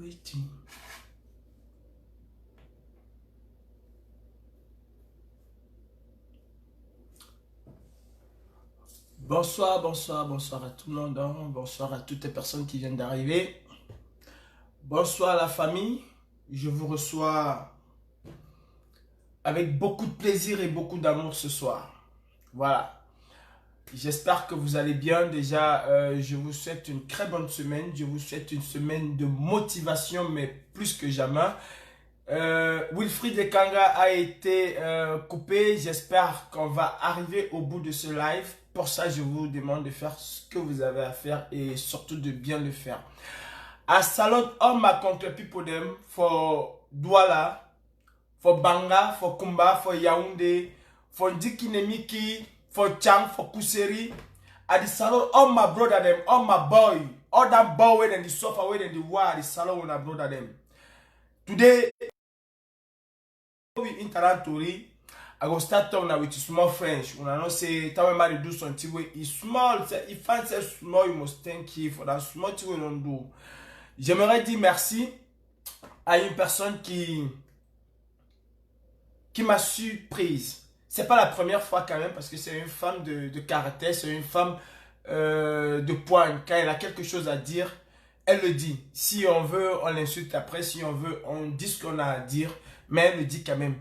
waiting. Bonsoir, bonsoir, bonsoir à tout le monde. Bonsoir à toutes les personnes qui viennent d'arriver. Bonsoir à la famille. Je vous reçois avec beaucoup de plaisir et beaucoup d'amour ce soir. Voilà. J'espère que vous allez bien. Déjà, je vous souhaite une très bonne semaine. Je vous souhaite une semaine de motivation, mais plus que jamais. Wilfried Ekanga a été coupé. J'espère qu'on va arriver au bout de ce live. Pour ça, je vous demande de faire ce que vous avez à faire et surtout de bien le faire. A salon on my country people them for Douala, for Banga, for Kumba, for Yaoundé, for Ndikinemiki, for Chang, for Kuseri. At the salon, all my brother them, all my boy, all that boy way and the suffer way and the war at the salon when I brother them. Today, we in Tarantori. I go start talking now with small French. When I know say, tell me to do something way is small. If I say small, you must thank you for that small thing we don't do. J'aimerais dire merci à une personne qui m'a surprise. C'est pas la première fois quand même parce que c'est une femme de caractère, c'est une femme de poigne. Quand elle a quelque chose à dire, elle le dit. Si on veut, on l'insulte après. Si on veut, on dit ce qu'on a à dire. Mais elle le dit quand même.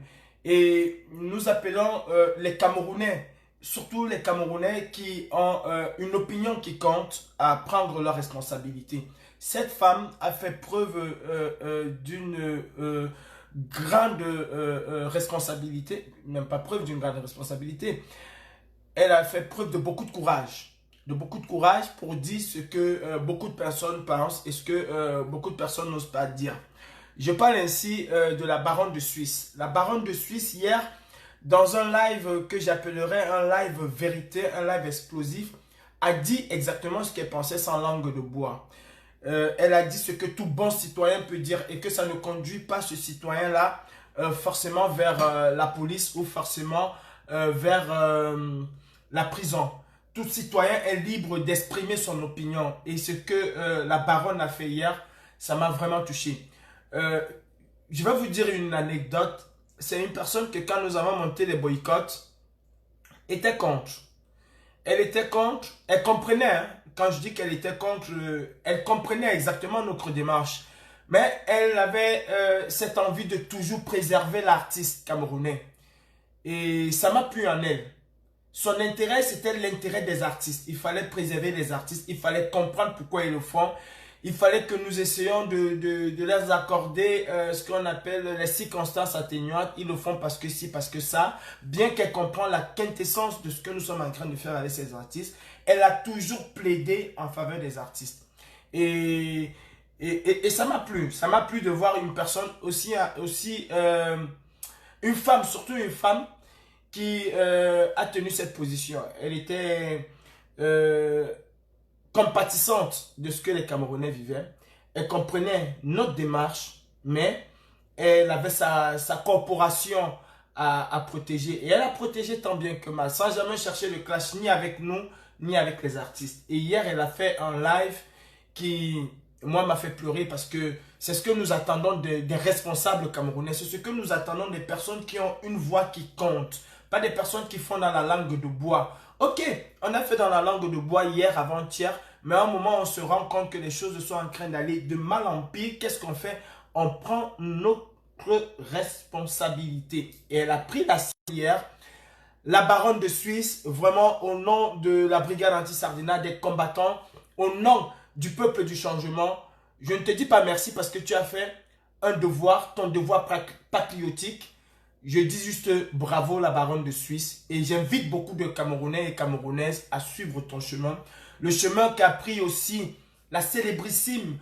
Et nous appelons les Camerounais, surtout les Camerounais qui ont une opinion qui compte, à prendre leurs responsabilités. Cette femme a fait preuve d'une grande responsabilité, même pas preuve d'une grande responsabilité. Elle a fait preuve de beaucoup de courage. De beaucoup de courage pour dire ce que beaucoup de personnes pensent et ce que beaucoup de personnes n'osent pas dire. Je parle ainsi de la baronne de Suisse. La baronne de Suisse, hier, dans un live que j'appellerais un live vérité, un live explosif, a dit exactement ce qu'elle pensait sans langue de bois. Elle a dit ce que tout bon citoyen peut dire et que ça ne conduit pas ce citoyen-là forcément vers la police ou forcément vers la prison. Tout citoyen est libre d'exprimer son opinion et ce que la baronne a fait hier, ça m'a vraiment touché. Je vais vous dire une anecdote. C'est une personne que quand nous avons monté les boycotts, était contre. Elle était contre, elle comprenait, hein, quand je dis qu'elle était contre, elle comprenait exactement notre démarche. Mais elle avait cette envie de toujours préserver l'artiste camerounais. Et ça m'a plu en elle. Son intérêt, c'était l'intérêt des artistes. Il fallait préserver les artistes, il fallait comprendre pourquoi ils le font. Il fallait que nous essayions de leur accorder ce qu'on appelle les circonstances atténuantes. Ils le font parce que si, parce que ça. Bien qu'elle comprenne la quintessence de ce que nous sommes en train de faire avec ces artistes, elle a toujours plaidé en faveur des artistes. Et ça m'a plu. Ça m'a plu de voir une personne aussi une femme, surtout une femme, qui a tenu cette position. Elle était compatissante de ce que les Camerounais vivaient. Elle comprenait notre démarche, mais elle avait sa corporation à protéger. Et elle a protégé tant bien que mal, sans jamais chercher le clash ni avec nous, ni avec les artistes. Et hier, elle a fait un live qui, moi, m'a fait pleurer parce que c'est ce que nous attendons des responsables camerounais. C'est ce que nous attendons des personnes qui ont une voix qui compte. Pas des personnes qui font dans la langue de bois. Ok, on a fait dans la langue de bois hier, avant-hier, mais à un moment, on se rend compte que les choses sont en train d'aller de mal en pire. Qu'est-ce qu'on fait? On prend notre responsabilité. Et elle a pris la hier, la baronne de Suisse, vraiment au nom de la brigade anti-Sardina, des combattants, au nom du peuple du changement. Je ne te dis pas merci parce que tu as fait un devoir, ton devoir patriotique. Je dis juste bravo la baronne de Suisse et j'invite beaucoup de Camerounais et Camerounaises à suivre ton chemin. Le chemin qu'a pris aussi la célébrissime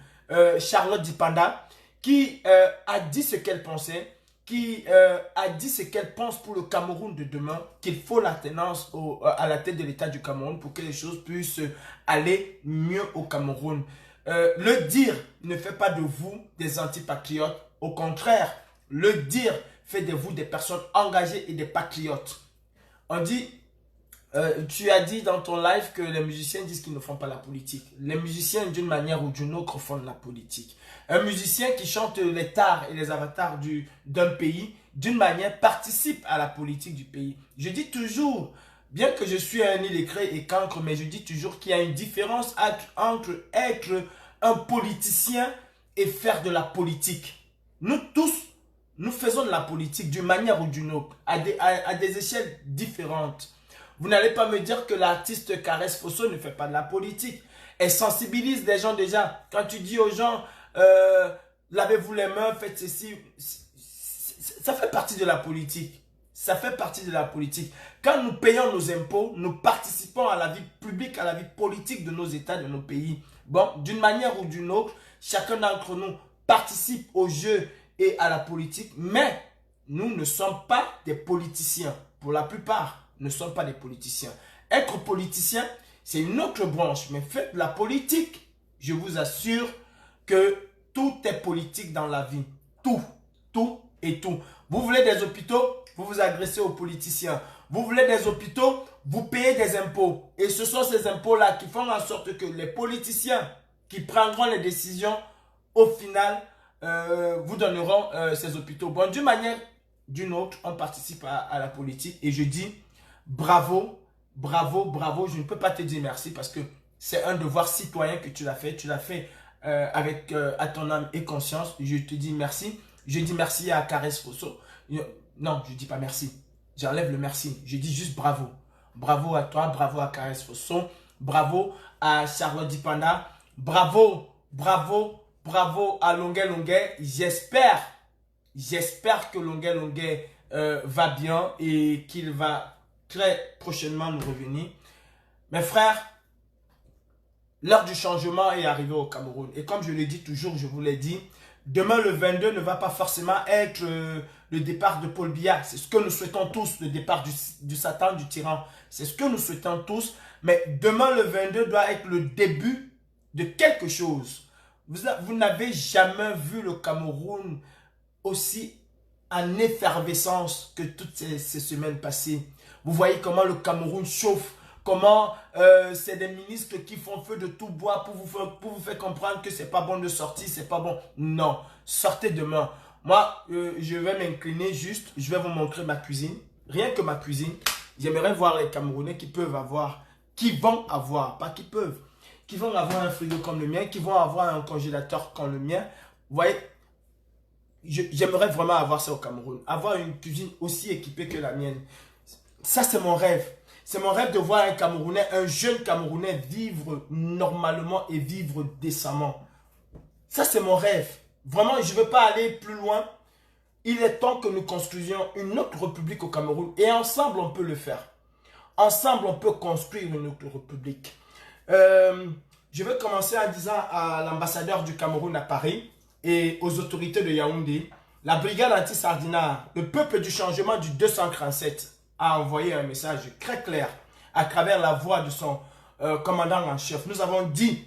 Charlotte Dipanda qui a dit ce qu'elle pensait, qui a dit ce qu'elle pense pour le Cameroun de demain, qu'il faut la tenance à la tête de l'État du Cameroun pour que les choses puissent aller mieux au Cameroun. Le dire ne fait pas de vous des antipatriotes, au contraire, le dire fait de vous des personnes engagées et des patriotes. On dit, Tu as dit dans ton live que les musiciens disent qu'ils ne font pas la politique. Les musiciens, d'une manière ou d'une autre, font de la politique. Un musicien qui chante les tares et les avatars d'un pays, d'une manière, participe à la politique du pays. Je dis toujours, bien que je suis un illettré et cancre, mais je dis toujours qu'il y a une différence entre être un politicien et faire de la politique. Nous tous, nous faisons de la politique d'une manière ou d'une autre, à des échelles différentes. Vous n'allez pas me dire que l'artiste Caresse Fosso ne fait pas de la politique. Elle sensibilise les gens déjà. Quand tu dis aux gens, lavez-vous les mains, faites ceci, ça fait partie de la politique. Ça fait partie de la politique. Quand nous payons nos impôts, nous participons à la vie publique, à la vie politique de nos États, de nos pays. Bon, d'une manière ou d'une autre, chacun d'entre nous participe au jeu et à la politique, mais nous ne sommes pas des politiciens. Pour la plupart, ne sommes pas des politiciens. Être politicien, c'est une autre branche, mais faites de la politique. Je vous assure que tout est politique dans la vie. Tout, tout et tout. Vous voulez des hôpitaux, vous vous adressez aux politiciens. Vous voulez des hôpitaux, vous payez des impôts. Et ce sont ces impôts-là qui font en sorte que les politiciens qui prendront les décisions, au final, vous donneront ces hôpitaux. Bon, d'une manière, d'une autre, on participe à la politique. Et je dis bravo, bravo, bravo. Je ne peux pas te dire merci parce que c'est un devoir citoyen que tu l'as fait. Tu l'as fait avec à ton âme et conscience. Je te dis merci. Je dis merci à Caresse Fosso. Non, je ne dis pas merci. J'enlève le merci. Je dis juste bravo. Bravo à toi, bravo à Caresse Fosso. Bravo à Charlotte Dipanda. Bravo, bravo, bravo à Longuet Longuet. J'espère que Longuet Longuet va bien et qu'il va très prochainement nous revenir. Mes frères, l'heure du changement est arrivée au Cameroun. Et comme je l'ai dit toujours, je vous l'ai dit, demain le 22 ne va pas forcément être le départ de Paul Biya. C'est ce que nous souhaitons tous, le départ du Satan, du tyran. C'est ce que nous souhaitons tous. Mais demain le 22 doit être le début de quelque chose. Vous n'avez jamais vu le Cameroun aussi en effervescence que toutes ces semaines passées. Vous voyez comment le Cameroun chauffe, comment c'est des ministres qui font feu de tout bois pour vous faire comprendre que c'est pas bon de sortir, c'est pas bon. Non, sortez demain. Moi, je vais m'incliner juste, je vais vous montrer ma cuisine. Rien que ma cuisine. J'aimerais voir les Camerounais qui peuvent avoir, qui vont avoir, pas qui peuvent, qui vont avoir un frigo comme le mien, qui vont avoir un congélateur comme le mien. Vous voyez, j'aimerais vraiment avoir ça au Cameroun. Avoir une cuisine aussi équipée que la mienne. Ça, c'est mon rêve. C'est mon rêve de voir un Camerounais, un jeune Camerounais vivre normalement et vivre décemment. Ça, c'est mon rêve. Vraiment, je ne veux pas aller plus loin. Il est temps que nous construisions une autre république au Cameroun. Et ensemble, on peut le faire. Ensemble, on peut construire une autre république. Je vais commencer en disant à l'ambassadeur du Cameroun à Paris et aux autorités de Yaoundé, la brigade anti-Sardinat, le peuple du changement du 237 a envoyé un message très clair à travers la voix de son commandant en chef. Nous avons dit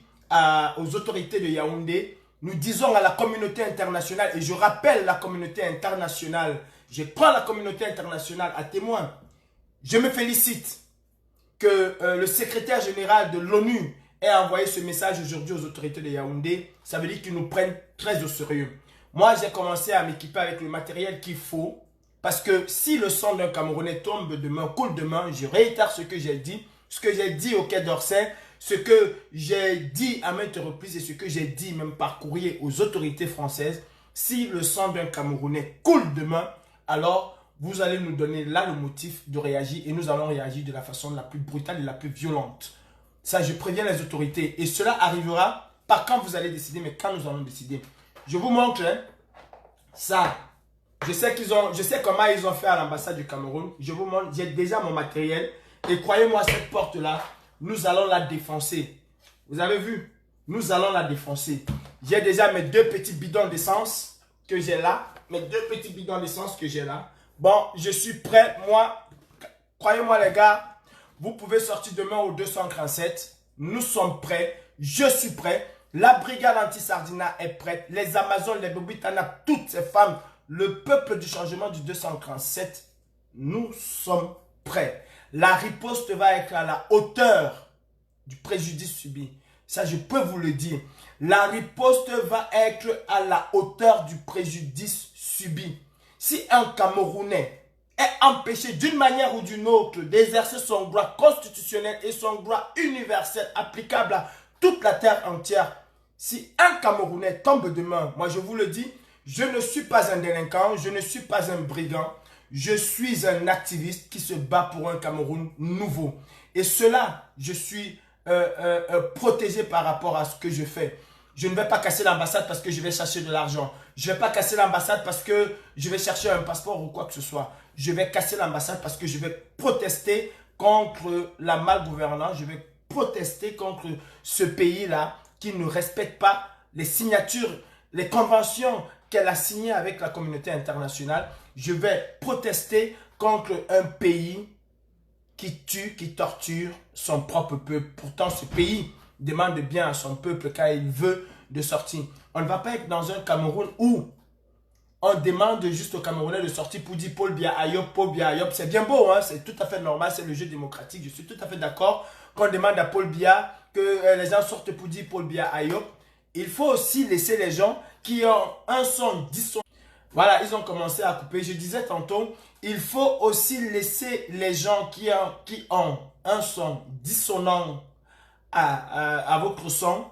aux autorités de Yaoundé, nous disons à la communauté internationale, et je rappelle la communauté internationale, je prends la communauté internationale à témoin. Je me félicite que le secrétaire général de l'ONU ait envoyé ce message aujourd'hui aux autorités de Yaoundé. Ça veut dire qu'ils nous prennent très au sérieux. Moi, j'ai commencé à m'équiper avec le matériel qu'il faut. Parce que si le sang d'un Camerounais tombe demain, coule demain, je réitère ce que j'ai dit. Ce que j'ai dit au Quai d'Orsay, ce que j'ai dit à maintes reprises et ce que j'ai dit même par courrier aux autorités françaises. Si le sang d'un Camerounais coule demain, alors vous allez nous donner là le motif de réagir et nous allons réagir de la façon la plus brutale et la plus violente. Ça, je préviens les autorités. Et cela arrivera pas quand vous allez décider, mais quand nous allons décider. Je vous montre ça. Je sais comment ils ont fait à l'ambassade du Cameroun. Je vous montre, j'ai déjà mon matériel. Et croyez-moi, cette porte-là, nous allons la défoncer. Vous avez vu? Nous allons la défoncer. J'ai déjà mes deux petits bidons d'essence que j'ai là. Mes deux petits bidons d'essence que j'ai là. Bon, je suis prêt. Moi, croyez-moi les gars, vous pouvez sortir demain au 237. Nous sommes prêts. Je suis prêt. La brigade anti-Sardinat est prête. Les Amazones, les Bobitana, toutes ces femmes, le peuple du changement du 237, nous sommes prêts. La riposte va être à la hauteur du préjudice subi. Ça, je peux vous le dire. La riposte va être à la hauteur du préjudice subi. Si un Camerounais est empêché d'une manière ou d'une autre d'exercer son droit constitutionnel et son droit universel applicable à toute la terre entière, si un Camerounais tombe demain, moi je vous le dis, je ne suis pas un délinquant, je ne suis pas un brigand, je suis un activiste qui se bat pour un Cameroun nouveau. Et cela, je suis protégé par rapport à ce que je fais. Je ne vais pas casser l'ambassade parce que je vais chercher de l'argent. Je ne vais pas casser l'ambassade parce que je vais chercher un passeport ou quoi que ce soit. Je vais casser l'ambassade parce que je vais protester contre la malgouvernance. Je vais protester contre ce pays-là qui ne respecte pas les signatures, les conventions qu'elle a signées avec la communauté internationale. Je vais protester contre un pays qui tue, qui torture son propre peuple. Pourtant, ce pays demande bien à son peuple car il veut de sortir. On ne va pas être dans un Cameroun où on demande juste aux Camerounais de sortir pour dire Paul Biya Ayop, Paul Biya Ayop. C'est bien beau, hein? C'est tout à fait normal, c'est le jeu démocratique. Je suis tout à fait d'accord qu'on demande à Paul Biya que les gens sortent pour dire Paul Biya Ayop. Il faut aussi laisser les gens qui ont un son dissonant. Voilà, ils ont commencé à couper. Je disais tantôt, il faut aussi laisser les gens qui ont un son dissonant à votre son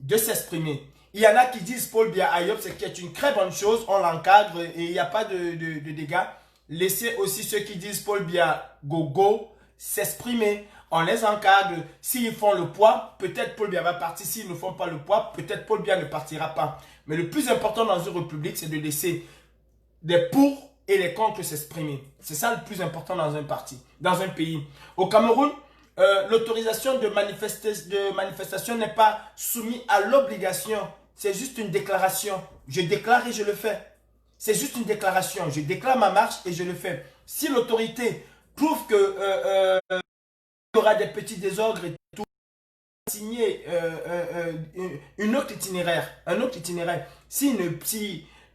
de s'exprimer. Il y en a qui disent Paul Biya Ayop, c'est qui est une très bonne chose, on l'encadre et il n'y a pas de dégâts. Laissez aussi ceux qui disent Paul Biya Gogo s'exprimer. On les encadre. S'ils font le poids, peut-être Paul Biya va partir. S'ils ne font pas le poids, peut-être Paul Biya ne partira pas. Mais le plus important dans une république, c'est de laisser des pour et les contre s'exprimer. C'est ça le plus important dans un parti, dans un pays. Au Cameroun, l'autorisation de manifestation n'est pas soumise à l'obligation. C'est juste une déclaration. Je déclare et je le fais. C'est juste une déclaration. Je déclare ma marche et je le fais. Si l'autorité trouve que il y aura des petits désordres et tout, signer un autre itinéraire. Si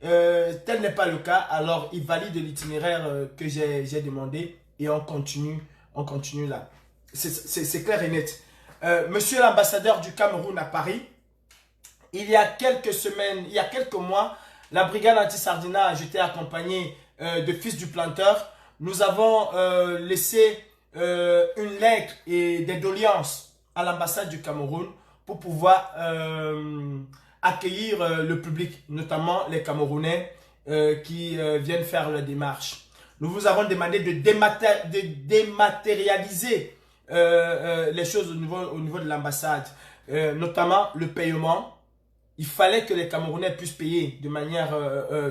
tel n'est pas le cas, alors il valide l'itinéraire que j'ai demandé et on continue là. C'est clair et net. Monsieur l'ambassadeur du Cameroun à Paris, il y a quelques semaines, il y a quelques mois, la brigade anti-Sardina, j'étais accompagné de Fils du Planteur. Nous avons laissé une lettre et des doléances à l'ambassade du Cameroun pour pouvoir accueillir le public, notamment les Camerounais qui viennent faire la démarche. Nous vous avons demandé de dématérialiser les choses au niveau de l'ambassade, notamment le paiement. Il fallait que les Camerounais puissent payer de manière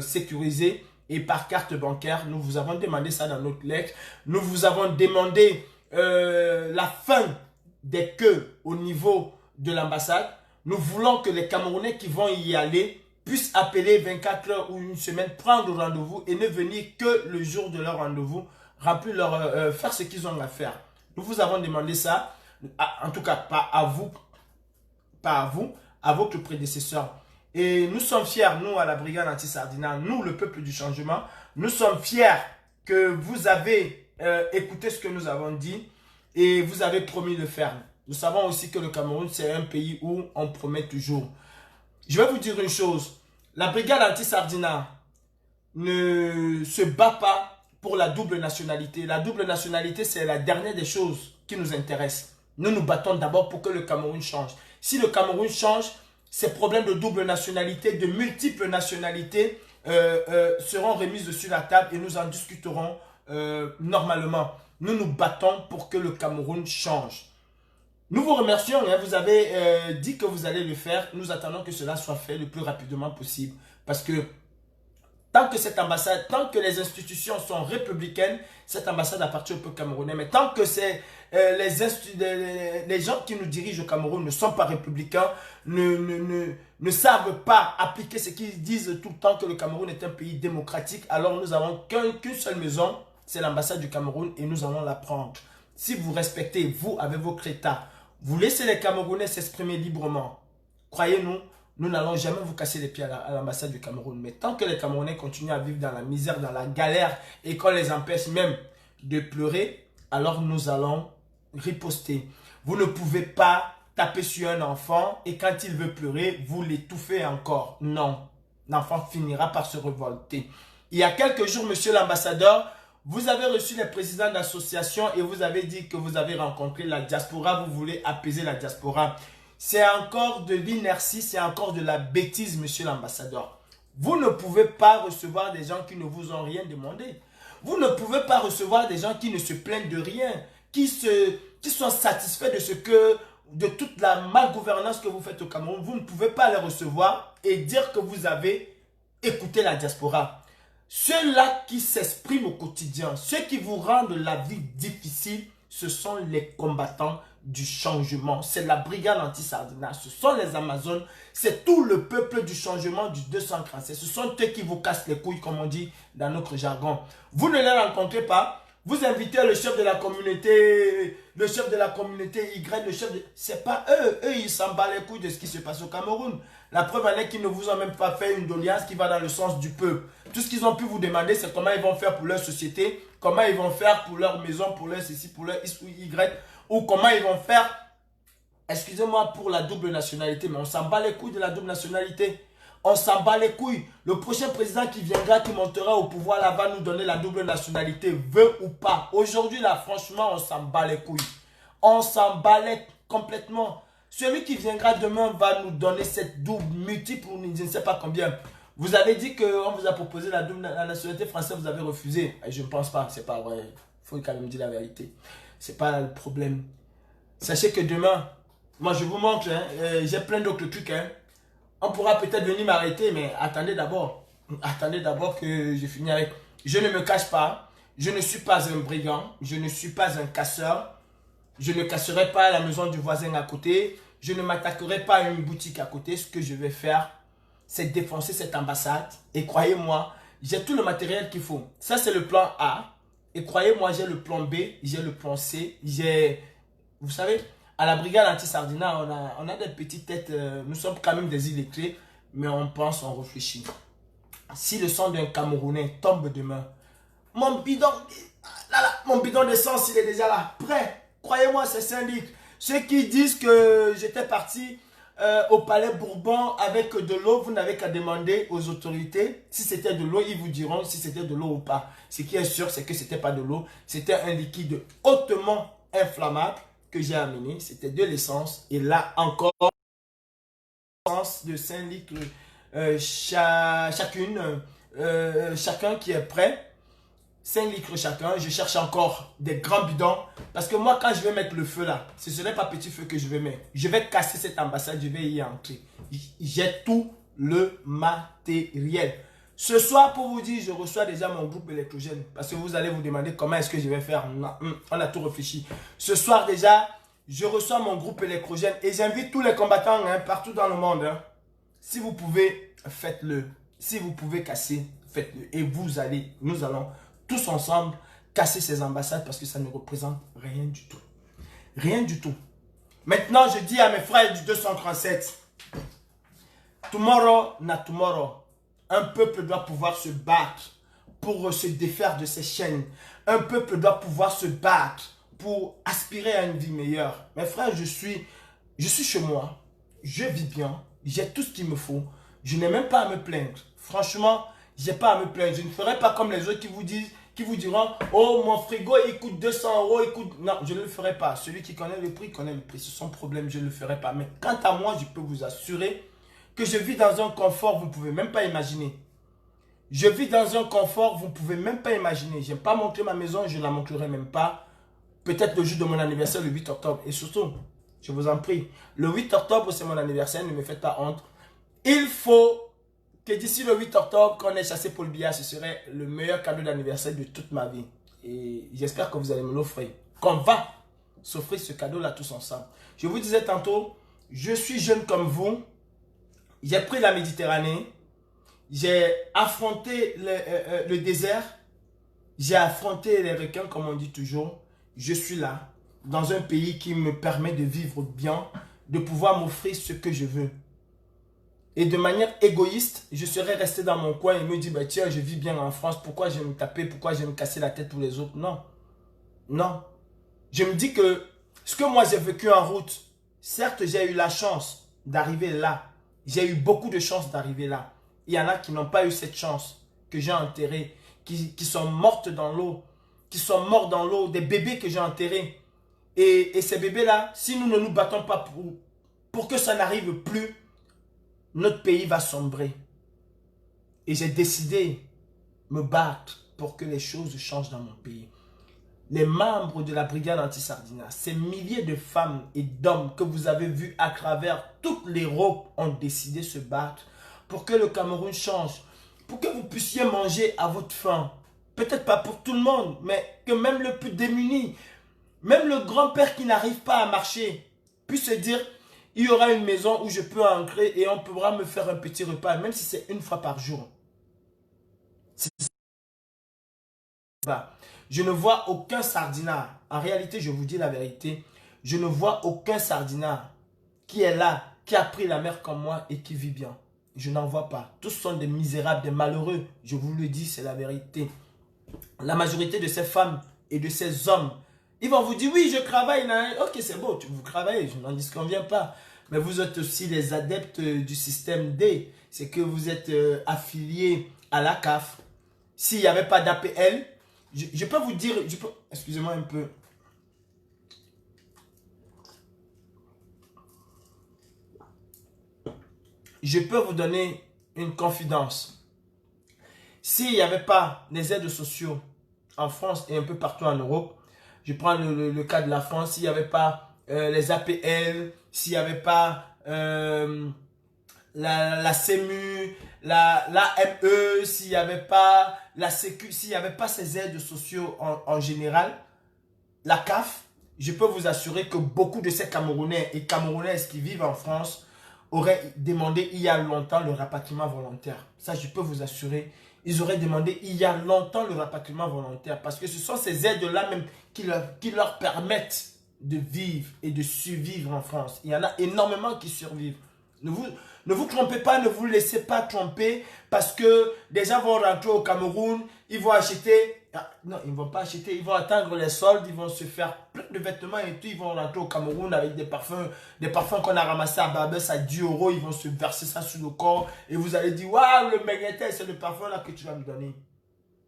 sécurisée et par carte bancaire. Nous vous avons demandé ça dans notre lettre. Nous vous avons demandé la fin des queues au niveau de l'ambassade. Nous voulons que les Camerounais qui vont y aller puissent appeler 24 heures ou une semaine, prendre rendez-vous et ne venir que le jour de leur rendez-vous, faire ce qu'ils ont à faire. Nous vous avons demandé ça, en tout cas pas à vous, à votre prédécesseur. Et nous sommes fiers, nous à la brigade anti-Sardina, nous le peuple du changement, nous sommes fiers que vous avez écouté ce que nous avons dit et vous avez promis de faire. Nous savons aussi que le Cameroun, c'est un pays où on promet toujours. Je vais vous dire une chose, la brigade anti-Sardina ne se bat pas pour la double nationalité. La double nationalité, c'est la dernière des choses qui nous intéressent. Nous nous battons d'abord pour que le Cameroun change. Si le Cameroun change, ces problèmes de double nationalité, de multiples nationalités seront remises sur la table et nous en discuterons normalement. Nous nous battons pour que le Cameroun change. Nous vous remercions, hein, vous avez dit que vous allez le faire. Nous attendons que cela soit fait le plus rapidement possible. Parce que tant que cette ambassade, tant que les institutions sont républicaines, cette ambassade appartient au peuple camerounais. Mais tant que les gens qui nous dirigent au Cameroun ne sont pas républicains, ne savent pas appliquer ce qu'ils disent tout le temps que le Cameroun est un pays démocratique, alors nous n'avons qu'une seule maison, c'est l'ambassade du Cameroun et nous allons la prendre. Si vous respectez, vous, avec vos crétas, vous laissez les Camerounais s'exprimer librement, croyez-nous, nous n'allons jamais vous casser les pieds à l'ambassade du Cameroun. Mais tant que les Camerounais continuent à vivre dans la misère, dans la galère et qu'on les empêche même de pleurer, alors nous allons riposter. Vous ne pouvez pas taper sur un enfant et quand il veut pleurer, vous l'étouffez encore. Non, l'enfant finira par se révolter. Il y a quelques jours, monsieur l'ambassadeur, vous avez reçu les présidents d'associations et vous avez dit que vous avez rencontré la diaspora, vous voulez apaiser la diaspora. C'est encore de l'inertie, c'est encore de la bêtise, monsieur l'ambassadeur. Vous ne pouvez pas recevoir des gens qui ne vous ont rien demandé. Vous ne pouvez pas recevoir des gens qui ne se plaignent de rien, qui sont satisfaits de toute la malgouvernance que vous faites au Cameroun. Vous ne pouvez pas les recevoir et dire que vous avez écouté la diaspora. Ceux-là qui s'expriment au quotidien, ceux qui vous rendent la vie difficile, ce sont les combattants du changement. C'est la brigade anti-Sardina, ce sont les Amazones, c'est tout le peuple du changement du 237. Ce sont eux qui vous cassent les couilles, comme on dit dans notre jargon. Vous ne les rencontrez pas, vous invitez le chef de la communauté, Y, le chef de... C'est pas eux, ils s'en battent les couilles de ce qui se passe au Cameroun. La preuve en est qu'ils ne vous ont même pas fait une doléance qui va dans le sens du peuple. Tout ce qu'ils ont pu vous demander, c'est comment ils vont faire pour leur société, comment ils vont faire pour leur maison, pour leur ceci, pour leur X ou Y, ou comment ils vont faire, excusez-moi, pour la double nationalité. Mais on s'en bat les couilles de la double nationalité. On s'en bat les couilles. Le prochain président qui viendra, qui montera au pouvoir là, va nous donner la double nationalité, veut ou pas. Aujourd'hui là, franchement, on s'en bat les couilles. On s'en bat les complètement. Celui qui viendra demain va nous donner cette double multiple, je ne sais pas combien. Vous avez dit qu'on vous a proposé la nationalité française, vous avez refusé. Et je ne pense pas, c'est pas vrai. Il faut quand même dire la vérité. C'est pas le problème. Sachez que demain, moi je vous montre, hein, j'ai plein d'autres trucs. Hein. On pourra peut-être venir m'arrêter, mais attendez d'abord. Attendez d'abord que je finis avec. Je ne me cache pas. Je ne suis pas un brigand. Je ne suis pas un casseur. Je ne casserai pas la maison du voisin à côté. Je ne m'attaquerai pas à une boutique à côté. Ce que je vais faire, c'est défoncer cette ambassade. Et croyez-moi, j'ai tout le matériel qu'il faut. Ça, c'est le plan A. Et croyez-moi, j'ai le plan B, j'ai le plan C. Vous savez, à la brigade anti-Sardina, on a des petites têtes. Nous sommes quand même des illettrés, mais on pense, on réfléchit. Si le sang d'un Camerounais tombe demain, mon bidon d'essence, il est déjà là, prêt. Croyez-moi, c'est syndic. Ceux qui disent que j'étais parti au palais Bourbon avec de l'eau, vous n'avez qu'à demander aux autorités si c'était de l'eau, ils vous diront si c'était de l'eau ou pas. Ce qui est sûr, c'est que c'était pas de l'eau, c'était un liquide hautement inflammable que j'ai amené, c'était de l'essence. Et là encore, de 5 litres chacun qui est prêt. 5 litres chacun, je cherche encore des grands bidons. Parce que moi, quand je vais mettre le feu là, ce ne serait pas petit feu que je vais mettre. Je vais casser cette ambassade, je vais y entrer. J'ai tout le matériel. Ce soir, pour vous dire, je reçois déjà mon groupe électrogène. Parce que vous allez vous demander comment est-ce que je vais faire. On a tout réfléchi. Ce soir déjà, je reçois mon groupe électrogène. Et j'invite tous les combattants hein, partout dans le monde. Hein. Si vous pouvez, faites-le. Si vous pouvez casser, faites-le. Et nous allons tous ensemble casser ces ambassades parce que ça ne représente rien du tout. Rien du tout. Maintenant, je dis à mes frères du 237, tomorrow, not tomorrow. Un peuple doit pouvoir se battre pour se défaire de ses chaînes. Un peuple doit pouvoir se battre pour aspirer à une vie meilleure. Mes frères, je suis chez moi. Je vis bien. J'ai tout ce qu'il me faut. Je n'ai même pas à me plaindre. Franchement, je n'ai pas à me plaindre. Je ne ferai pas comme les autres qui vous diront, oh mon frigo il coûte 200 €, il coûte... Non, je ne le ferai pas. Celui qui connaît le prix, connaît le prix. C'est son problème, je ne le ferai pas. Mais quant à moi, je peux vous assurer que je vis dans un confort, vous ne pouvez même pas imaginer. Je vis dans un confort, vous ne pouvez même pas imaginer. Je n'aime pas montrer ma maison, je ne la montrerai même pas. Peut-être le jour de mon anniversaire, le 8 octobre. Et surtout, je vous en prie, le 8 octobre, c'est mon anniversaire, ne me faites pas honte. Il faut que d'ici le 8 octobre, qu'on ait chassé Paul Biya, ce serait le meilleur cadeau d'anniversaire de toute ma vie. Et j'espère que vous allez me l'offrir. Qu'on va s'offrir ce cadeau-là tous ensemble. Je vous disais tantôt, je suis jeune comme vous. J'ai pris la Méditerranée. J'ai affronté le désert. J'ai affronté les requins, comme on dit toujours. Je suis là, dans un pays qui me permet de vivre bien, de pouvoir m'offrir ce que je veux. Et de manière égoïste, je serais resté dans mon coin et me dire, bah, tiens, je vis bien en France, pourquoi je vais me taper, pourquoi je vais me casser la tête pour les autres? Non. Non. Je me dis que ce que moi j'ai vécu en route, certes j'ai eu la chance d'arriver là. J'ai eu beaucoup de chance d'arriver là. Il y en a qui n'ont pas eu cette chance, que j'ai enterrée, qui sont mortes dans l'eau, qui sont morts dans l'eau, des bébés que j'ai enterrés. Et ces bébés-là, si nous ne nous battons pas pour que ça n'arrive plus, notre pays va sombrer. Et j'ai décidé de me battre pour que les choses changent dans mon pays. Les membres de la brigade anti-Sardina, ces milliers de femmes et d'hommes que vous avez vus à travers toute l'Europe ont décidé de se battre pour que le Cameroun change, pour que vous puissiez manger à votre faim. Peut-être pas pour tout le monde, mais que même le plus démuni, même le grand-père qui n'arrive pas à marcher, puisse se dire, il y aura une maison où je peux entrer et on pourra me faire un petit repas, même si c'est une fois par jour. C'est ça. Je ne vois aucun sardinard. En réalité, je vous dis la vérité, je ne vois aucun sardinard qui est là, qui a pris la mer comme moi et qui vit bien. Je n'en vois pas. Tous sont des misérables, des malheureux. Je vous le dis, c'est la vérité. La majorité de ces femmes et de ces hommes, ils vont vous dire, oui, je travaille. Ok, c'est beau, vous travaillez, je n'en disconviens pas. Mais vous êtes aussi les adeptes du système D. C'est que vous êtes affiliés à la CAF. S'il n'y avait pas d'APL, je peux vous dire, excusez-moi un peu. Je peux vous donner une confidence. S'il n'y avait pas les aides sociaux en France et un peu partout en Europe, je prends le cas de la France, s'il n'y avait pas les APL, s'il n'y avait pas la CEMU, l'AME, s'il n'y avait pas la Sécu, s'il n'y avait pas ces aides sociaux en général, la CAF, je peux vous assurer que beaucoup de ces Camerounais et Camerounaises qui vivent en France auraient demandé il y a longtemps le rapatriement volontaire. Ça, je peux vous assurer. Ils auraient demandé il y a longtemps le rapatriement volontaire parce que ce sont ces aides-là même qui leur permettent de vivre et de survivre en France. Il y en a énormément qui survivent. Ne vous trompez pas, ne vous laissez pas tromper parce que des gens vont rentrer au Cameroun, ils vont acheter. Non, ils ne vont pas acheter, ils vont attendre les soldes, ils vont se faire plein de vêtements et tout. Ils vont rentrer au Cameroun avec des parfums qu'on a ramassés à Barbès à 10 euros. Ils vont se verser ça sur le corps et vous allez dire, waouh, le Bengueté, c'est le parfum là que tu vas me donner.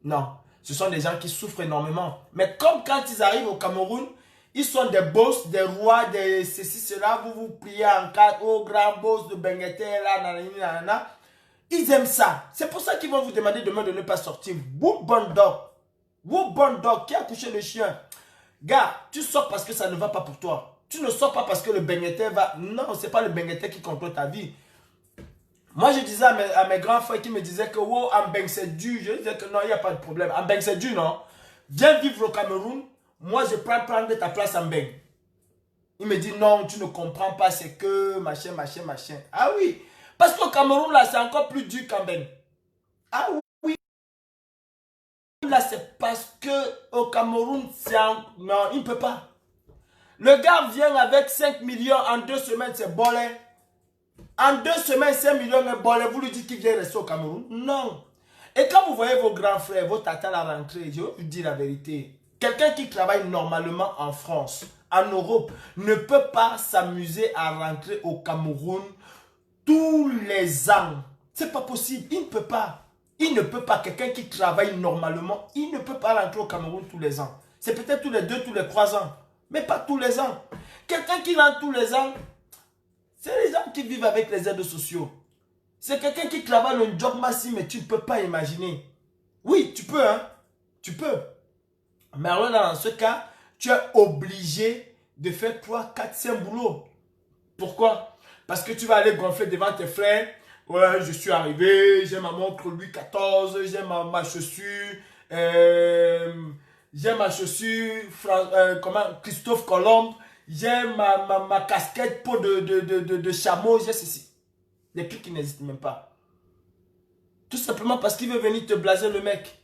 Non, ce sont des gens qui souffrent énormément. Mais comme quand ils arrivent au Cameroun, ils sont des boss, des rois, des ceci, cela. Vous vous pliez en quatre, oh grand boss de Bengueté, là, nanani, nanana. Ils aiment ça. C'est pour ça qu'ils vont vous demander demain de ne pas sortir. Vous, bon dog. Vous, bon dog, qui a couché le chien. Gars, tu sors parce que ça ne va pas pour toi. Tu ne sors pas parce que le Bengueté va... Non, c'est pas le Bengueté qui contrôle ta vie. Moi, je disais à mes grands frères qui me disaient que wow, Ambeng c'est dur. Je disais que non, il n'y a pas de problème. Ambeng c'est dur, non? Viens vivre au Cameroun. Moi, je prends prendre ta place Ambeng. Il me dit non, tu ne comprends pas, c'est que machin, machin, machin. Ah oui, parce qu'au Cameroun, là, c'est encore plus dur qu'Ambeng. Ah oui, là, c'est parce que au Cameroun, c'est un... Non, il ne peut pas. Le gars vient avec 5 millions en 2 semaines, c'est bolé. En 2 semaines, 5 millions de bolé, vous lui dites qu'il vient rester au Cameroun? Non. Et quand vous voyez vos grands frères, vos tatas la rentrée, je vais vous dire la vérité. Quelqu'un qui travaille normalement en France, en Europe, ne peut pas s'amuser à rentrer au Cameroun tous les ans. C'est pas possible. Il ne peut pas. Il ne peut pas. Quelqu'un qui travaille normalement, il ne peut pas rentrer au Cameroun tous les ans. C'est peut-être tous les 2, tous les 3 ans. Mais pas tous les ans. Quelqu'un qui rentre tous les ans, c'est les gens qui vivent avec les aides sociaux. C'est quelqu'un qui travaille le job massif, mais tu ne peux pas imaginer. Oui, tu peux, hein. Tu peux. Mais alors, dans ce cas, tu es obligé de faire 3, 4, 5 boulots. Pourquoi? Parce que tu vas aller gonfler devant tes frères. Ouais, je suis arrivé, j'ai ma montre Louis XIV, j'ai ma chaussure, j'ai ma chaussure, Christophe Colomb, j'ai ma casquette peau de chameau, j'ai ceci. Des trucs qui n'existent même pas. Tout simplement parce qu'il veut venir te blaser le mec.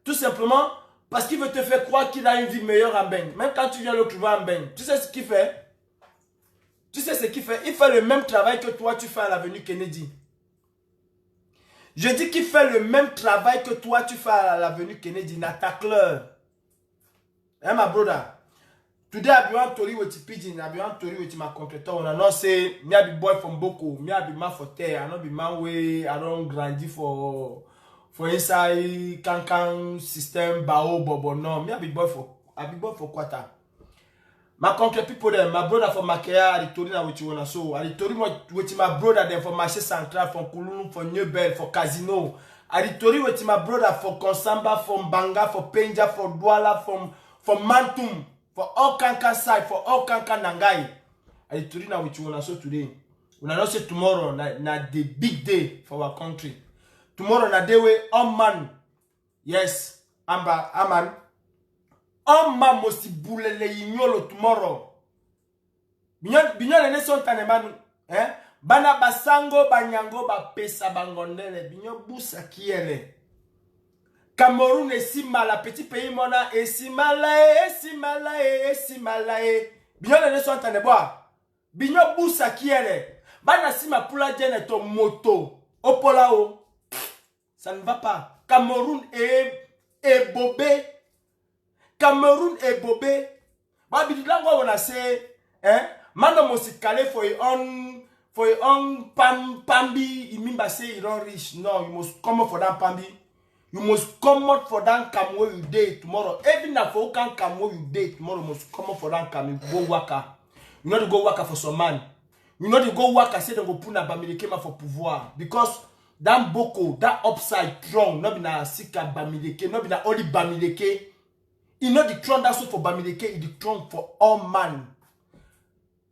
Tout simplement parce qu'il veut te faire croire qu'il a une vie meilleure en Beng. Même quand tu viens le trouver en Beng, tu sais ce qu'il fait? Tu sais ce qu'il fait? Il fait le même travail que toi tu fais à l'avenue Kennedy. Je dis qu'il fait le même travail que toi tu fais à l'avenue Kennedy, n'attaque-leur. Hein ma brother? Today I be one tori with Pidgin, I be one tori with my completor. When I not say me I be boy from Boko, me I be man for terre, I not be man way I don't grandi for inside cancan system bao bobo. No, me I be boy for quarter. My country people them, my brother from Makea, I told you with you wanna so. I told you with my brother them from Marché Central, from Kouloum, from Neubel, for Casino. I told you with my brother for Konsamba, from Banga, for Penja, for Douala, from Mantum. For all Kankan side, for all Kankan Nangai. I told you now with you so today. We not say tomorrow, na the big day for our country. Tomorrow na day way all man. Yes, Aman. All man must boulele ignolo tomorrow. Binyon ne son tanemanu. Bana basango banyango ba pesa bangondele. Binyon busa kiele. Cameroun est si mal, petit pays mona est si malais. Bien les sont en bois. Bien boussa qui est. Bana si ma poula djenne ton moto. Opolao. Ça ne va pas. Cameroun est bobé. Cameroun est bobé. Bah bidilangwa on a say, mano mosikale for your own pambi. You mean by say you don't reach. No, you must come up for that pambi. You must come out for that cam where you day tomorrow. Even if you can't come where you day tomorrow, you must come out for that cam. You go waka. You know to go waka for some man. You know to go waka say they go put na Bamileke for pouvoir. Because that Boko, that upside throne, not be na sika Bamileke, not be na only Bamileke. You know the throne that's for Bamileke is the throne for all man.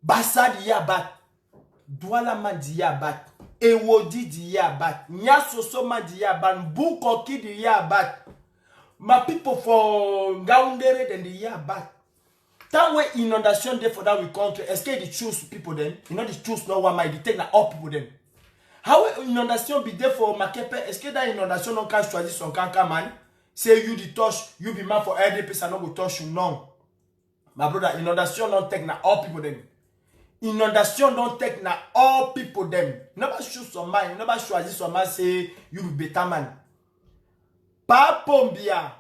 Basa di yabat. Douala man di yabat. Ewodi di yabat, Nyasoso ma di yabat, Bukoki di yabat. My people for Ngaoundere then the yabat. That way inundation there for that we country. Escape the choose people then. You know the choose no one might take na all people then. How inundation be there for Makepe? Escape that inundation no can choisir son kanka man. Say you the touch, you be man for every person no go touch you no. My brother, inundation don't take na all people then. Inundation don't take na all people them. Never choose some man, never choose some man say you be better man. Pa pombia,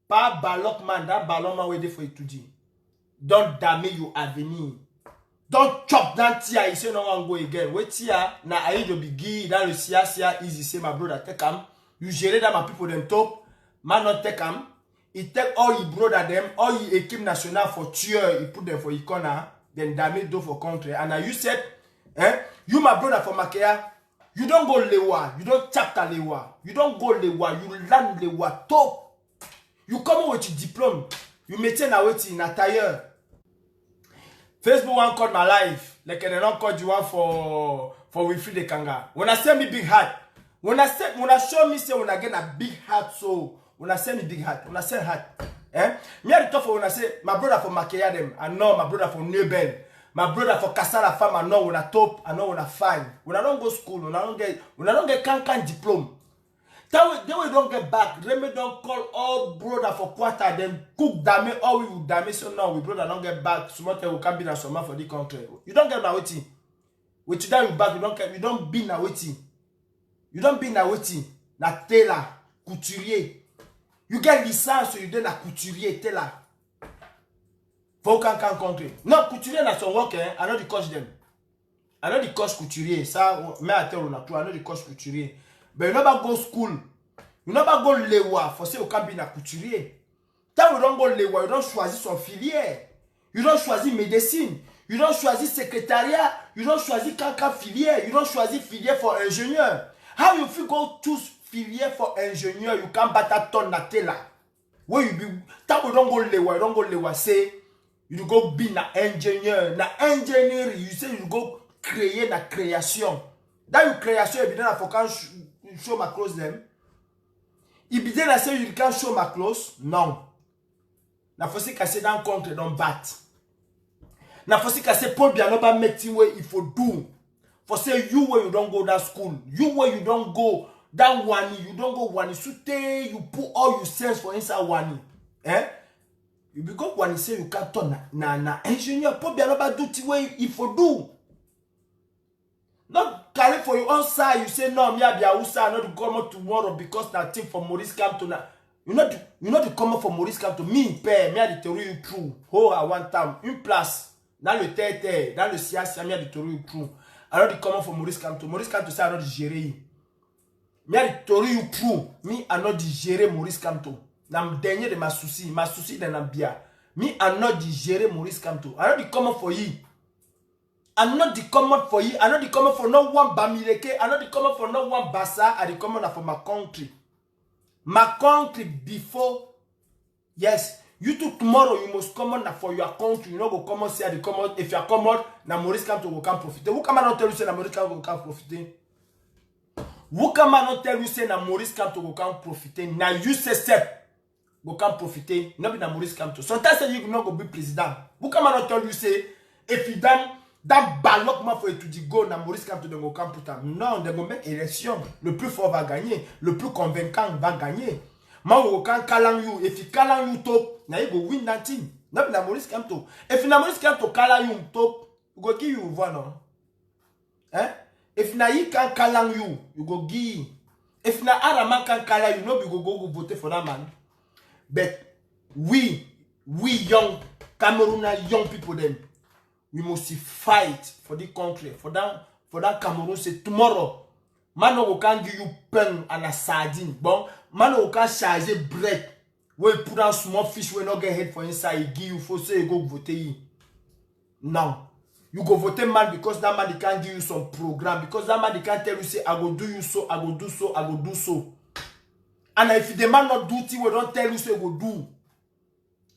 pa balok man, that ballon man waiting for you today. Don't damage your avenue. Don't chop that tia, you say no one go again. Wait tia, na ayi do bigi, that le sia easy say my brother take am. You gere that my people them top, man not take am. He take all your brother them, all your equipe national for tuer, he put them for corner. Then damage do for country. And now you said, you my brother from Makea, you don't go Lewa, you don't chapter Lewa, you don't go Lewa, you learn Lewa top. You come out with your diploma, you maintain a waiting in a tire. Facebook one called my life, like they don't call you one for we free the kanga. When I say me big heart, when I show me say when I get a big heart, so when I say me big heart, when I say heart. Me at the top when I say my brother from Makea them, I know my brother from Neubel, my brother for Kasala farm, I know when I top, I know when I fine. When I don't go school, when I don't get can diploma. That way don't get back. Remy don't call all brother for quarter, then cook dame, all we will dame. So now we brother don't get back. Tomorrow we can be na summer for the country. You don't get na waiting. With today you back, you don't be na waiting. You don't be na waiting. Na tailor, couturier. You get license, so you then a couturier, tailor. For Kankan country. No, couturier na some work, I know the coach them. I know the coach couturier. Ça, mais I tell you, I know the coach couturier. But you never go school. You never go lewa for say you can be na couturier. Quand you don't go lewa, you don't choisir son filière. You don't choisir médecine. You don't choisir secrétariat. You don't choisir Kankan filière. You don't choisir filière for ingénieur. How you feel go choose filière for ingénieur? You can't bat ton na tela. Where you be? Quand you don't go lewa, you don't go lewa. Say you go be na ingénieur. Na ingénierie, you say you go créer na création. That you création, you be there for can show my clothes them. Il be there say you can't show my clothes. Non. Na fosi kase dans contre don't bat. Na fosi kase Paul Bianoba make way if you do. For say you where you don't go that school. You where you don't go that one. You don't go one. Sute you put all your sense for inside one. You become one say you can't turn na engineer. Paul Bianoba do the way if you do. Not carry for your own side. You say no, me I be Hausa. I not come out tomorrow because that thing for Maurice come to na. You know the comment for Maurice Kamto. Me, père, me a dit tell you true. Oh, à one time. Une place. Dans le terre, dans le sias, me a dit tell you true. Alors dit comment for Maurice Kamto. Maurice Kamto, c'est alors de gérer. Me a dit tell you true. Me alors de gérer Maurice Kamto. Dans le dernier de ma souci dans la bia. Me alors de gérer Maurice Kamto. Alors dit comment for you. I'm not the common for you. I'm not the common for no one Bamileke. I'm not the common for no one Bassa. I'm the common for my country. My country before. Yes. You too tomorrow you must come on for your country. You know go come on say the common. If you are common, na Maurice Kamto go come profit. Who come not tell you say na Maurice Kamto go come profit? Who come not tell you say na Maurice Kamto go come profit? Na you say step go come profit. Not be na Maurice Kamto. Sometimes you not go be president. Who come not tell you say if you done that ballot for étudier go na Maurice Kamto de go camp pour ta. Non, de go make élection. Le plus fort va gagner. Le plus convaincant va gagner. Ma go kan kalang you. If you kalang you top, na you go win that team. Not na Maurice Kamto. If na Maurice Kamto kalang you top, you go give you one no. Eh? If na you can kalang you, you go give. If na other man can kalang you, no be go vote for that man. But we young Cameroonian young people them. We must fight for the country, for that Cameroon. Say tomorrow, man who can give you pen and a sardine. Bon, man who can charge bread. We put out small fish, we not get head for inside. He give you for say you go vote. Now, you go vote man because that man can give you some program. Because that man can tell you say I go do you so, I go do so, I go do so. And if the man not do thing, we don't tell you so you go do.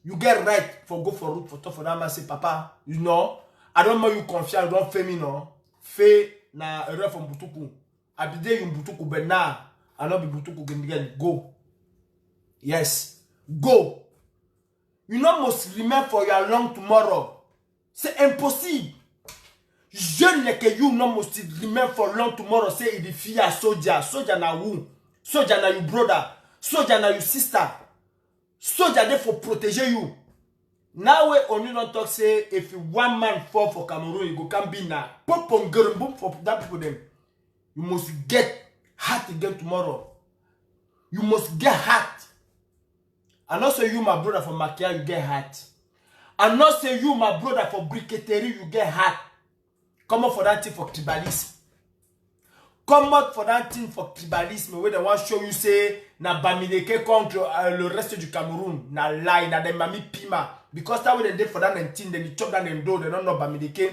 You get right for go for root for that man say papa, you know. I don't know you confia, you don't feel me no. Fe na erreur from Butuku. Abide you Butuku bena. I don't be Butuku again. Go. Yes. Go. You know must remain for your long tomorrow. C'est impossible. Je ne que you no must remain for long tomorrow. Say it fear soldier. Soldier na who? Soldier na you brother. Soldier na you sister. Soldier there for protéger you. Now we only don't talk say if one man fall for Cameroon, you go can be now. Pop on boom for that people them. You must get hurt again tomorrow. You must get hurt. And not say you my brother for Makia, you get hurt. And not say you my brother for briqueterie, you get hurt. Come up for that thing for tribalism. Come out for that thing for tribalism where they want to show you say na Bamileke contre le reste du Cameroun. Na lie, na dem mami pima. Because that way they did for that 19, then they chop down them door, they don't know Bamileke.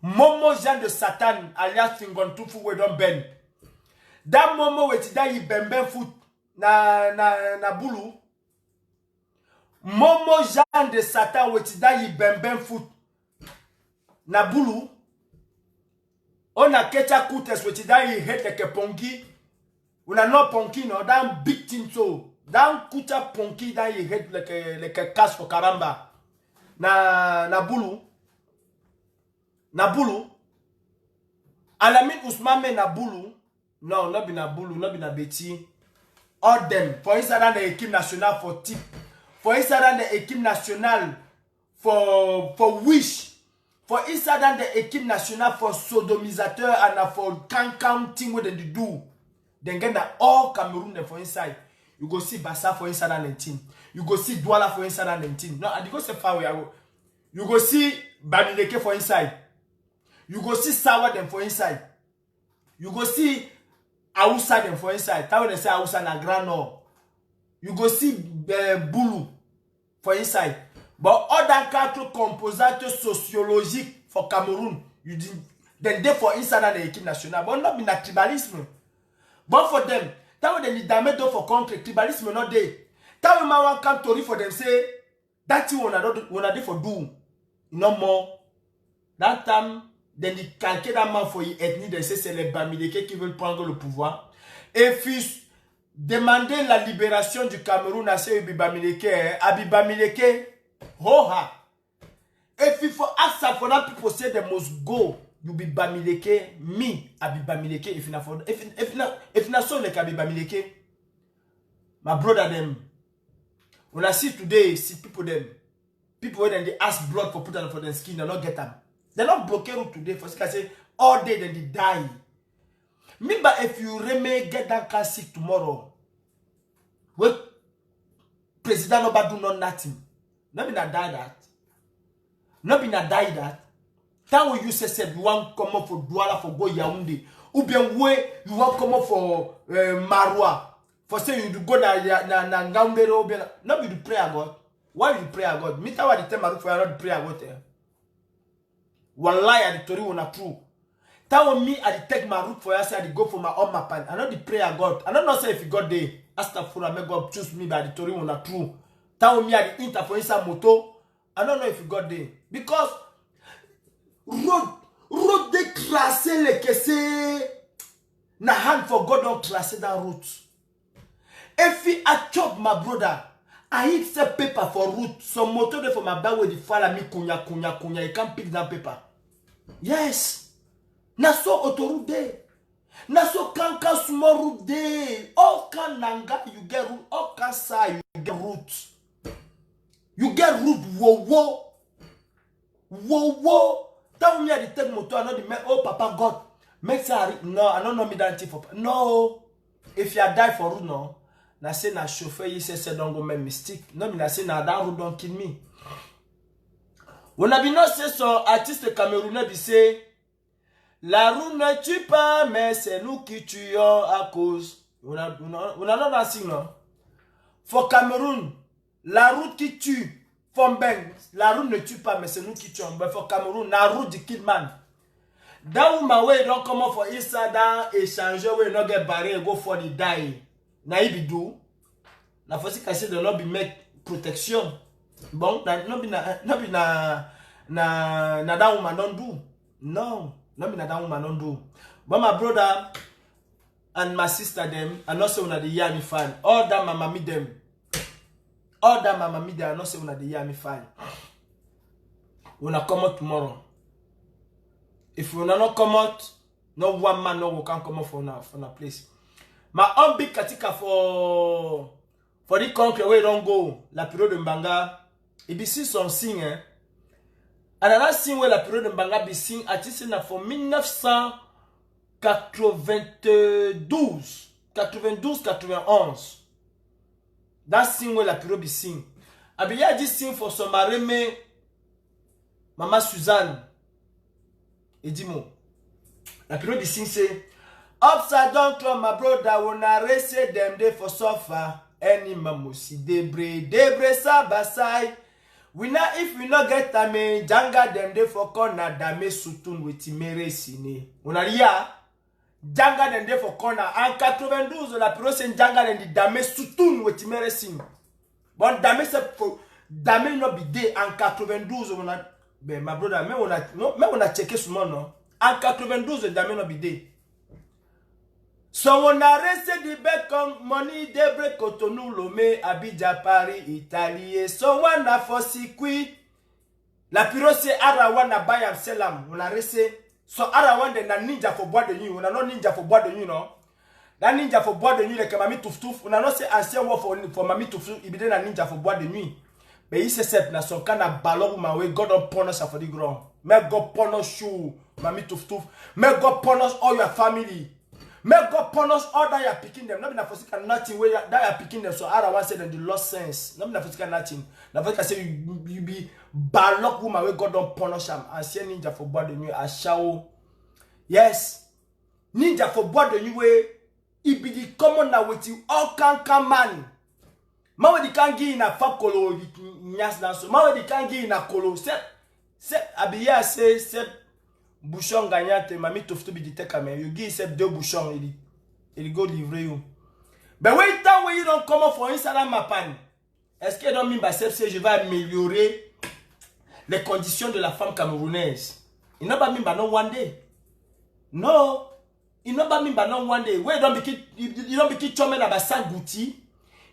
Momo Jean de Satan, alias Fingon Tufu, we don't bend. That Momo we tida yi bemben foot na bulu. Momo Jean de Satan we tida yi bemben foot na bulu. On a kecha kutes we tida yi hate like ponki. Una no ponki no, that big thing so. That kucha ponki that yi hate like a cash for karamba. Na bulu Alamin Ousmane na bulu. No, not be na bulu, not be na beti. All them for inside the équipe nationale for tip. For inside the équipe nationale for wish. For inside the équipe nationale for sodomisateur and for can thing what they do. Then get that all Cameroon them for inside. You go see Bassa for inside that 19. You go see Douala for inside that 19. No, I go say far away. You go see Bamileke for inside. You go see Sawa them for inside. You go see Aoussa them for inside. That when they say Aoussa na Grand Nord. You go see Boulou for inside. But other quatre composants sociologiques for Cameroon, you didn't. Then they for inside the équipe nationale. But not be na tribalisme. But for them, that when they need damage for country, tribalisme not there. That when man come to for them say that thing wanna do for do. No more. That time, then ils calquent that man for y ethnie, de c'est les Bamileke qui veulent prendre le pouvoir. Et puis, demander la libération du Cameroun à ces Bamileke, Bamileke, hoha. If you for ask for that people say they must go, you be Bamileke, me, Bamileke, if not so like Bamileke. My brother them. When I see today, see people them. People when they ask blood for put on for their skin, they not get them. They're not broken today. For I say all day then they die. Me, but if you remain get that car sick tomorrow, wait, president no ba do nothing. No be na die that. No be na die that. Time when you say you want come up for Douala for go Yaoundé, ou bien way you want come up for Maroua, for say you go na Ngaoundé ou bien no be the prayer God. Why you pray a God? Me tell what the time Maroua for not pray a God there. Wallahi I the tori wona true. Tell me I take my route for you, say I go for my own pan. I know the prayer God. I don't know say if you got there, Astaghfirullah, may God choose me by the tori wona true. Tell me I the enter for inside moto. I don't know if you got there because road they tracé les caissé na hand for God don't tracé that route. If I chop my brother, I hit the paper for route. Some motor there for my bag with the follow me kunya. You can't pick that paper. Yes. Na so autoroute day. Na so kanka small route day. All kan nanga you get route. All kan sa you get route. You get route wo. Tell me I take motor, I know the oh Papa God. Make say no, I don't know me that for no. If you die for road no, na say na chauffeur you say don't go make mistake. No me na say na that road don't kill me. On a bien not say son artiste camerounais be say la roue ne tue pas mais c'est nous qui tuons à cause. On a not dancing non. For Cameroun, la route qui tue. La route ne tue pas, mais c'est nous qui tuons. Mais for Cameroun, la route du kidman. That woman where you don't come up for inside that échanger where you not get barrier go for the die. Na ibi do. Na fosi kasi de not be make protection. Bon, no be na that woman don't do. No, no be na that woman don't do. But my brother and my sister them, and also una the Yami fan. All that mama me them. All that mama me there, I not say una the Yami fan. Una come out tomorrow. If you not come out, no one man no can come out from a place. My own big katika for the country where you don't go, la période de Mbanga, it be see some sing eh. And another scene where la période de Mbanga be sing, I think c'est for 1992, 91. That scene where la période be sing. I be here this scene for some mareme, Mama Suzanne. Et dis-moi, la période be sing say, upside down club my brother when I race them day for suffer. Any mamusi debre sabasai. We not if we not get time janga them day for corner dame sutun with mere sine. On a ria janga them day for corner en 92 la période c'est janga them di dame sutun with mere sine. Bon dame c'est pour dame no be day en 92 on a ben my brother mais on a checké ce monde non. En 92 dame no be day. So on a resté du bec comme money debre Cotonou Lomé Abidjan Paris Italie. So on a for circuit. La piro c'est Arawana Bayam Selam. On a resté. So Arawana de na ninja for bois de nuit. On a non ninja for bois de nuit non. La ninja for bois de nuit le mami touf touf. On a non c'est ancien word for mami touf touf. Il bide na ninja for bois de nuit. Mais il se sait na son kana ballon ou mawe God on punish for the ground. May God punish you mami touf touf. May God punish all your family. May God punish all that you are picking them. Not be na for nothing where that you are picking them. So I want say them the lost sense. Not be na for nothing. Na for say you be balok woman where God don't punish them. Ancien ninja for bois de nuit a shao. Yes. Ninja for bois de nuit where it be the common na with you all can man. Ma we di kan gi na fa kolo nyas na so. Ma we di kan gi na kolo. Se abiya se bouchon gagnant, mami tofto bi dite kamen. You give yourself 2 bouchons, il go livrer you. Ben wait time when you don't come up for Instagram ma panne. Est-ce que don't mean by self say je vais améliorer les conditions de la femme camerounaise? Il n'a pas mean by no one day. No. Il n'a pas mean by no one day. Where don't be ki chome na ba sangouti.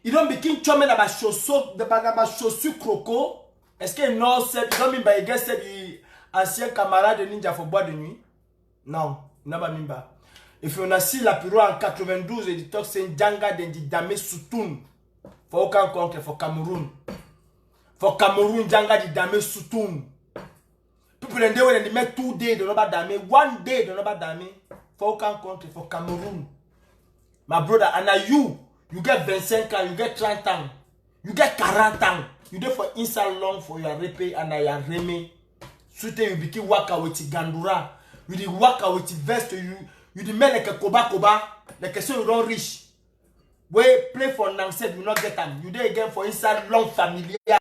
Il don't be ki chome na ba chaussure, de ba chaussure croco. Est-ce que non c'est don't mean by guess c'est ancien camarade de ninja for bois de nuit? Non, il n'a pas mis bas. Et puis on a si la piro en 92 et dit que c'est un djanga de dame soutoun. Faut aucun compte, faut Cameroun. Faut Cameroun djanga de dame soutoun. Puis pour l'endroit où on met 2 days de notre dame, 1 day de notre dame. Faut aucun compte, faut Cameroun. My brother, and now you get 25 ans, you get 30 ans. You get 40 ans. You do for inside long for your repe and your reme. Sute you become waka with gandura. You the waka with vest you the men like a koba like a so you don't reach. We play for Nanset, you not get them. You there again for inside long familiar.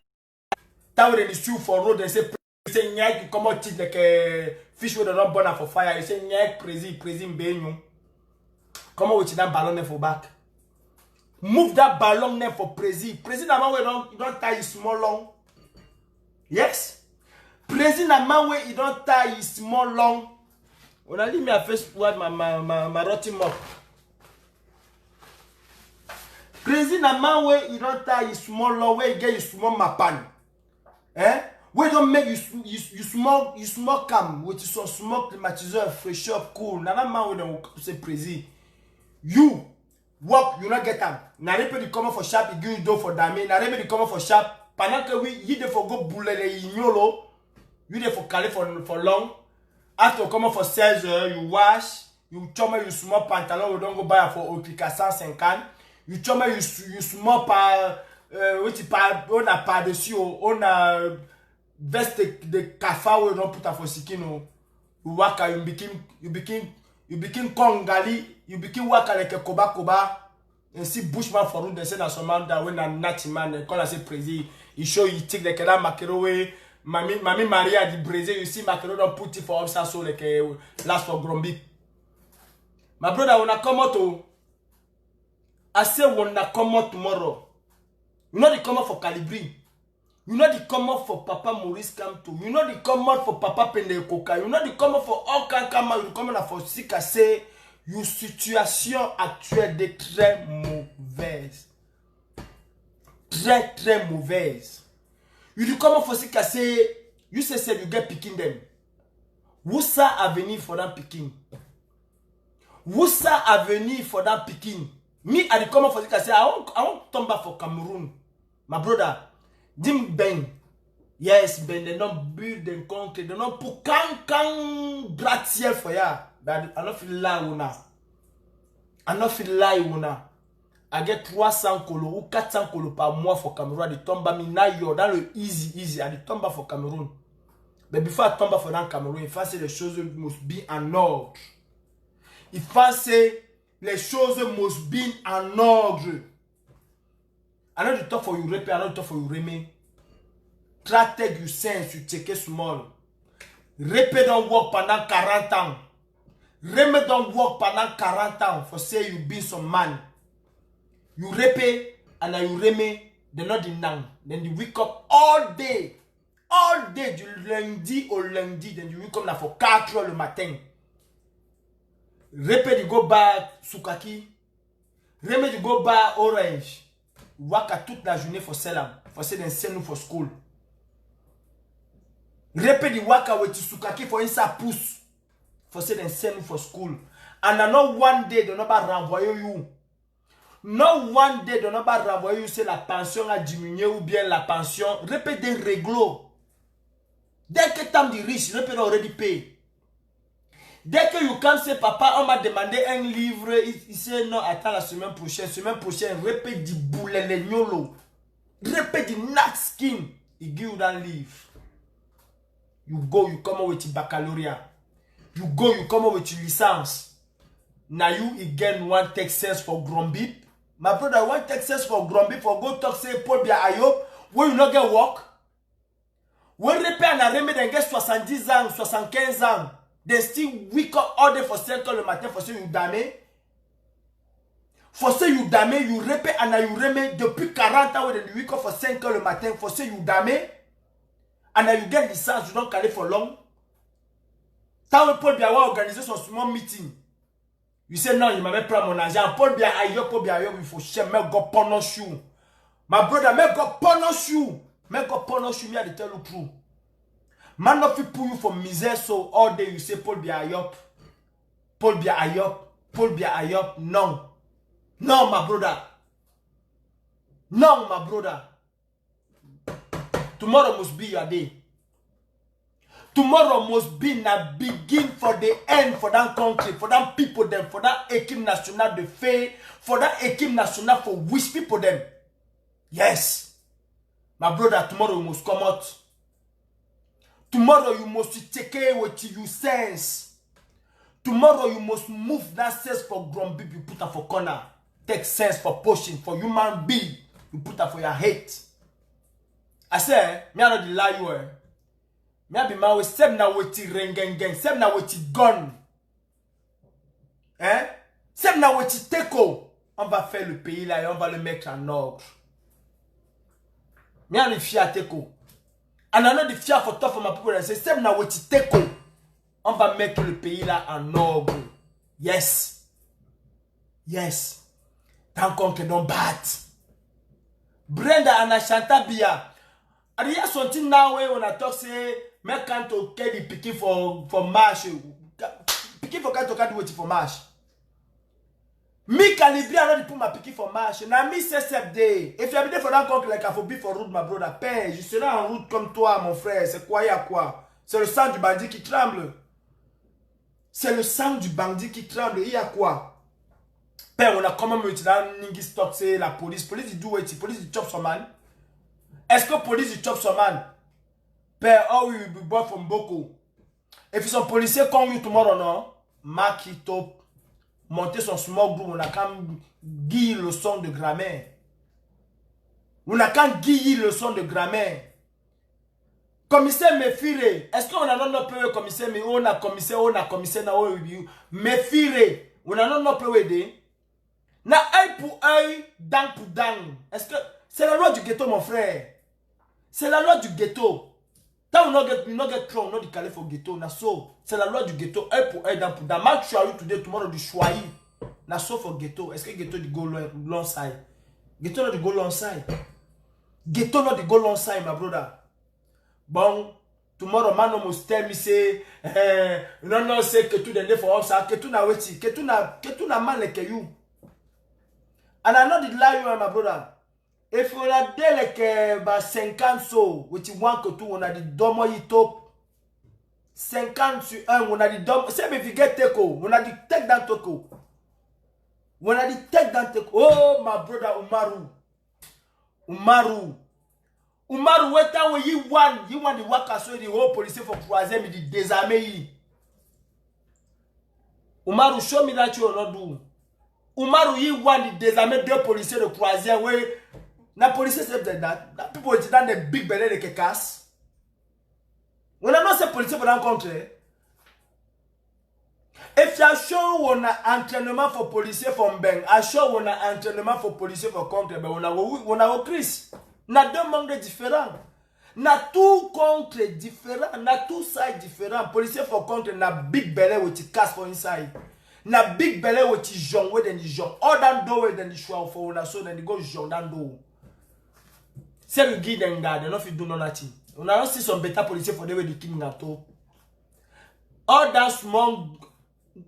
That way they sue for road and say yeah, you come out like a fish with a not burner for fire. You say yeah, crazy benyu. Come out with that ballon there for back. Move that ballon there for Prezi. Prezi na man we don't tie his small long. Yes. Prezi na man we he don't tie his small long. When I leave me a face word my rotting up. Prezi na man we he don't tie his small long where he get his small mapan. Eh? We don't make you smoke cam with some smoke climatiseur fresh up cool. Nana man we don't say Prezi. You work, you not get them. Na repe di come for sharp, you give do for dame. Na repe di come for sharp. Pendant que we, you dey for go boule le ignolo. You dey for caler for long. After come for 16 heures, you wash. You chome you small pantalon, you don't go buy for Oklika 150. You chome you small pa, on a pas dessus, on a veste de kafa we don't put for sikino. You work, you became Kongali, you became waka like a koba. And see Bushman for room, they say that some man that when a natty man, they call us a Prezi. You show you take like a macero way. Mami Maria di Brazil, you see macero don't put it for us so like a last for Grombi. My brother, when I come out, I say when I come out tomorrow, you know they come out for Calibri. You know they come out for Papa Maurice Kamto. You know they come out for Papa Pende Koka. You know they come out for all Kankama. You come out for Sikase. Your situation actuelle est très mauvaise. Très mauvaise. You come out for Sikase. You say you get picking them. What's that avenue for that picking? What's that avenue for that picking? Me, I come out for Sikase. I won't come back for Cameroon. My brother. Dim Ben. Yes, Ben, they don't build them concrete. They don't put can gratte-ciel for ya. But I don't feel lie una. I don't feel lie una. I get 300 kolo ou 400 kolo par mois for Cameroon. I tombe me now you're dans le easy. I tombe for Cameroon. But before I tombe for that Cameroon, il faut que les choses must be en ordre. Il faut que les choses must be en ordre. I know the talk for you repe, I know the talk for you reme. Try take you sense, you take it small. Repe don't work pendant 40 ans. Reme don't work pendant 40 ans for say you be some man. You repe and you reme, they not the nang. Then you wake up all day du lundi au lundi. Then you wake up for 4 heures le matin. Repe you go buy sukaki. Reme you go buy orange. Waka toute la journée for sell for say them send you for school. Repe di waka with sukaki for inside pousse for say them send you for school. And not one day they not renvoyer you. Not one day they not renvoyer you say la pension a diminué ou bien la pension. Repe des réglo. Dès que t'as dit riche, repe already pay. Dès que you come say papa, on m'a demandé un livre, il sait non, attends la semaine prochaine, répète du boulet le gnolo, répète du nut skin, il give you that leave. You go, you come out with your baccalaureate. You go, you come out with your license. Now you again want Texas for Grombip. My brother want Texas for Grombip for go talk say Paul Bia Ayop, where you not get work. When répète na remède and get 70 ans, 75 ans. They still wake up all day for 5 heures le matin for say you dame. For say you dame, you repe and you reme depuis 40 ans when you wake up for 5 heures le matin for say you dame. And you get license, you don't carry for long. Tant Paul Bia va organiser son small meeting. You say non, il m'a même pris mon argent. Paul Bia il faut cher, mais go punish you. My brother, mais go punish you. Mais go punish you, me I tell you true. Man not fit pull you for misère so all day you say Paul Bia Ayop. Paul Bia Ayop. Paul Bia Ayop. Non. Non, my brother. No, my brother. Tomorrow must be your day. Tomorrow must be na begin for the end for that country, for that people them, for that équipe nationale de fait, for that équipe nationale for which people them. Yes. My brother, tomorrow you must come out. Tomorrow you must take it with you sense. Tomorrow you must move that sense for grumpy, you put her for corner. Take sense for pushing, for human being, you put her for your hate. I say, me I not lie you. Me I be my way, same na weti rengengen, same na weti gun. Same na weti teko. On va faire le pays là et on va le mettre en ordre. Me I fier teko. And I know the fear for tough for my people that say, same na weti teko. On va mettre le pays là en ordre. Yes. Yes. Tant qu'on que don't bat. Brenda and Ashanta Bia. And you have something now when I talk say, me can't okay the picking for march. Picking for can't okay waiting for march. Me can live here not put my picking for march. Now me say day. If you have been there for that conquer like I for be for route, my brother, père, je serai en route comme toi, mon frère. C'est quoi, y a quoi? C'est le sang du bandit qui tremble. C'est le sang du bandit qui tremble. Il y a quoi? Père, on a comment me dire dans Ningi Stock, c'est la police. Police, il do it. Police, il chop some man. Est-ce que police, il chop some man? Père, oh oui, we bought from Boko. If ils sont policiers comme you tomorrow, non? Mark it up. Monter son smoke group, on a quand même guille le son de grammaire. On a quand guille le son de grammaire. Commissaire Mefire, est-ce qu'on a non peu commissaire, mais on a commissaire, na o Mefire, on a non peu aider. Na œil pour œil, dent pour dent. Est-ce que c'est la loi du ghetto, mon frère? C'est la loi du ghetto. Tant on no get wrong, no declare for ghetto, na so. C'est la loi du ghetto, œil pour œil, dent pour dent. Mark Chouaï today, tomorrow du Chouaï. Na so for ghetto. Est-ce que ghetto du go long side? Ghetto not the go long side. Ghetto not the go long side, my brother. Bon, tomorrow man almost tell me say, no say que tout the day for us, que tout na weti, que tout na man like you. And I know the lie you, my brother. If you are there like about 50 so, which you want to do, on a the domo you top 50 sur 1, on a the domo. Say if you get teko, on a the take down teko. On a the take down teko. Oh, my brother Umaru, weta when you want the workers so the whole police for croiser me the désarmer. Umaru, show me that you will not do. Umaru, you want the désarmer deux policiers de croisière where na police say that people is dans the big belly de casse. When I not say police for rencontrer. If you show on a entraînement for policier from Ben, I show on a entraînement for policier for contre, ben on a au Chris. Na deux mondes différents. Na tout contre différent, na tout side différent. Policier for contre na big belly with casse for inside. Na big belly with jong with the jong. All that door with the show for una so then go jong that door. C'est le guide and guard, no fit do nothing. On a not see some better police for the way the king at all. All that small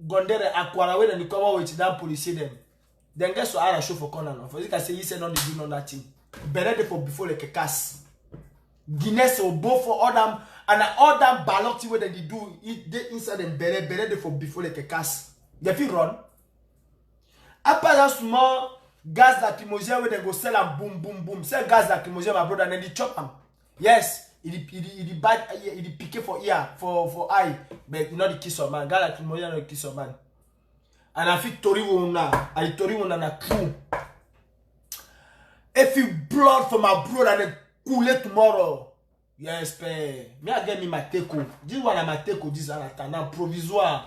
gondere aquara way and the cover with that police them. Then guess what I show for corner now. For you can say you say no they do nothing. Better for before like a cast. Guinness or both for all them and all that ballot way that they do it they inside them better for before like a cast. They feel run. After that small gas lacrimogène where they go sell and boom boom boom. Sell gas lacrimogène my brother and then they chop them. Yes, it bad it pique for ear for eye, but not the kiss of man. Gas lacrimogène not the kiss of man. And I feel tori wona na true. If you blood for my brother and cool it tomorrow. Yes, pay. Me I get me my teko. This one my teko. This one a provisoire.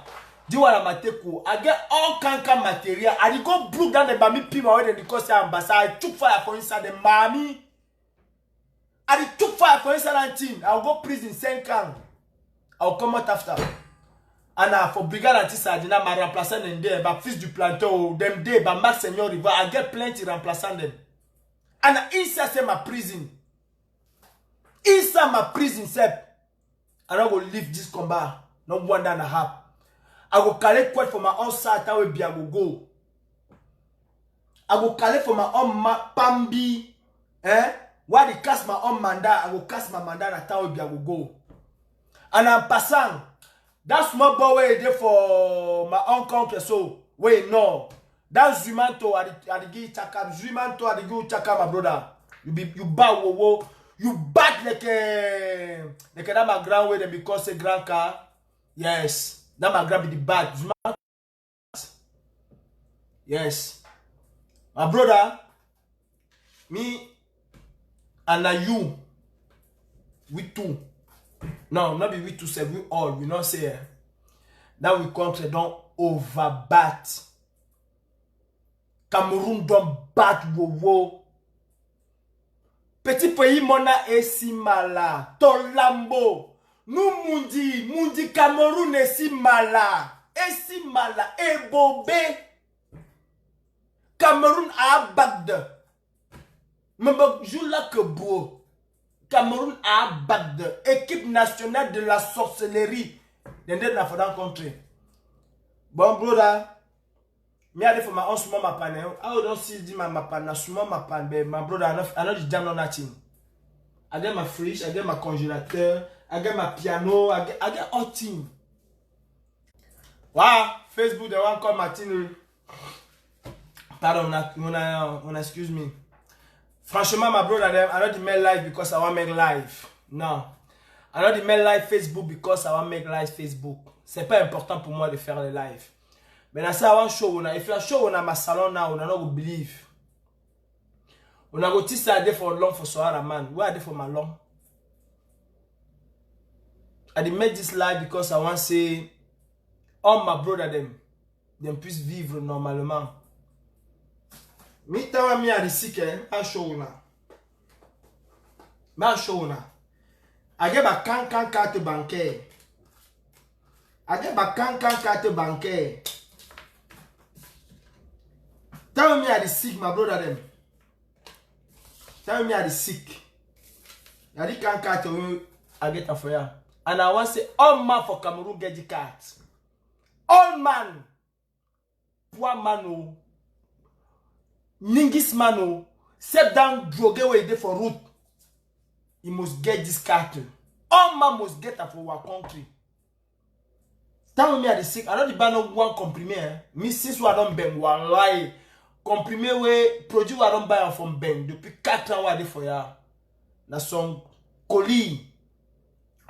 This one my teko. I get all kind of material. I go broke down the bami pima where they cause ambassador. I took fire for inside the mommy. I took fire for inside 19. I'll go prison 5 ans. I'll come out after. And for brigade anti-sardina, my remplaçant them there, but fils du planteau, them day, but Max Seigneur River, I get plenty remplaçant them. And inside say my prison. Inside my prison, sep. And I will leave this combat. No 1.5. I will collect quite for my own side. I will be I will go. I will collect for my own pambi. While they cast my own mandat, I will cast my mandat at I will be I will go. And I'm passing. That small boy way there for my own country. So wait no. That Zumanto I the give chaka. Zumanto I the give chaka, my brother. You bow wo. You bat like that my grand way they because a grand car. Yes. That my grand be the bat. Yes. My brother, me and you, we two. No, not be we two, say we all. We not say that we country don't overbat. Cameroon don't bat wo. Petit pays mona esi mala. Tolambo. Nou mundi Cameroun esi mala. Esi mala. Ebobe. Cameroun a Bagdad. Membo joula que bro. Cameroun a Bagdad. Équipe nationale de la sorcellerie. Dende na fodan country. Bon brother. Me ade for my own small mapa now. I don't see my mapa na small mapa but my brother I know the damn no nothing. I get my fridge, I get my congélateur, I get my piano, I get all things. Wow, Facebook they want call Martin. Pardon, on excuse me. Franchement, my brother, I don't make live because I want to make live. No. I don't make live Facebook because I want to make live Facebook. C'est pas important pour moi de faire les lives. Mais là, ça, I want show. If you show on a my salon now, on a not believe. On a got this idea for long for Sohara man. Where are they for my long? I did make this live because I want to say all my brother them puissent vivre normalement. Me tawa mi a sick I show na. Ma show na. I get ma can carte bancaire. I get ma can carte bancaire. Tell me I sick, my brother them. Tell me I sick. I did can't cut I get a for ya. And I want to say all man for Cameroon get the cat. All man. Poor man o. Ningis man o. Step down droge where they for root. He must get this cattle. All man must get that for our country. Tell me I sick. I don't buy no one comprimé. Me since I don't bang one lie. Comprimé we produit I don't buy from Ben depuis 4 ans wade for ya. Na son colis.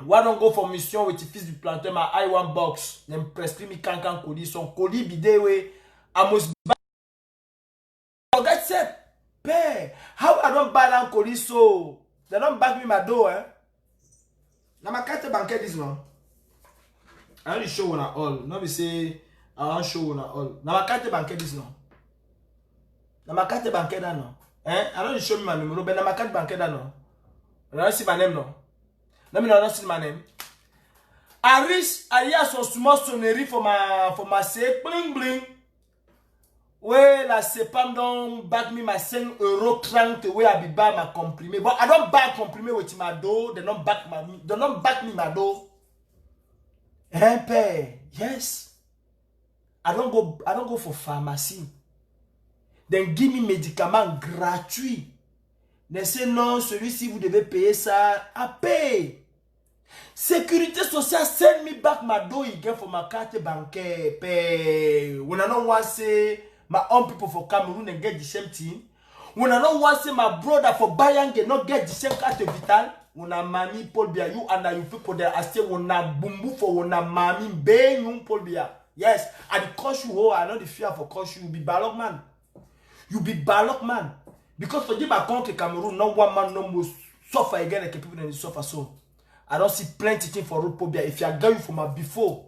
Why don't go for mission with the fils du planteur my I1 box. Them prescrit me cancan colis son colis bide we I must buy. Forget say pay. How I don't buy that colis so they don't back me my door na my carte bancaire this no. I only show una all. No be say I want show una all. Na my carte bancaire this no. Na ma carte bancaire da no. I don't show me my numero, but na ma carte bancaire da no. I don't see my name no. Let me not see my name. I reach alias son small sonnerie for my say bling bling. Where la sepam don't back me my €5 where I be buy my comprimé. But I don't buy comprimé with my dough. They don't back me my dough. Yes. I don't go for pharmacy. Then give me médicaments gratuits. Ne say non, celui-ci vous devez payer ça. I pay. Sécurité sociale send me back my dough again for my carte bancaire. Pay. When I don't want to say my own people for Cameroon and get the same thing. When I don't want to say my brother for Bayang not get the same carte vital. When I mami Paul Biya, you and you people there, I say when I bumbu for when I mami be you Paul Biya. Yes, I the cause you I know the fear for cause you be balok man. You be balok man. Because for my country Cameroon, no one man no more suffer again like people in suffer so. I don't see plenty thing for road Paul Biya. If you are going for my before.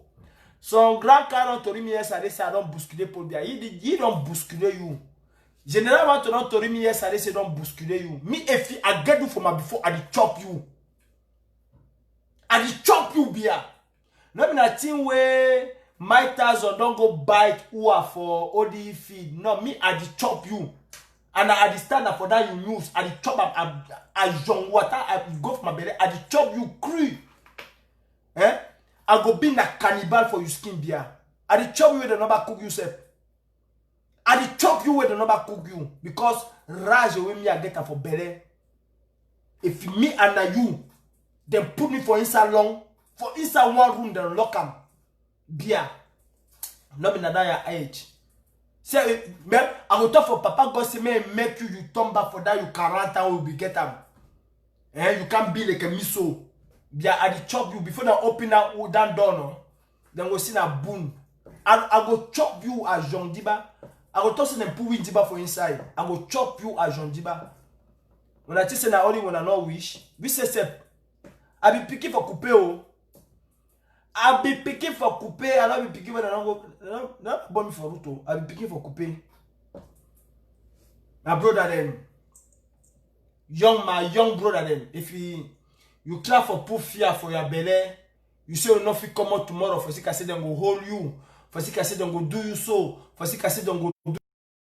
So grand car on Tori yes, I say I don't bousculer Paul Biya. He don't bousculer you. Généralement, tu Tori yes, I say don't bousculer you. Me if I get you for my before, I chop you. I chop you Biya. No be na thing where my thousand don't go bite who are for OD feed. No, me I chop you. And I stand up for that you use. I chop up I young water. I go for my belly. I chop you crude. I go be a cannibal for your skin Biya. I chop you with the number cook yourself. I chop you with the number cook you. Because rage with me I get for belly. If me and you, then put me for inside long. For inside one room, then lock them. Biya. Not in that age. Say, I will talk for Papa God say, make you turn back for that you 40 ans will be get them. You can't be like a miso. Yeah, I chop you before they open that door, no? Then go see that boom. I go chop you as Jean Diba. I go toss them Pouwi Diba for inside. I go chop you as Jean Diba. When I say na only when I not wish, we say I be picking for coupe oh. I be picking for coupe. I not be picking when I don't go. Not bomb me for route. I be picking for coupe. My brother them, my young brother them. If you clap for put fear for your belly, you say you not fit come out tomorrow. For si say them go hold you. For si say them go do you so. For si say them go do.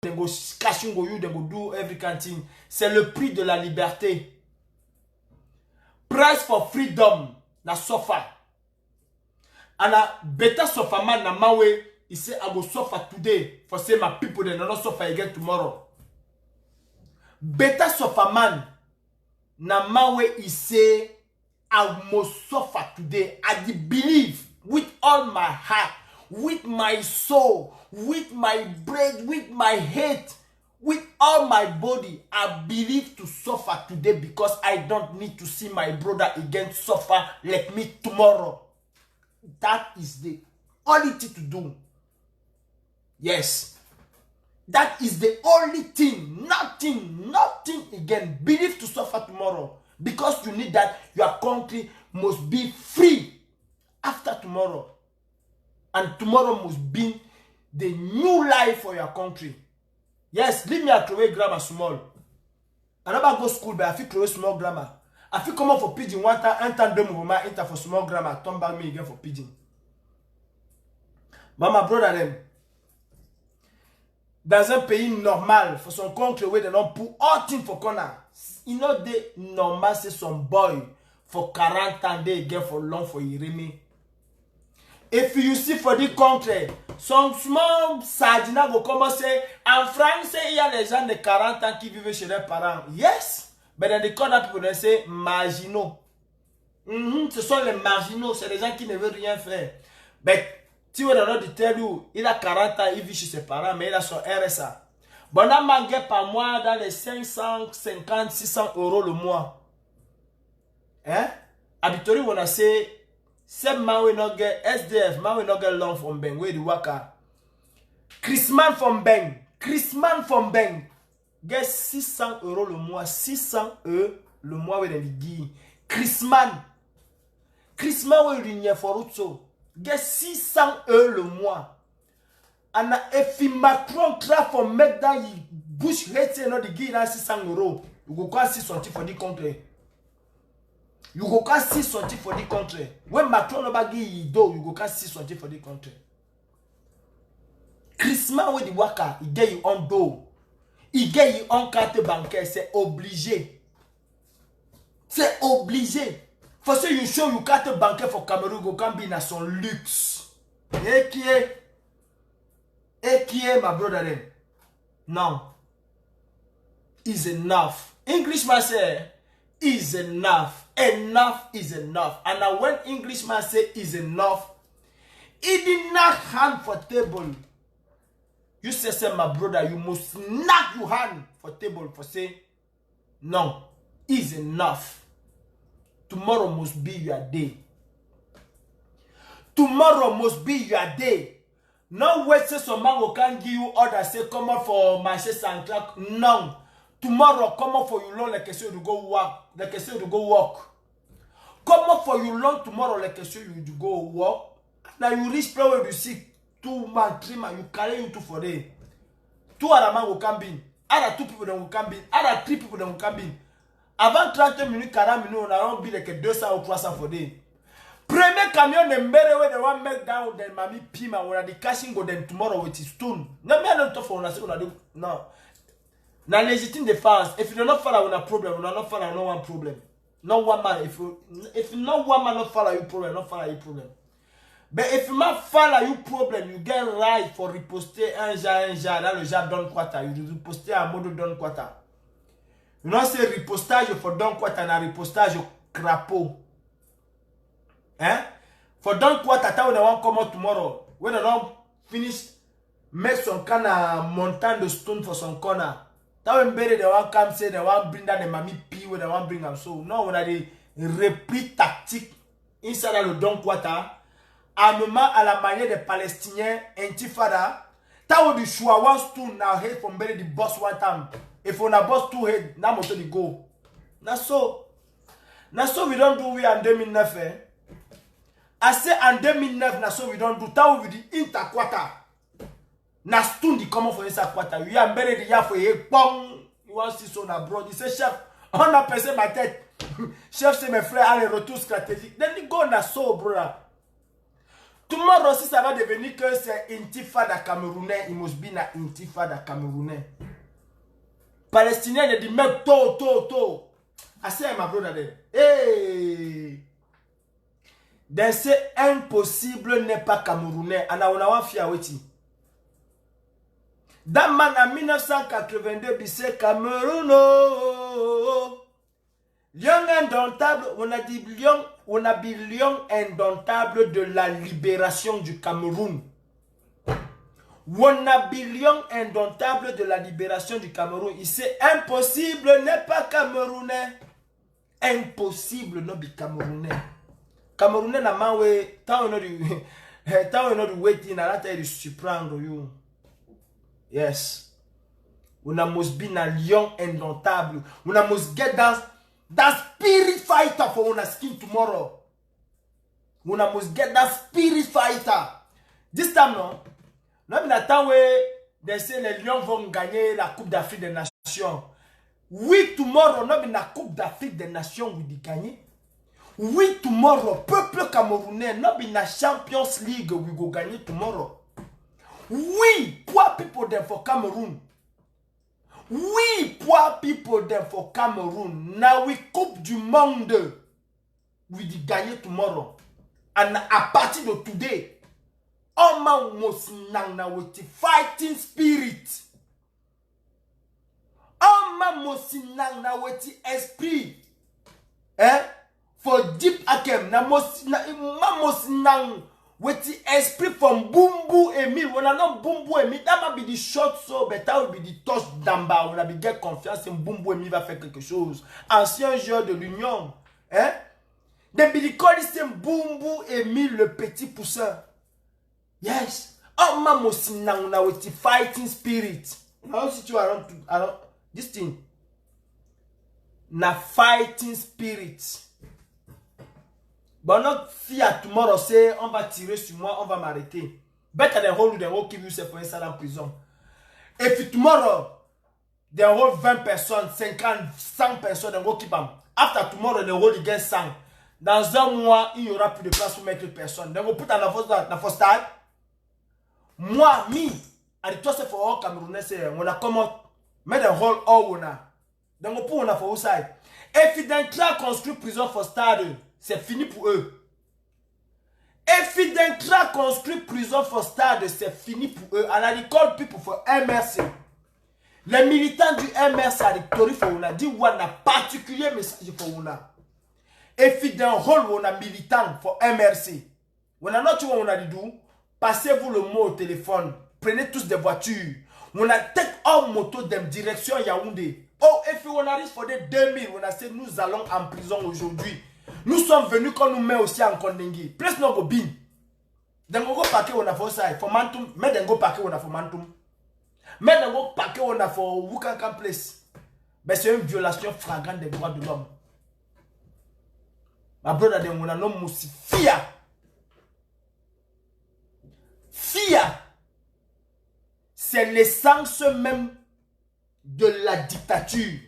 They go cash you, they go do every kind of thing. C'est le prix de la liberté. Price for freedom na suffer. And a better suffer man na mawe. He say I go suffer today for say my people they not suffer again tomorrow. Better suffer man na mawe he say I must suffer today. I believe with all my heart, with my soul, with my brain, with my head, with all my body, I believe to suffer today because I don't need to see my brother again suffer like me tomorrow. That is the only thing to do. Yes. That is the only thing. Nothing again. Believe to suffer tomorrow. Because you need that, your country must be free after tomorrow. And tomorrow must be the new life for your country. Yes, leave me at Chloe grammar small. I never go school, but I feel Chloe small grammar. I feel come out for pidgin one time, deux mouvements, enter for small grammar, turn back me again for pidgin. But my brother them, dans un pays normal, for son country where they don't put all things for corner. You know the normal c'est some boy for 40 ans they again for long for Irimi. If you see for the country, some small sardina go come and say, en France, il y a les gens de 40 ans qui vivent chez leurs parents. Yes, but then the corner people they say marginaux. Ce sont les marginaux, c'est les gens qui ne veulent rien faire. Mais tu veux not tell you, il a 40 ans, il vit chez ses parents, mais il a son RSA. Bon, on a manqué par mois dans les 550, 600 euros le mois. Hein? Habituellement, on a c'est man will not get SDF, man will not get loan from bank. Where the worker? Chrisman from bank. Chrisman from bank. Get 600 euros le mois. 600 euros le mois with the guy. Chrisman. Chrisman will renew for Utso. Get 600 euros le mois. And if Macron try for make that Bush hate say no the guy na 600 euros. You go can't see something for the country. You go can't see something for the country. When Macron no bagi you do, you go can't see something for the country. Christmas with the worker, il get you on do. Il get you on carte bancaire, c'est obligé. C'est obligé. For say you show you carte bancaire for Cameroon, go can be na son luxe. Et qui est my brother then? No. Is enough. Englishman say is enough. Enough is enough. And now when Englishman say is enough, he did not hand for table. You say my brother, you must knock your hand for table for say, no, is enough. Tomorrow must be your day. Tomorrow must be your day. No wait say some man can give you order say come out for Manchester and Clark. No. Tomorrow come out for you long like I say you go work. Like I say you go work. Come up for you long tomorrow like I say you go work. Now you reach place where you see 2 man, 3 man, you carry you 2 for day. 2 other man will come in. Other 2 people that will come in. Other 3 people that will come in. Avant 30 minutes, 40 minutes, on a be like 200 or 300 for day. Premier camion de mbere where they want make down then mami pima when the cashing go then tomorrow with his stone. No me not talk for una say una do no. Na legitime defense. If you don't follow una problem, you not follow no one problem. No one man if no one man not follow you problem, not follow you problem. But if you not follow you problem, you get right for reposter un jar dans le jar don quata. You reposter à mode don quata. You know say repostage for don quata na repostage crapaud. Eh? For don't quarter time when they want come out tomorrow. When they don't finish, make some kind of montagne de stone for some corner. Now when they want come say they want bring down the Mami P, they want bring them so. No, on a des repris tactiques inside le Don Quata. Armement à la manière des Palestiniens, Intifada. T'as du choix, one stool now head from belly the boss one time. If on a boss two head, now moto the go. Na so we don't do we en 2009 eh. I say en 2009 na so we don't do. T'as with the interquarter. Na stool di comment for inside quarter. We are belly the ya for a pong. You want see so na bro. Il say chef, on a percé ma tête. Chef c'est mes frères, allez retour stratégique. Then you go na so brother. Tomorrow, si ça va devenir que c'est intifada camerounais, il must be na intifada camerounais. Palestinien, il dit même tôt. Assez ma brother. Hey! Donc c'est impossible n'est pas camerounais. Anaonawa fiaweti. Dans en 1982, c'est Cameroun. Lion indomptable, on a dit lion indomptable de la libération du Cameroun. On a lion indomptable de la libération du Cameroun. Il c'est impossible n'est pas camerounais. Impossible n'est pas camerounais. Camerounais n'a pas ouais tant on a du waiting à la tête de surprendre you. Yes. On a must be na lion indomptable. On a must get that spirit fighter for una skin tomorrow. Una must get that spirit fighter. This time no. Not in a time where they say les Lions vont gagner la Coupe d'Afrique des Nations. Oui, tomorrow, not in la Coupe d'Afrique des Nations, we gagner. Oui, tomorrow, peuple camerounais, not in la Champions League, we go gagner tomorrow. Oui, poor people there for Cameroon. Oui, poor people there for Cameroon. Now we Coupe du Monde. We di gagner tomorrow. And à partir de today, all man must now with the fighting spirit. All man must now with the esprit. For deep akem. Na must now with the esprit from Bumbu Emile. When I know Bumbu Emile, that might be the short so, but that will be the touch d'amba. When I be get confiance in Bumbu Emile va faire quelque chose. Ancien joueur de l'Union. They be call the same Bumbu Emile le petit poussin. Yes. Oh man must now with the fighting spirit. How sit you around this thing? Na fighting spirit. But not fear tomorrow say on va tirer sur moi, on va m'arrêter. Better than hold them, keep you for inside en prison. If tomorrow they hold 20 personnes, 50, 100 personnes, they go keep them. After tomorrow they hold against 100. Dans un mois, il n'y aura plus de place pour mettre personne. They go put on la first start. Moi, me, and it was for all Cameroonais, say, when I come out, make the whole all on. Then go put on for outside. If you don't try construire prison for start, c'est fini pour eux. If you don't try construire prison for start, c'est fini pour eux. And I call people for MRC. Les militants du MRC à Victory for una dit on a particulier message pour una. If you don't hold on a militant for MRC, on a not what on a dit do. Passez-vous le mot au téléphone. Prenez tous des voitures. On a take en moto de direction Yaoundé. Oh, if you wanna reach for the 2000, on a dit nous allons en prison aujourd'hui. Nous sommes venus quand nous met aussi en Kondengui. Plus nous go bin. Then go parquet on a for side. For Mantum, mais then go parquet on a for Mantum. Mais then go parquet on a for Wukankan Place. Mais c'est une violation flagrante des droits de l'homme. Ma brother, on a non moussi fia. Fia, c'est l'essence même de la dictature.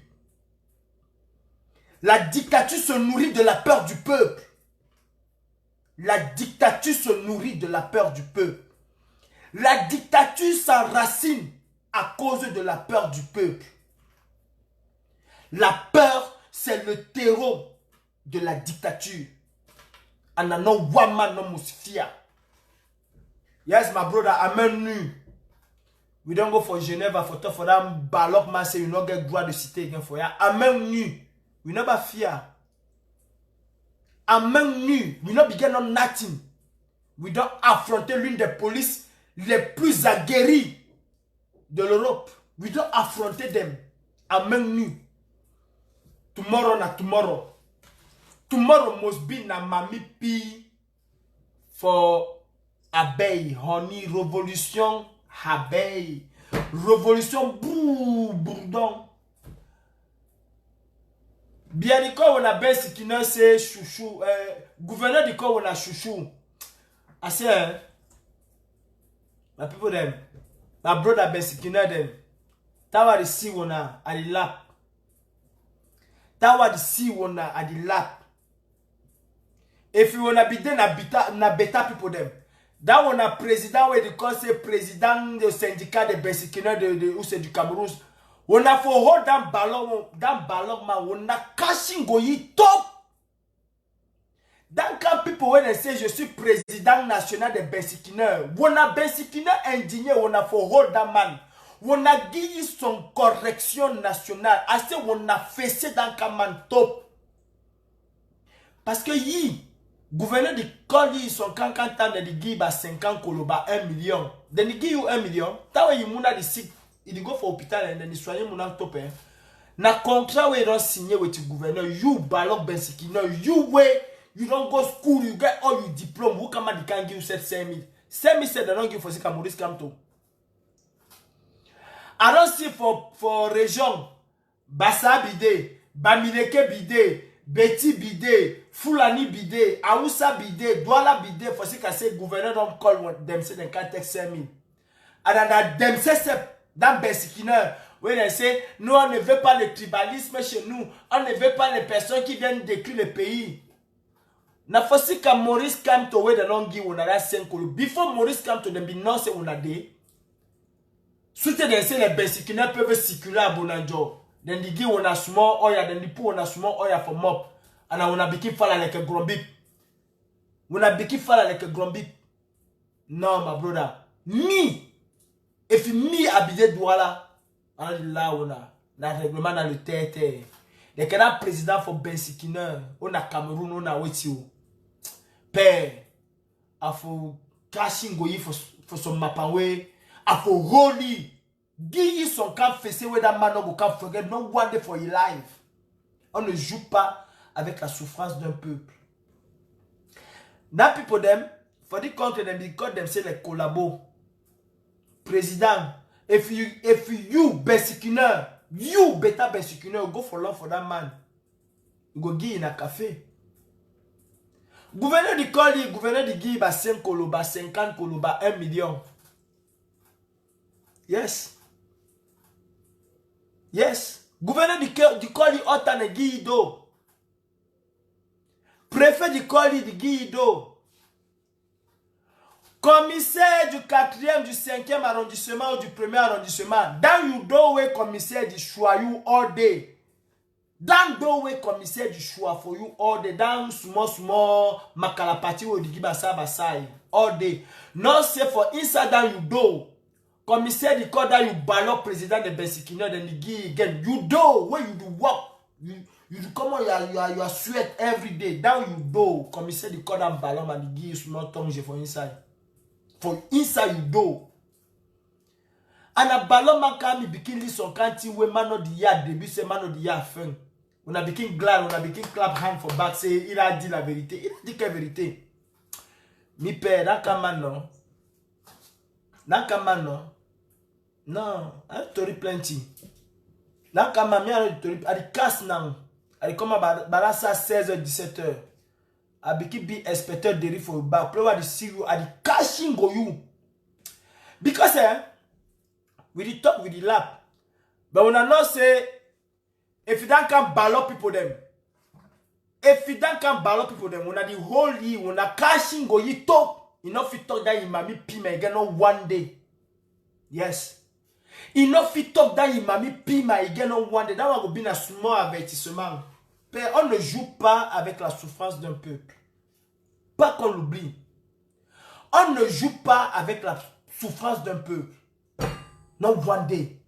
La dictature se nourrit de la peur du peuple. La dictature se nourrit de la peur du peuple. La dictature s'enracine à cause de la peur du peuple. La peur, c'est le terreau de la dictature. Anano wama no musfia. Yes, my brother, amen nu. We don't go for Genève for talk for that ballot man say you not get droit de citer again for ya. Amen nu. We never fear. Amen nu. We not begin on nothing. We don't affronter l'une des polices les plus aguerries de l'Europe. We don't affronter them. à main nue. Tomorrow na tomorrow. Tomorrow must be na mami pi for abeille, honey, révolution, abeille. Révolution, bourdon. Bien du corps, on a baissé qui n'a c'est chouchou. Gouverneur du corps, on a chouchou. Assez, hein? Ma people them. My brother baissé qui n'a them. Tawa the sea on a at the lap. Tawa the sea on a at the lap. If you wanna be there, na beta people them. That one a président where the conseil président du syndicat de Bessikina de ou c'est du Cameroun. On a fait hold dans ballon man, on a cashing goyi top. Dans quand people when they say je suis président national de Bessikina, on a Bessikina indigné, on a fait hold dans man. On a guillé son correction nationale, assez on a fessé dans Kaman top. Parce que gouverneur de Koli, son cancantan de Guiba 50 koloba 1 million. De Nigi 1 million. Tawa yi muna de sick. Il go for hôpital et de soigner mon top. Na contrat we don't signé with the governor. You balok Bensikina. You way. You don't go school. You get all your diploma. Who come and can give you 7,000. 7,000 said they don't give for Sika Maurice Kamto. I don't see for region. Bassa bide. Bamileke bide. Betty bide, Fulani bide, Aoussa bide, Douala bide, for ce say gouverneur don't call them say they can't take 5,000. And that them say dans Bessikina, when they say nous on ne veut pas le tribalisme chez nous, on ne veut pas les personnes qui viennent détruire le pays. Na fosi ka Maurice Kamto we the long give on a 5 kolo. Before Maurice Kamto them be non c'est on a des. Suite de ces les Bessikina peuvent circuler à Bonanjo. Then the give on a small oil, then the put on a small oil for mop. And I wanna be keep fala like a grumbip. Wanna be keep fala like a grumbip. No, my brother. Me, if me habite Douala, là on a la règlement dans le tête. Les canards président for Bensikina, on a Cameroun, on a Wetio. Père, a for cashing goyi for some mapawe, a for holy. Guy son camp fessé où that man no camp forget no one day for your life. On ne joue pas avec la souffrance d'un peuple. That people them for the country them because them say like collabo. Président, if you Bessikina, you better Bessikina, go for love for that man. You go give in a café. Gouverneur du Koli, gouverneur du Guy, 5 koloba, 50 koloba, 1 million. Yes. Yes. Gouverneur du Koli, Otane Guido. Préfet du Koli de Guido. Commissaire du 4e, du 5e arrondissement ou du 1er arrondissement. Dans Youdowe, commissaire du Choyou all day. Dans Dowe, commissaire du Choix for you all day. Dans small Makalapati ou du Gibasa Basai all day. Non, c'est for inside dans Youdo. Commissaire du code you ballot président de Bessikina de Nigi again. You do where you do work. You do come on you are sweat every day. Down you do. Commissaire du code and ballot and Nigi small tongue for inside. For inside you do. And a ballot man can be begin listen can't we man of the year debut say man of the year fin. On a begin glad, on a begin clap hand for back say il a dit la vérité. Il a dit quelle vérité. Mi père, dans Kaman non. Dans Kaman non. Non, hein, tori plenty. Dans Kaman, mi a tori, a di casse non. A di comme balasa 16h, 17h. A biki bi inspecteur de riff for back. Play what the see you, a di cashing go you. Because with the talk, with the lap. But when I not say, if you don't come ballot people them. If you don't come ballot people them, when I the whole year, when I cashing go you talk, enough you talk that you mami pima again on one day. Yes. Enough you talk that you mami pima again on one day. That will be a small avertissement. On ne joue pas avec la souffrance d'un peuple. Pas qu'on l'oublie. On ne joue pas avec la souffrance d'un peuple. Non, one day.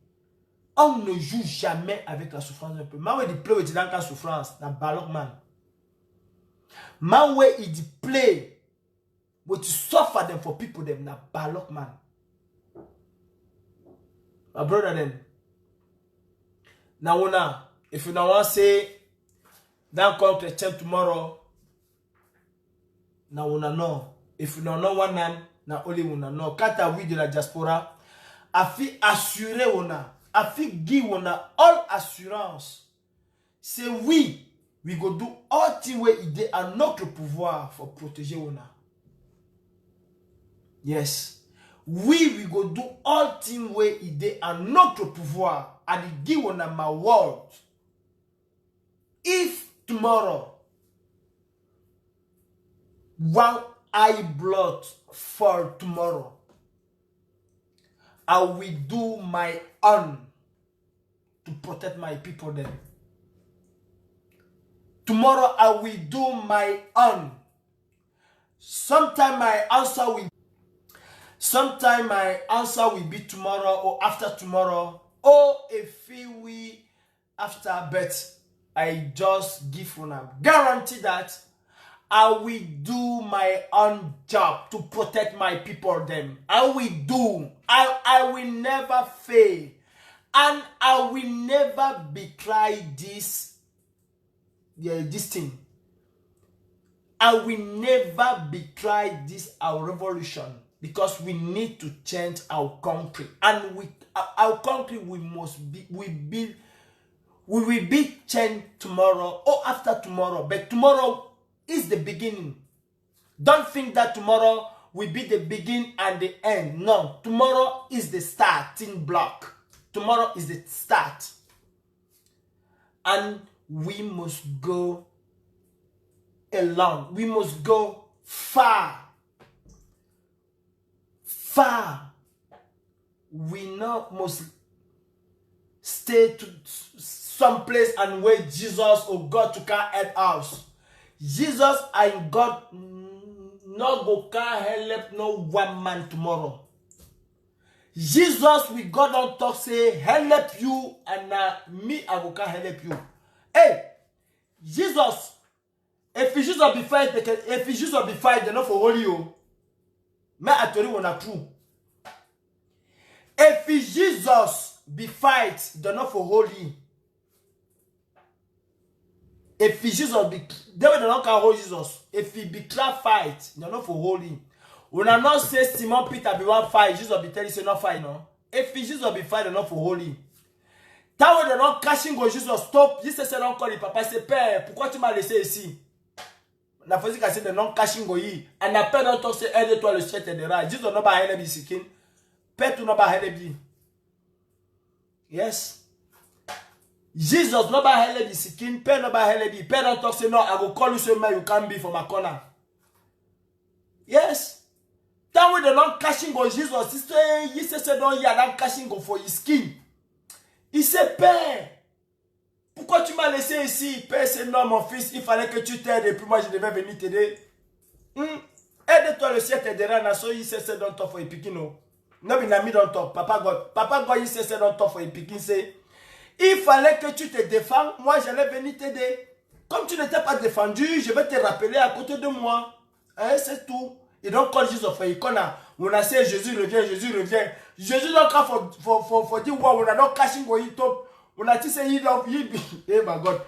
On ne joue jamais avec la souffrance d'un peuple. Mawe dit play dans la souffrance. Dans balok man. Mawe il dit play. But you suffer them for people them. Dans balok man. My brother then. Now, if you don't want to say, don't come to church tomorrow, now no. If you don't know one name, now only one no. Quand tu oui de la diaspora, a fait assurer a fait give all assurance. C'est oui, we go do all things where il est à notre pouvoir pour protéger Yes. We go do all things where il est à notre pouvoir and give my word. If tomorrow one eye blood for tomorrow, I will do my own to protect my people then. Tomorrow I will do my own. Sometime my answer will be tomorrow or after tomorrow or a few weeks after, but I just give one a guarantee that I will do my own job to protect my people then. I will do. I will never fail. And I will never betray this thing. I will never betray this our revolution because we need to change our country. And our country we will be changed tomorrow or after tomorrow. But tomorrow is the beginning. Don't think that tomorrow will be the beginning and the end. No, tomorrow is the starting block. Tomorrow is the start. And we must go along. We must go far. Far. We now must stay to some place and where Jesus or God to can help us. Jesus and God not go can help no one man tomorrow. Jesus with God don't talk say help you and me I go can help you. Hey, Jesus, if Jesus be fight, they're not for holy you. Me I tell you on true. If Jesus be fight, they're not for holy. If Jesus be, they will not can hold Jesus. If he be clap fight, they're not for holy. When I not say Simon Peter be one fight, Jesus be tell you say not fight no. If Jesus be fight, they're not for holy. That way they're not cashing go Jesus stop. Jesus say don't call le papa c'est père. Pourquoi tu m'as laissé ici? La fois que c'est de non cashing go yi. And a père don't say aide-toi le ciel t'aidera. Jesus no ba help sikin. Père tu no ba help bi. Yes. Jesus no ba help bi sikin. Père no ba help bi. Père don't talk say no I go call you so man you can't be for my corner. Yes. That way they're not cashing go Jesus. He say don't ya not cashing go for his skin. Il sait, Père, pourquoi tu m'as laissé ici? Père, c'est non, mon fils, il fallait que tu t'aides et puis moi je devais venir t'aider. Aide-toi, le ciel t'aidera. Naso, il sait, c'est dans ton for epikino. Non, mais il dans ton. Papa God, il sait, c'est dans ton for epikin. Il fallait que tu te défends. Moi, j'allais venir t'aider. Comme tu n'étais pas défendu, je vais te rappeler à côté de moi. Hein, c'est tout. Et donc, quand Jésus fait icona, on a dit Jésus revient, Jésus revient. Jésus donc faut dire wow, on a donc cashing go top. On a dit c'est eh my God.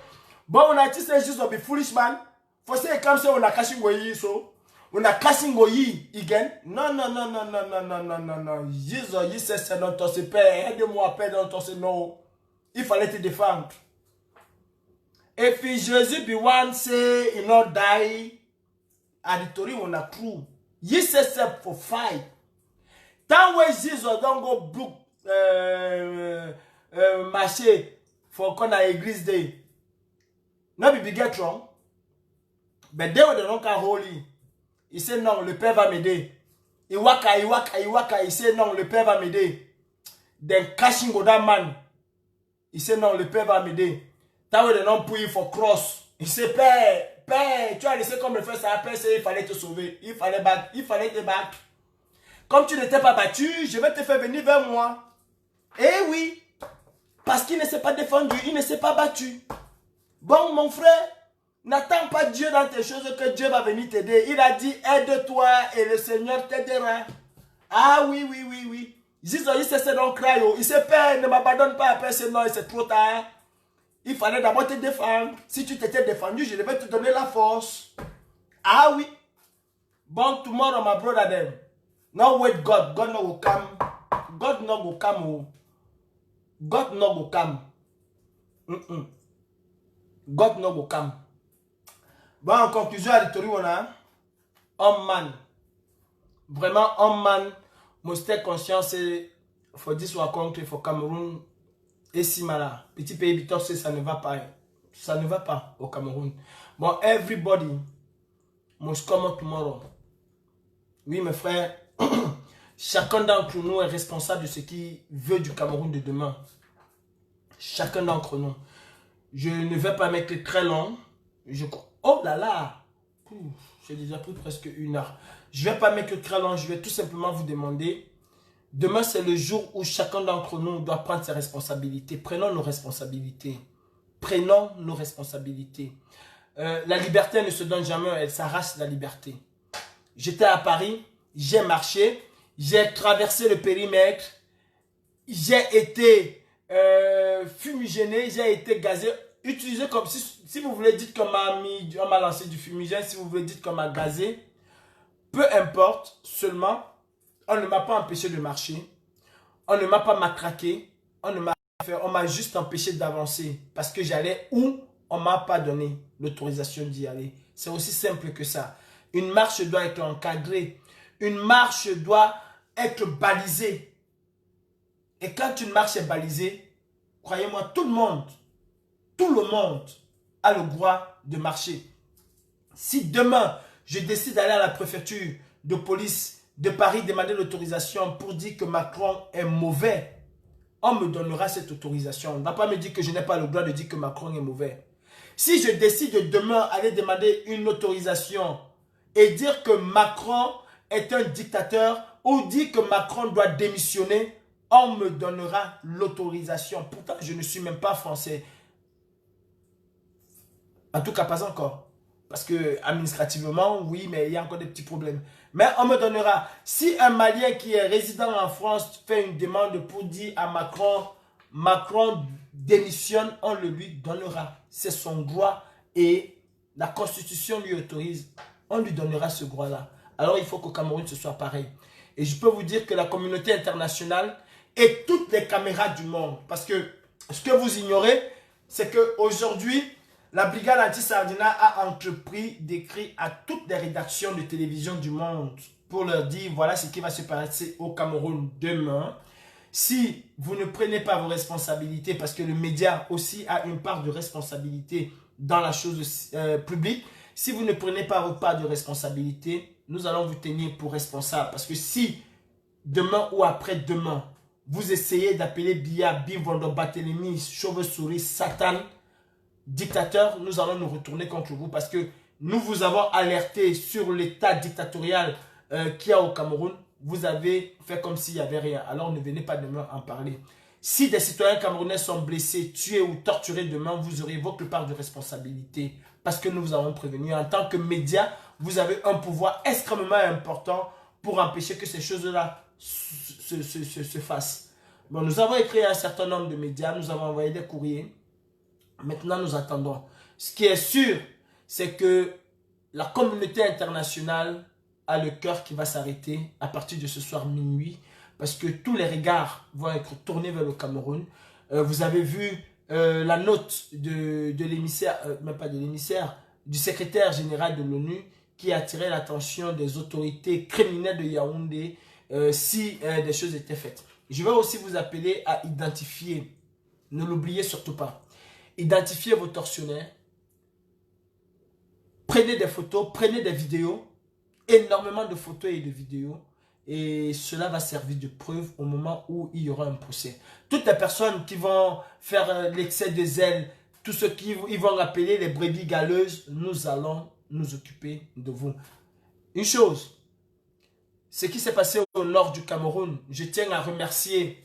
Bon, on a dit c'est juste be foolish man. Faut say comme ça on a cashing go so. On a cashing go again. Non. Jésus il c'est dans ton père, aide-moi père dans ton non. Il fallait te défendre. Et puis Jésus be one say he not die. Auditori on a true. He says for fight. That way Jesus don't go book marché for corner Église day. No be get wrong. But they will not can holy. Il say non, le Père va m'aider. Il waka. Il say non, le Père va m'aider. Then cashing go that man. Il say non, le Père va m'aider. That way they don't put you for cross. Il say Père, tu as laissé comme le frère ça Père, il fallait te sauver. Il fallait te battre. Comme tu n'étais pas battu, je vais te faire venir vers moi. Eh oui. Parce qu'il ne s'est pas défendu, il ne s'est pas battu. Bon, mon frère, n'attends pas Dieu dans tes choses que Dieu va venir t'aider. Il a dit, aide-toi et le Seigneur t'aidera. Ah oui. Jésus, il s'est donc crié. Il s'est Père, ne m'abandonne pas. Père, c'est non, c'est trop tard. Il fallait d'abord te défendre. Si tu t'étais défendu, je devais te donner la force. Ah oui. Born tomorrow, my brother then. No wait God. God no will come. God no will come. Oh. God no will come. God no will come. Bon, en conclusion, à l'Itorie, on a homme man. Vraiment, homme man. Must take conscience for this one country, for Cameroon. Et si malade, petit pays Bitor, ça ne va pas. Ça ne va pas au Cameroun. Bon, everybody must come out tomorrow. Oui, mes frères, chacun d'entre nous est responsable de ce qu'il veut du Cameroun de demain. Chacun d'entre nous. Je ne vais pas mettre très long. Oh là là, j'ai déjà pris presque 1 heure. Je ne vais pas mettre très long, je vais tout simplement vous demander. Demain, c'est le jour où chacun d'entre nous doit prendre ses responsabilités. Prenons nos responsabilités. Prenons nos responsabilités. La liberté ne se donne jamais, elle s'arrache la liberté. J'étais à Paris, j'ai marché, j'ai traversé le périmètre, j'ai été fumigène, j'ai été gazé, utilisé comme si vous voulez dire qu'on m'a lancé du fumigène, si vous voulez dire qu'on m'a gazé, peu importe, seulement on ne m'a pas empêché de marcher, on ne m'a pas matraqué, on m'a juste empêché d'avancer parce que j'allais où on ne m'a pas donné l'autorisation d'y aller. C'est aussi simple que ça. Une marche doit être encadrée, une marche doit être balisée. Et quand une marche est balisée, croyez-moi, tout le monde a le droit de marcher. Si demain, je décide d'aller à la préfecture de police de Paris demander l'autorisation pour dire que Macron est mauvais, on me donnera cette autorisation. On ne va pas me dire que je n'ai pas le droit de dire que Macron est mauvais. Si je décide demain aller demander une autorisation et dire que Macron est un dictateur ou dire que Macron doit démissionner, on me donnera l'autorisation. Pourtant, je ne suis même pas français. En tout cas, pas encore. Parce que administrativement, oui, mais il y a encore des petits problèmes. Mais on me donnera. Si un Malien qui est résident en France fait une demande pour dire à Macron, Macron démissionne, on le lui donnera. C'est son droit et la Constitution lui autorise. On lui donnera ce droit-là. Alors il faut qu'au Cameroun, ce soit pareil. Et je peux vous dire que la communauté internationale et toutes les caméras du monde, parce que ce que vous ignorez, c'est qu'aujourd'hui, la brigade anti-Sardina a entrepris d'écrire à toutes les rédactions de télévision du monde pour leur dire voilà ce qui va se passer au Cameroun demain. Si vous ne prenez pas vos responsabilités, parce que le média aussi a une part de responsabilité dans la chose publique, si vous ne prenez pas votre part de responsabilité, nous allons vous tenir pour responsable. Parce que si demain ou après-demain, vous essayez d'appeler Biya, Bivondo, Barthélemy, Chauve-souris, Satan, dictateur, nous allons nous retourner contre vous parce que nous vous avons alerté sur l'état dictatorial qu'il y a au Cameroun. Vous avez fait comme s'il n'y avait rien. Alors ne venez pas demain en parler. Si des citoyens camerounais sont blessés, tués ou torturés demain, vous aurez votre part de responsabilité parce que nous vous avons prévenu. En tant que média, vous avez un pouvoir extrêmement important pour empêcher que ces choses-là se fassent. Bon, nous avons écrit un certain nombre de médias, nous avons envoyé des courriers. Maintenant, nous attendons. Ce qui est sûr, c'est que la communauté internationale a le cœur qui va s'arrêter à partir de ce soir minuit parce que tous les regards vont être tournés vers le Cameroun. Vous avez vu la note de l'émissaire, même pas de l'émissaire, du secrétaire général de l'ONU qui a attiré l'attention des autorités criminelles de Yaoundé si des choses étaient faites. Je vais aussi vous appeler à identifier, ne l'oubliez surtout pas, identifiez vos tortionnaires, prenez des photos, prenez des vidéos, énormément de photos et de vidéos, et cela va servir de preuve au moment où il y aura un procès. Toutes les personnes qui vont faire l'excès de zèle, tous ceux qui vont appeler les brebis galeuses, nous allons nous occuper de vous. Une chose, ce qui s'est passé au nord du Cameroun, je tiens à remercier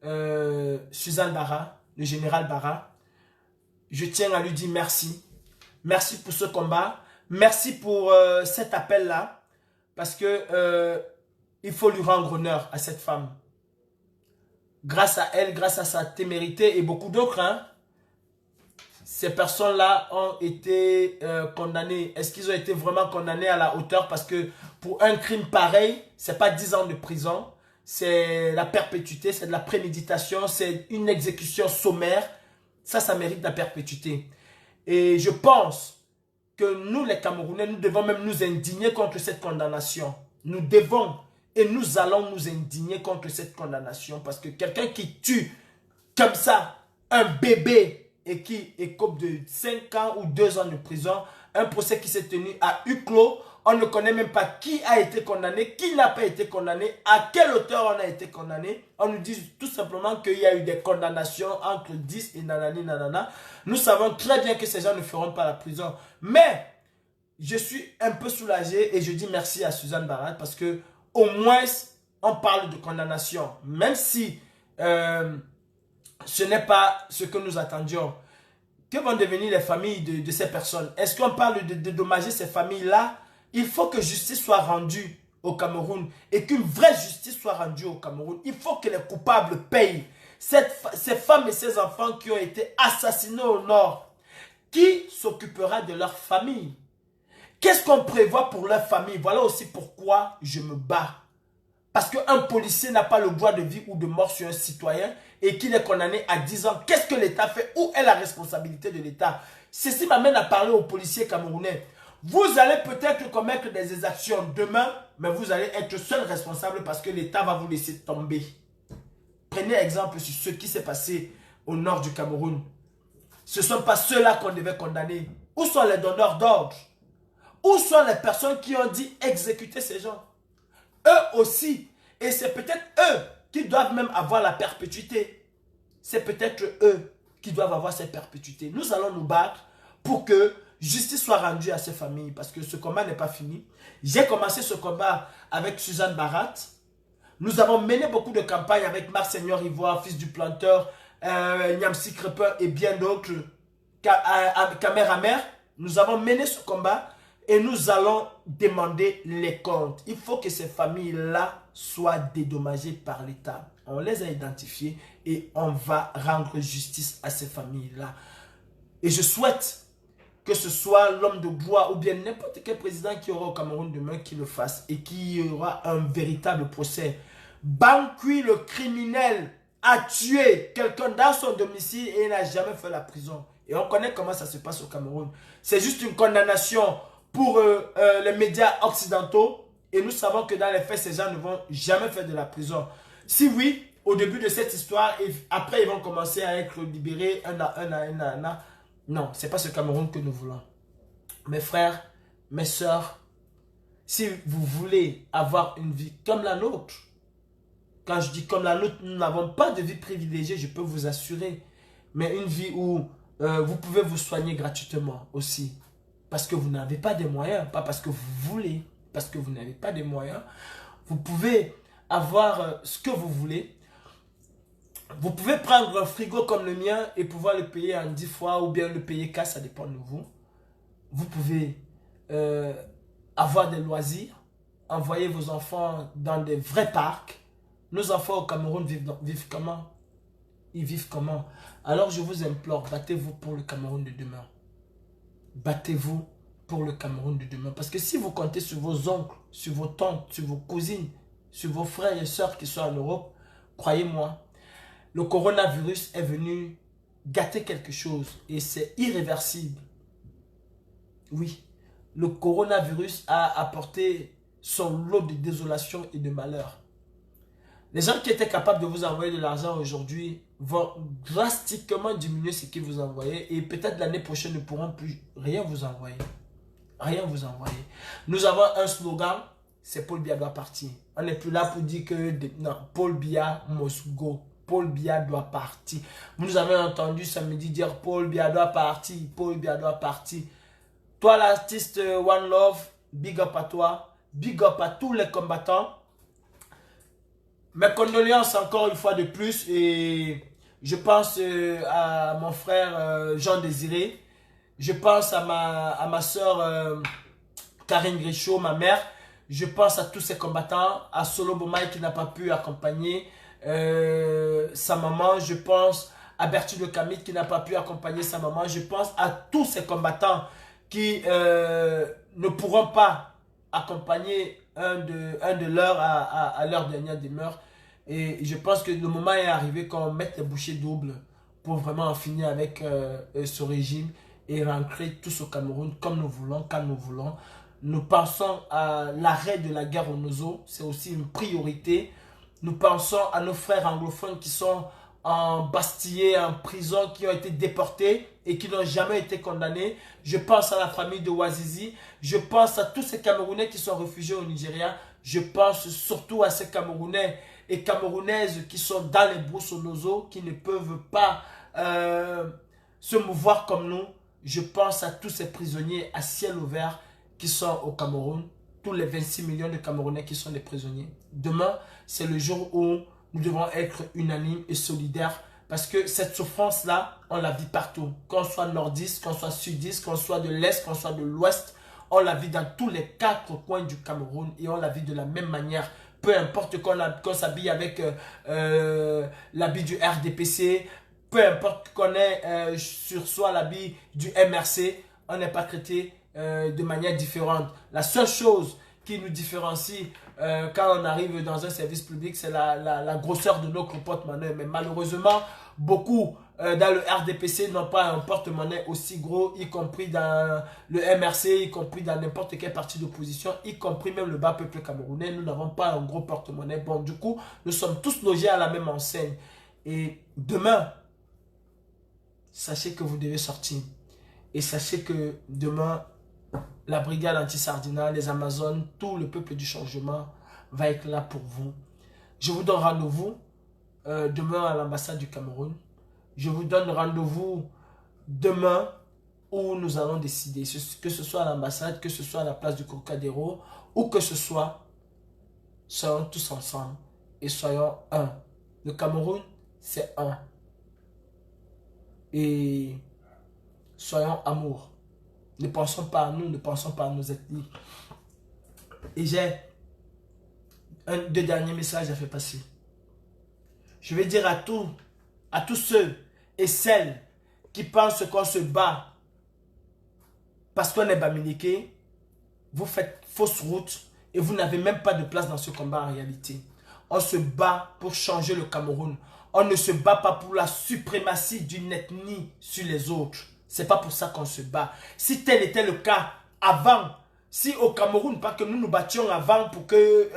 Suzanne Bara, le général Bara. Je tiens à lui dire merci. Merci pour ce combat. Merci pour cet appel-là. Parce que il faut lui rendre honneur à cette femme. grâce à elle, grâce à sa témérité et beaucoup d'autres, hein, ces personnes-là ont été condamnées. Est-ce qu'ils ont été vraiment condamnés à la hauteur? Parce que pour un crime pareil, c'est pas 10 ans de prison, c'est la perpétuité, c'est de la préméditation, c'est une exécution sommaire. Ça mérite la perpétuité. Et je pense que nous, les Camerounais, nous devons même nous indigner contre cette condamnation. Nous devons et nous allons nous indigner contre cette condamnation. Parce que quelqu'un qui tue comme ça un bébé et qui écope de 5 ans ou 2 ans de prison, un procès qui s'est tenu à huis clos, on ne connaît même pas qui a été condamné, qui n'a pas été condamné, à quelle hauteur on a été condamné. On nous dit tout simplement qu'il y a eu des condamnations entre 10 et nanani nanana. Nous savons très bien que ces gens ne feront pas la prison. Mais je suis un peu soulagé et je dis merci à Suzanne Barat parce que au moins on parle de condamnation. Même si ce n'est pas ce que nous attendions. Que vont devenir les familles de ces personnes? Est-ce qu'on parle de dédommager ces familles-là? Il faut que justice soit rendue au Cameroun et qu'une vraie justice soit rendue au Cameroun. Il faut que les coupables payent. Ces femmes et ces enfants qui ont été assassinés au nord, qui s'occupera de leur famille? Qu'est-ce qu'on prévoit pour leur famille? Voilà aussi pourquoi je me bats. Parce qu'un policier n'a pas le droit de vie ou de mort sur un citoyen et qu'il est condamné à 10 ans. Qu'est-ce que l'État fait? Où est la responsabilité de l'État? Ceci m'amène à parler aux policiers camerounais. Vous allez peut-être commettre des exactions demain, mais vous allez être seul responsable parce que l'État va vous laisser tomber. Prenez exemple sur ce qui s'est passé au nord du Cameroun. Ce ne sont pas ceux-là qu'on devait condamner. Où sont les donneurs d'ordre? Où sont les personnes qui ont dit exécuter ces gens? Eux aussi. Et c'est peut-être eux qui doivent même avoir la perpétuité. C'est peut-être eux qui doivent avoir cette perpétuité. Nous allons nous battre pour que justice soit rendue à ces familles. Parce que ce combat n'est pas fini. J'ai commencé ce combat avec Suzanne Barat. Nous avons mené beaucoup de campagnes avec Marc Seigneur Ivoire, fils du planteur, Nyamsi Crepin et bien d'autres. Caméra mère. Nous avons mené ce combat. Et nous allons demander les comptes. Il faut que ces familles-là soient dédommagées par l'État. On les a identifiées et on va rendre justice à ces familles-là. Et je souhaite que ce soit l'homme de bois ou bien n'importe quel président qui aura au Cameroun demain qui le fasse et qui aura un véritable procès. Bankui, le criminel, a tué quelqu'un dans son domicile et il n'a jamais fait la prison. Et on connaît comment ça se passe au Cameroun. C'est juste une condamnation pour les médias occidentaux et nous savons que dans les faits, ces gens ne vont jamais faire de la prison. Si oui, au début de cette histoire, et après ils vont commencer à être libérés un à un. Non, ce n'est pas ce Cameroun que nous voulons. Mes frères, mes sœurs, si vous voulez avoir une vie comme la nôtre, quand je dis comme la nôtre, nous n'avons pas de vie privilégiée, je peux vous assurer, mais une vie où vous pouvez vous soigner gratuitement aussi. Parce que vous n'avez pas de moyens, pas parce que vous voulez, parce que vous n'avez pas de moyens. Vous pouvez avoir ce que vous voulez. Vous pouvez prendre un frigo comme le mien et pouvoir le payer en 10 fois ou bien le payer cash, ça dépend de vous. Vous pouvez avoir des loisirs, envoyer vos enfants dans des vrais parcs. Nos enfants au Cameroun vivent comment? Ils vivent comment? Alors je vous implore, battez-vous pour le Cameroun de demain. Battez-vous pour le Cameroun de demain. Parce que si vous comptez sur vos oncles, sur vos tantes, sur vos cousines, sur vos frères et sœurs qui sont en Europe, croyez-moi, le coronavirus est venu gâter quelque chose et c'est irréversible. Oui, le coronavirus a apporté son lot de désolation et de malheur. Les gens qui étaient capables de vous envoyer de l'argent aujourd'hui vont drastiquement diminuer ce qu'ils vous envoyaient et peut-être l'année prochaine ne pourront plus rien vous envoyer. Rien vous envoyer. Nous avons un slogan, c'est Paul Biya doit partir. On n'est plus là pour dire que non, Paul Biya must go. Paul Biya doit partir. Vous nous avez entendu samedi dire Paul Biya doit partir, Paul Biya doit partir. Toi l'artiste One Love, big up à toi, big up à tous les combattants. Mes condoléances encore une fois de plus et je pense à mon frère Jean Désiré. Je pense à ma soeur Karine Gréchaud, ma mère. Je pense à tous ces combattants, à Solo Bomaï qui n'a pas pu accompagner sa maman, je pense à Bertie de Camille qui n'a pas pu accompagner sa maman, je pense à tous ces combattants qui ne pourront pas accompagner un de leurs à leur dernière demeure. Et je pense que le moment est arrivé qu'on mette les bouchées doubles pour vraiment en finir avec ce régime et rentrer tous au Cameroun comme nous voulons, quand nous voulons. Nous pensons à l'arrêt de la guerre au Nozo, c'est aussi une priorité. Nous pensons à nos frères anglophones qui sont embastillés en prison, qui ont été déportés et qui n'ont jamais été condamnés. Je pense à la famille de Ouazizi. Je pense à tous ces Camerounais qui sont réfugiés au Nigeria. Je pense surtout à ces Camerounais et Camerounaises qui sont dans les brousses au Nozo, qui ne peuvent pas se mouvoir comme nous. Je pense à tous ces prisonniers à ciel ouvert qui sont au Cameroun, tous les 26 millions de Camerounais qui sont des prisonniers. Demain, c'est le jour où nous devons être unanimes et solidaires parce que cette souffrance-là, on la vit partout. Qu'on soit nordiste, qu'on soit sudiste, qu'on soit de l'Est, qu'on soit de l'Ouest, on la vit dans tous les 4 coins du Cameroun et on la vit de la même manière. Peu importe qu'on s'habille avec l'habit du RDPC, peu importe qu'on ait sur soi l'habit du MRC, on n'est pas traité de manière différente. La seule chose qui nous différencie quand on arrive dans un service public, c'est la grosseur de nos porte-monnaie. Mais malheureusement, beaucoup dans le RDPC n'ont pas un porte-monnaie aussi gros, y compris dans le MRC, y compris dans n'importe quel parti d'opposition, y compris même le bas peuple camerounais. Nous n'avons pas un gros porte-monnaie. Bon, du coup, nous sommes tous logés à la même enseigne. Et demain, sachez que vous devez sortir. Et sachez que demain, la brigade anti-Sardina, les Amazones, tout le peuple du changement va être là pour vous. Je vous donne rendez-vous demain à l'ambassade du Cameroun. Je vous donne rendez-vous demain où nous allons décider, que ce soit à l'ambassade, que ce soit à la place du Trocadéro, ou que ce soit, soyons tous ensemble et soyons un. Le Cameroun, c'est un. Et soyons amour. Ne pensons pas à nous, ne pensons pas à nos ethnies. Et j'ai deux derniers messages à faire passer. Je vais dire à tous ceux et celles qui pensent qu'on se bat parce qu'on est Bamileke, vous faites fausse route et vous n'avez même pas de place dans ce combat en réalité. On se bat pour changer le Cameroun. On ne se bat pas pour la suprématie d'une ethnie sur les autres. C'est pas pour ça qu'on se bat. Si tel était le cas avant, si au Cameroun, pas que nous nous battions avant pour que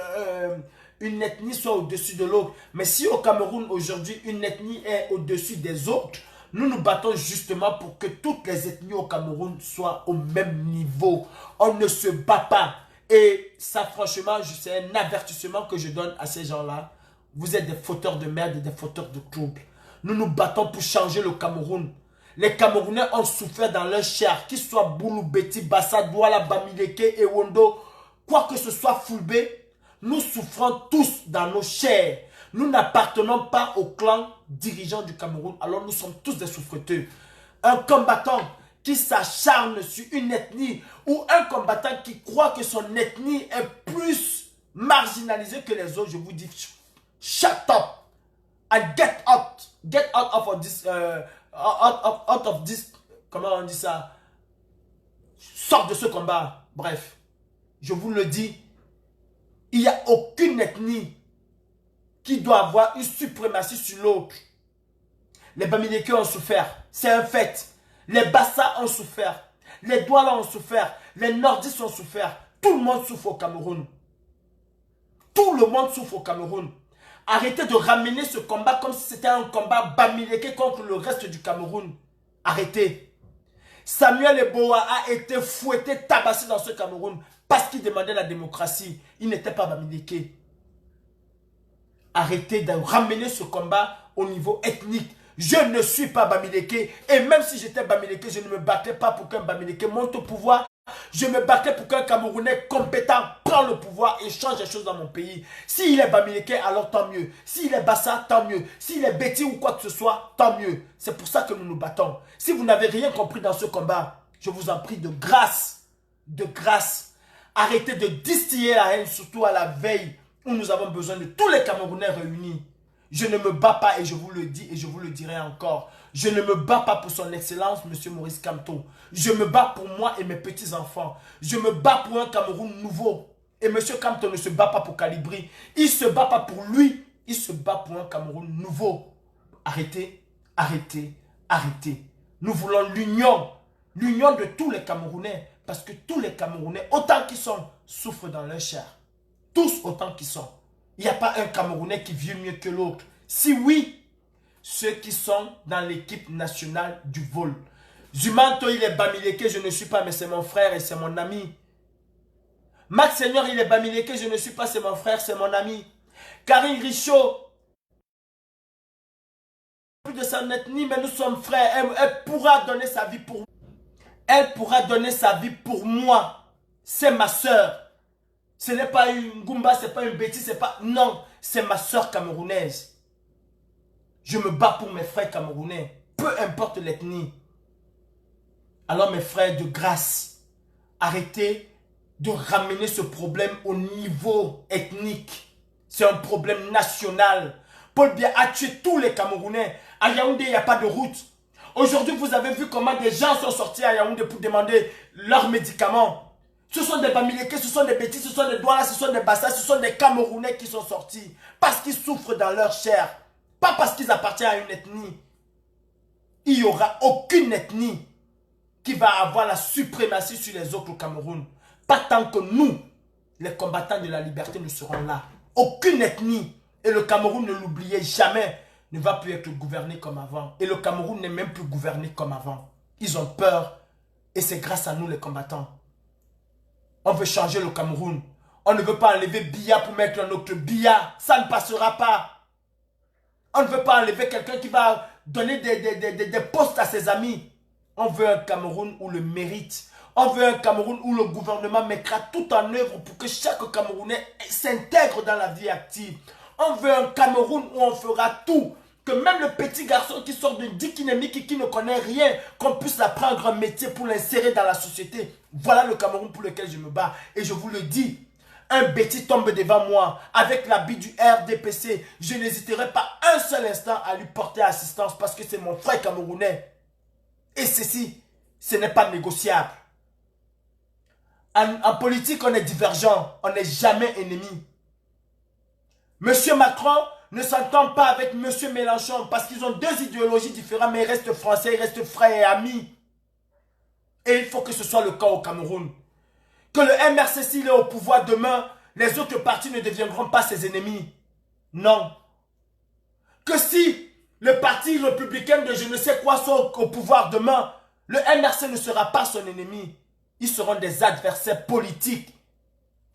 une ethnie soit au-dessus de l'autre, mais si au Cameroun aujourd'hui une ethnie est au-dessus des autres, nous nous battons justement pour que toutes les ethnies au Cameroun soient au même niveau. On ne se bat pas. Et ça, franchement, c'est un avertissement que je donne à ces gens-là. Vous êtes des fauteurs de merde et des fauteurs de troubles. Nous nous battons pour changer le Cameroun. Les Camerounais ont souffert dans leur chair, qu'ils soient Boulou, Beti, Bassa, Douala, Bamileke, Ewondo, quoi que ce soit Fulbé, nous souffrons tous dans nos chairs. Nous n'appartenons pas au clan dirigeant du Cameroun, alors nous sommes tous des souffreteux. Un combattant qui s'acharne sur une ethnie ou un combattant qui croit que son ethnie est plus marginalisée que les autres, je vous dis, shut up and get out of this, out of this, comment on dit ça, sors de ce combat. Bref, je vous le dis, il n'y a aucune ethnie qui doit avoir une suprématie sur l'autre. Les Bamileke ont souffert, c'est un fait. Les Bassa ont souffert, les Douala ont souffert, les Nordistes ont souffert. Tout le monde souffre au Cameroun. Tout le monde souffre au Cameroun. Arrêtez de ramener ce combat comme si c'était un combat Bamileke contre le reste du Cameroun. Arrêtez. Samuel Eboa a été fouetté, tabassé dans ce Cameroun parce qu'il demandait la démocratie. Il n'était pas Bamileke. Arrêtez de ramener ce combat au niveau ethnique. Je ne suis pas Bamileke. Et même si j'étais Bamileke, je ne me battais pas pour qu'un Bamileke monte au pouvoir. Je me battais pour qu'un Camerounais compétent prenne le pouvoir et change les choses dans mon pays. S'il est Bamileke, alors tant mieux. S'il est Bassa, tant mieux. S'il est Betty ou quoi que ce soit, tant mieux. C'est pour ça que nous nous battons. Si vous n'avez rien compris dans ce combat, je vous en prie de grâce, arrêtez de distiller la haine, surtout à la veille où nous avons besoin de tous les Camerounais réunis. Je ne me bats pas et je vous le dis et je vous le dirai encore. Je ne me bats pas pour son excellence, M. Maurice Kamto. Je me bats pour moi et mes petits-enfants. Je me bats pour un Cameroun nouveau. Et M. Kamto ne se bat pas pour Calibri. Il ne se bat pas pour lui. Il se bat pour un Cameroun nouveau. Arrêtez, arrêtez, arrêtez. Nous voulons l'union. L'union de tous les Camerounais. Parce que tous les Camerounais, autant qu'ils sont, souffrent dans leur chair. Tous autant qu'ils sont. Il n'y a pas un Camerounais qui vit mieux que l'autre. Si oui, ceux qui sont dans l'équipe nationale du vol. Zumanto, il est Bamileke, je ne suis pas, mais c'est mon frère et c'est mon ami. Max Seigneur, il est Bamileke, je ne suis pas, c'est mon frère, c'est mon ami. Karine Richaud, plus de son ethnie, mais nous sommes frères. Elle pourra donner sa vie pour moi. Elle pourra donner sa vie pour moi. C'est ma soeur. Ce n'est pas une Goumba, ce n'est pas une bêtise, c'est pas... Non, c'est ma soeur camerounaise. Je me bats pour mes frères camerounais. Peu importe l'ethnie. Alors mes frères, de grâce, arrêtez de ramener ce problème au niveau ethnique. C'est un problème national. Paul Biya a tué tous les Camerounais. À Yaoundé, il n'y a pas de route. Aujourd'hui, vous avez vu comment des gens sont sortis à Yaoundé pour demander leurs médicaments. Ce sont des Bamileke, ce sont des bêtises, ce sont des Douala, ce sont des Bassa, ce sont des Camerounais qui sont sortis. Parce qu'ils souffrent dans leur chair. Pas parce qu'ils appartiennent à une ethnie. Il n'y aura aucune ethnie qui va avoir la suprématie sur les autres au Cameroun. Pas tant que nous, les combattants de la liberté, ne serons là. Aucune ethnie. Et le Cameroun, ne l'oubliez jamais, ne va plus être gouverné comme avant. Et le Cameroun n'est même plus gouverné comme avant. Ils ont peur. Et c'est grâce à nous les combattants. On veut changer le Cameroun. On ne veut pas enlever Biya pour mettre un autre Biya. Ça ne passera pas. On ne veut pas enlever quelqu'un qui va donner des postes à ses amis. On veut un Cameroun où le mérite. On veut un Cameroun où le gouvernement mettra tout en œuvre pour que chaque Camerounais s'intègre dans la vie active. On veut un Cameroun où on fera tout. Que même le petit garçon qui sort de Dikinemiki, qui ne connaît rien, qu'on puisse apprendre un métier pour l'insérer dans la société. Voilà le Cameroun pour lequel je me bats. Et je vous le dis, un bêtis tombe devant moi avec l'habit du RDPC. Je n'hésiterai pas un seul instant à lui porter assistance parce que c'est mon frère camerounais. Et ceci, ce n'est pas négociable. En politique, on est divergent. On n'est jamais ennemi. Monsieur Macron ne s'entend pas avec Monsieur Mélenchon parce qu'ils ont deux idéologies différentes, mais ils restent français, ils restent frères et amis. Et il faut que ce soit le cas au Cameroun. Que le MRC, s'il est au pouvoir demain, les autres partis ne deviendront pas ses ennemis. Non. Que si le parti républicain de je ne sais quoi sont au pouvoir demain, le MRC ne sera pas son ennemi. Ils seront des adversaires politiques.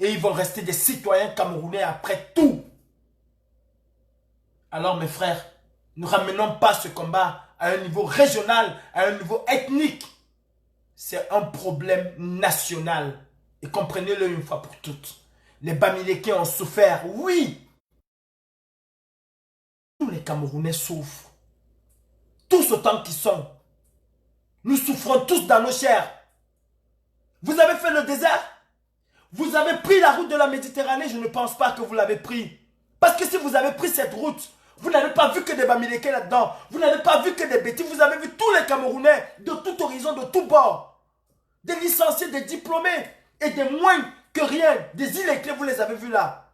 Et ils vont rester des citoyens camerounais après tout. Alors mes frères, ne ramenons pas ce combat à un niveau régional, à un niveau ethnique. C'est un problème national. Et comprenez-le une fois pour toutes. Les Bamileke ont souffert, oui. Tous les Camerounais souffrent. Tous autant qu'ils sont. Nous souffrons tous dans nos chairs. Vous avez fait le désert. Vous avez pris la route de la Méditerranée. Je ne pense pas que vous l'avez pris. Parce que si vous avez pris cette route, vous n'avez pas vu que des Bamileke là-dedans. Vous n'avez pas vu que des bêtises. Vous avez vu tous les Camerounais de tout horizon, de tout bord. Des licenciés, des diplômés et des moins que rien. Des illettrés, vous les avez vus là.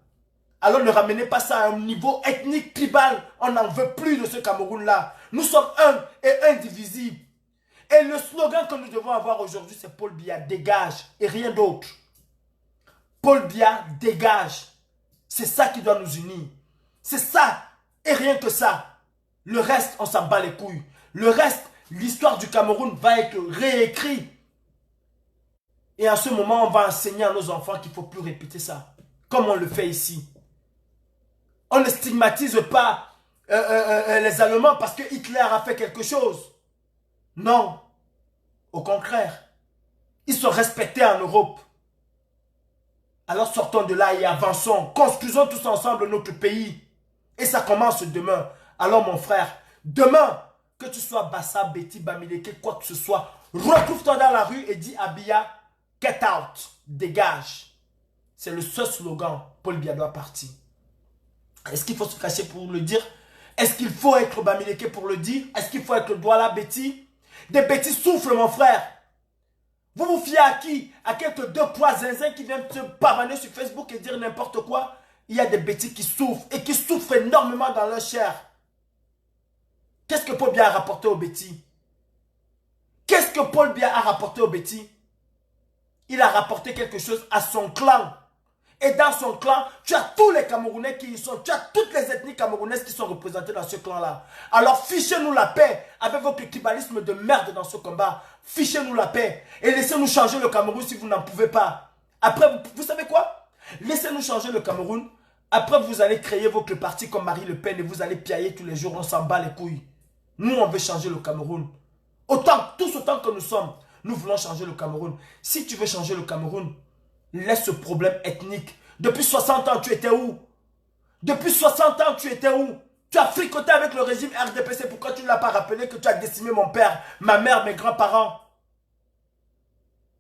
Alors ne ramenez pas ça à un niveau ethnique, tribal. On n'en veut plus de ce Cameroun-là. Nous sommes un et indivisibles. Et le slogan que nous devons avoir aujourd'hui, c'est Paul Biya dégage et rien d'autre. Paul Biya dégage. C'est ça qui doit nous unir. C'est ça et rien que ça. Le reste, on s'en bat les couilles. Le reste, l'histoire du Cameroun va être réécrite. Et en ce moment, on va enseigner à nos enfants qu'il ne faut plus répéter ça. Comme on le fait ici. On ne stigmatise pas les Allemands parce que Hitler a fait quelque chose. Non. Au contraire. Ils sont respectés en Europe. Alors sortons de là et avançons. Construisons tous ensemble notre pays. Et ça commence demain. Alors mon frère, demain, que tu sois Bassa, Betty, Bamileke, quoi que ce soit, retrouve-toi dans la rue et dis à Biya, get out, dégage. C'est le seul slogan. Paul Biya doit partir. Est-ce qu'il faut se cacher pour le dire? Est-ce qu'il faut être Bamileke pour le dire? Est-ce qu'il faut être le Douala Betty? Des Betty soufflent, mon frère. Vous vous fiez à qui? À quelques deux poids zinzin qui viennent se pavaner sur Facebook et dire n'importe quoi? Il y a des Betty qui souffrent et qui souffrent énormément dans leur chair. Qu'est-ce que Paul Biya a rapporté aux Betty? Qu'est-ce que Paul Biya a rapporté aux Betty? Il a rapporté quelque chose à son clan. Et dans son clan, tu as tous les Camerounais qui y sont. Tu as toutes les ethnies camerounaises qui sont représentées dans ce clan-là. Alors fichez-nous la paix avec votre tribalisme de merde dans ce combat. Fichez-nous la paix. Et laissez-nous changer le Cameroun si vous n'en pouvez pas. Après, vous savez quoi? Laissez-nous changer le Cameroun. Après, vous allez créer votre parti comme Marie Le Pen et vous allez piailler tous les jours. On s'en bat les couilles. Nous, on veut changer le Cameroun. Tous autant que nous sommes, nous voulons changer le Cameroun. Si tu veux changer le Cameroun, laisse ce problème ethnique. Depuis 60 ans, tu étais où? Depuis 60 ans, tu étais où? Tu as fricoté avec le régime RDPC. Pourquoi tu ne l'as pas rappelé que tu as décimé mon père, ma mère, mes grands-parents?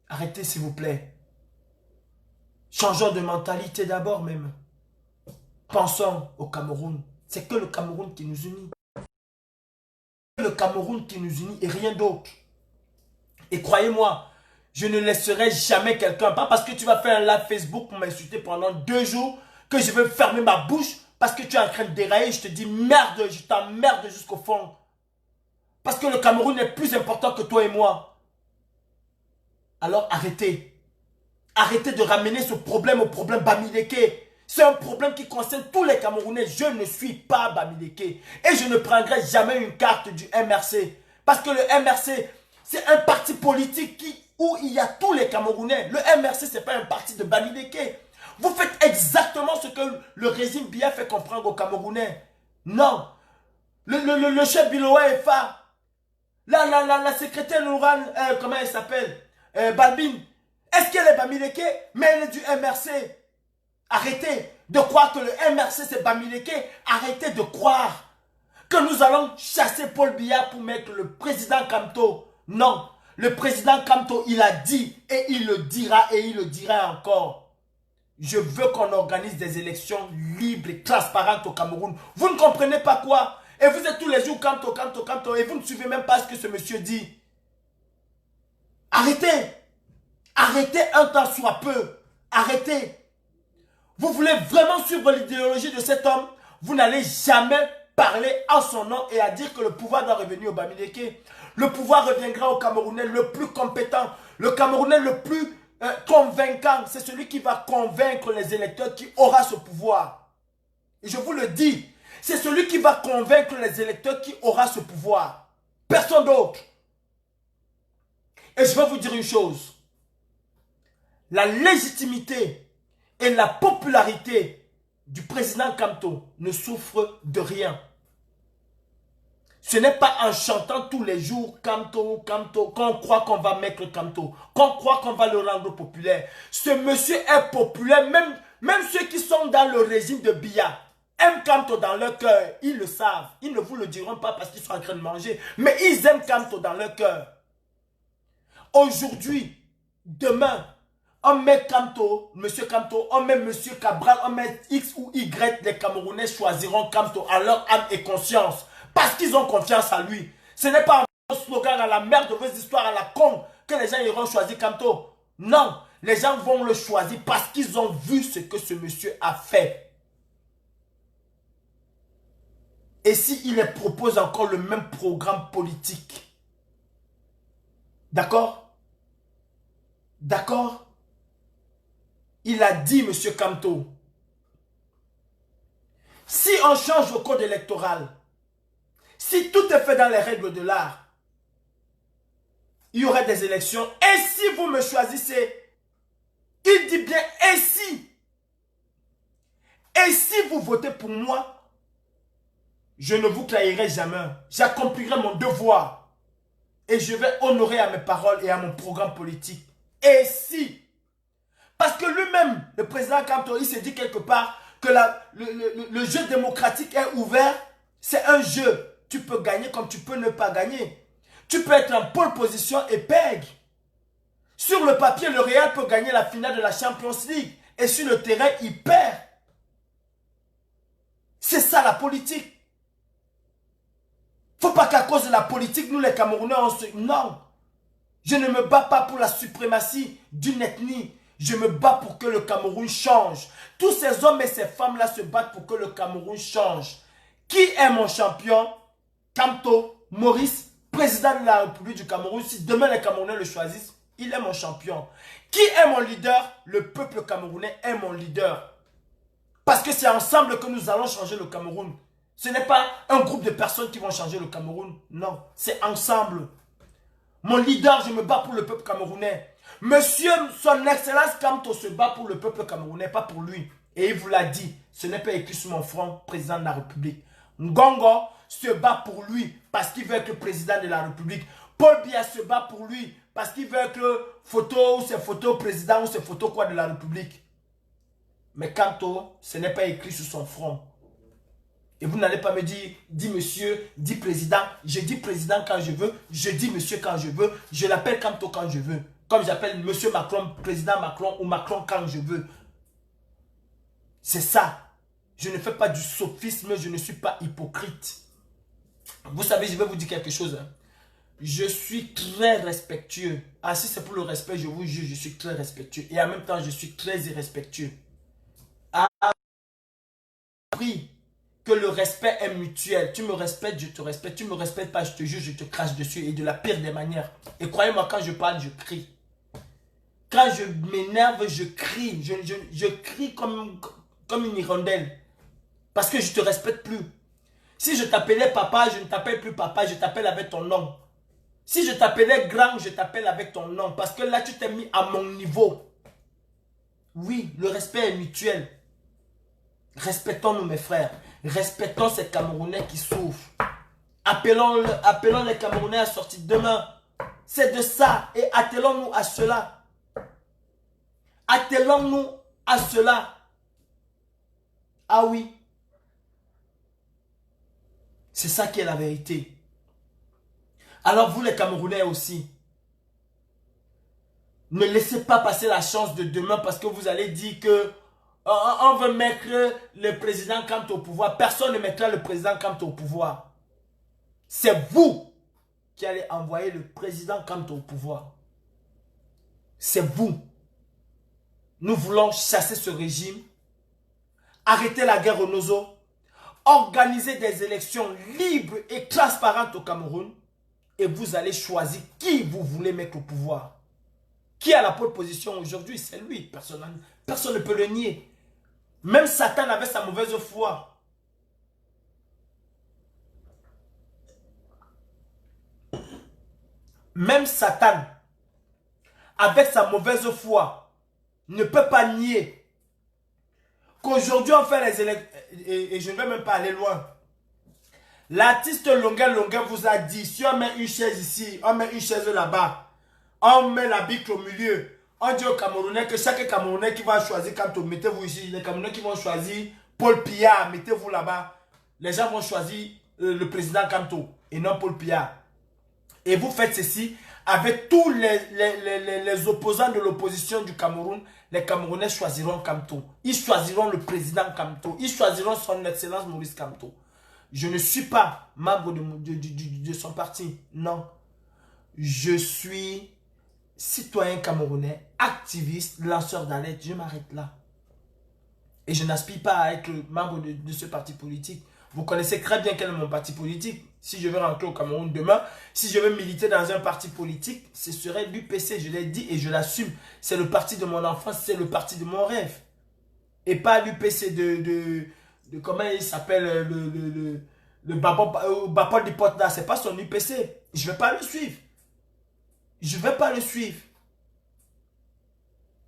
Arrêtez, s'il vous plaît. Changeons de mentalité d'abord même. Pensons au Cameroun. C'est que le Cameroun qui nous unit. Le Cameroun qui nous unit et rien d'autre. Et croyez-moi, je ne laisserai jamais quelqu'un, pas parce que tu vas faire un live Facebook pour m'insulter pendant 2 jours, que je vais fermer ma bouche parce que tu es en train de dérailler. Je te dis merde, je t'emmerde jusqu'au fond. Parce que le Cameroun est plus important que toi et moi. Alors arrêtez. Arrêtez de ramener ce problème au problème Bamileke. C'est un problème qui concerne tous les Camerounais. Je ne suis pas Bamileke. Et je ne prendrai jamais une carte du MRC. Parce que le MRC, c'est un parti politique où il y a tous les Camerounais. Le MRC, ce n'est pas un parti de Bamileke. Vous faites exactement ce que le régime Biya fait comprendre aux Camerounais. Non. Le chef Biloa FA, la secrétaire Nouran, comment elle s'appelle, Balbine, est-ce qu'elle est Bamileke? Mais elle est du MRC. Arrêtez de croire que le MRC c'est Bamileke. Arrêtez de croire que nous allons chasser Paul Biya pour mettre le président Kamto. Non, le président Kamto, il a dit et il le dira et il le dira encore. Je veux qu'on organise des élections libres et transparentes au Cameroun. Vous ne comprenez pas quoi? Et vous êtes tous les jours Kamto, Kamto, Kamto et vous ne suivez même pas ce que ce monsieur dit. Arrêtez. Arrêtez un temps soit peu. Arrêtez. Vous voulez vraiment suivre l'idéologie de cet homme? Vous n'allez jamais parler en son nom et à dire que le pouvoir doit revenir au Bamileke. Le pouvoir reviendra au Camerounais le plus compétent, le Camerounais le plus convaincant. C'est celui qui va convaincre les électeurs qui aura ce pouvoir. Et je vous le dis, c'est celui qui va convaincre les électeurs qui aura ce pouvoir. Personne d'autre. Et je vais vous dire une chose. La légitimité et la popularité du président Kamto ne souffre de rien. Ce n'est pas en chantant tous les jours Kamto, Kamto, qu'on croit qu'on va mettre Kamto, qu'on croit qu'on va le rendre populaire. Ce monsieur est populaire, même ceux qui sont dans le régime de Biya aiment Kamto dans leur cœur. Ils le savent. Ils ne vous le diront pas parce qu'ils sont en train de manger, mais ils aiment Kamto dans leur cœur. Aujourd'hui, demain, on met Kamto, monsieur Kamto, on met monsieur Cabral, on met X ou Y, les Camerounais choisiront Kamto à leur âme et conscience. Parce qu'ils ont confiance en lui. Ce n'est pas un slogan à la merde de vos histoires à la con que les gens iront choisir Kamto. Non, les gens vont le choisir parce qu'ils ont vu ce que ce monsieur a fait. Et s'il propose encore le même programme politique? D'accord? D'accord? Il a dit, monsieur Kamto, si on change le code électoral, si tout est fait dans les règles de l'art, il y aurait des élections. Et si vous me choisissez, il dit bien, et si vous votez pour moi, je ne vous trahirai jamais. J'accomplirai mon devoir. Et je vais honorer à mes paroles et à mon programme politique. Et si? Parce que lui-même, le président Kamto, il s'est dit quelque part que le jeu démocratique est ouvert. C'est un jeu. Tu peux gagner comme tu peux ne pas gagner. Tu peux être en pole position et perdre. Sur le papier, le Real peut gagner la finale de la Champions League. Et sur le terrain, il perd. C'est ça la politique. Faut pas qu'à cause de la politique, nous les Camerounais, on se... Non. Je ne me bats pas pour la suprématie d'une ethnie. Je me bats pour que le Cameroun change. Tous ces hommes et ces femmes-là se battent pour que le Cameroun change. Qui est mon champion? Kamto Maurice, président de la République du Cameroun. Si demain les Camerounais le choisissent, il est mon champion. Qui est mon leader? Le peuple camerounais est mon leader. Parce que c'est ensemble que nous allons changer le Cameroun. Ce n'est pas un groupe de personnes qui vont changer le Cameroun. Non, c'est ensemble. Mon leader, je me bats pour le peuple camerounais. Monsieur, son excellence Kamto se bat pour le peuple camerounais, pas pour lui. Et il vous l'a dit, ce n'est pas écrit sur mon front, président de la République. Ngongo se bat pour lui parce qu'il veut être le président de la République. Paul Biya se bat pour lui parce qu'il veut être le photo ou ses photos président ou ses photos quoi de la République. Mais Kamto, ce n'est pas écrit sur son front. Et vous n'allez pas me dire, dis monsieur, dis président. Je dis président quand je veux, je dis monsieur quand je veux, je l'appelle Kamto quand je veux. Comme j'appelle monsieur Macron, président Macron ou Macron quand je veux. C'est ça. Je ne fais pas du sophisme, je ne suis pas hypocrite. Vous savez, je vais vous dire quelque chose. Hein. Je suis très respectueux. Ah, si c'est pour le respect, je vous jure, je suis très respectueux. Et en même temps, je suis très irrespectueux. Ah, oui. Que le respect est mutuel. Tu me respectes, je te respecte. Tu ne me respectes pas, je te jure, je te crache dessus. Et de la pire des manières. Et croyez-moi, quand je parle, je crie. Quand je m'énerve, je crie. Je crie comme une hirondelle. Parce que je ne te respecte plus. Si je t'appelais papa, je ne t'appelle plus papa, je t'appelle avec ton nom. Si je t'appelais grand, je t'appelle avec ton nom. Parce que là, tu t'es mis à mon niveau. Oui, le respect est mutuel. Respectons-nous, mes frères. Respectons ces Camerounais qui souffrent. Appelons les Camerounais à sortir demain. C'est de ça. Et attelons-nous à cela. Attelons-nous à cela. Ah oui. C'est ça qui est la vérité. Alors vous les Camerounais aussi. Ne laissez pas passer la chance de demain parce que vous allez dire que on veut mettre le président Kamto au pouvoir. Personne ne mettra le président Kamto au pouvoir. C'est vous qui allez envoyer le président Kamto au pouvoir. C'est vous. Nous voulons chasser ce régime, arrêter la guerre au Nozo, organiser des élections libres et transparentes au Cameroun et vous allez choisir qui vous voulez mettre au pouvoir. Qui a la pole position aujourd'hui? C'est lui. Personne ne peut le nier. Même Satan avait sa mauvaise foi. Même Satan, avec sa mauvaise foi, ne peut pas nier qu'aujourd'hui on fait les élections. Et je ne vais même pas aller loin. L'artiste Longuet vous a dit, si on met une chaise ici, on met une chaise là-bas, on met la bique au milieu. On dit aux Camerounais que chaque Camerounais qui va choisir Kamto, mettez-vous ici. Les Camerounais qui vont choisir Paul Biya, mettez-vous là-bas. Les gens vont choisir le président Kamto et non Paul Biya. Et vous faites ceci avec tous les opposants de l'opposition du Cameroun. Les Camerounais choisiront Kamto. Ils choisiront le président Kamto. Ils choisiront son excellence Maurice Kamto. Je ne suis pas membre de son parti. Non. Je suis citoyen camerounais, activiste, lanceur d'alerte. Je m'arrête là. Et je n'aspire pas à être membre de ce parti politique. Vous connaissez très bien quel est mon parti politique. Si je veux rentrer au Cameroun demain, si je veux militer dans un parti politique, ce serait l'UPC. Je l'ai dit et je l'assume. C'est le parti de mon enfance, c'est le parti de mon rêve. Et pas l'UPC de comment il s'appelle, le Bapol du Potna. C'est pas son UPC. Je ne vais pas le suivre. Je ne vais pas le suivre.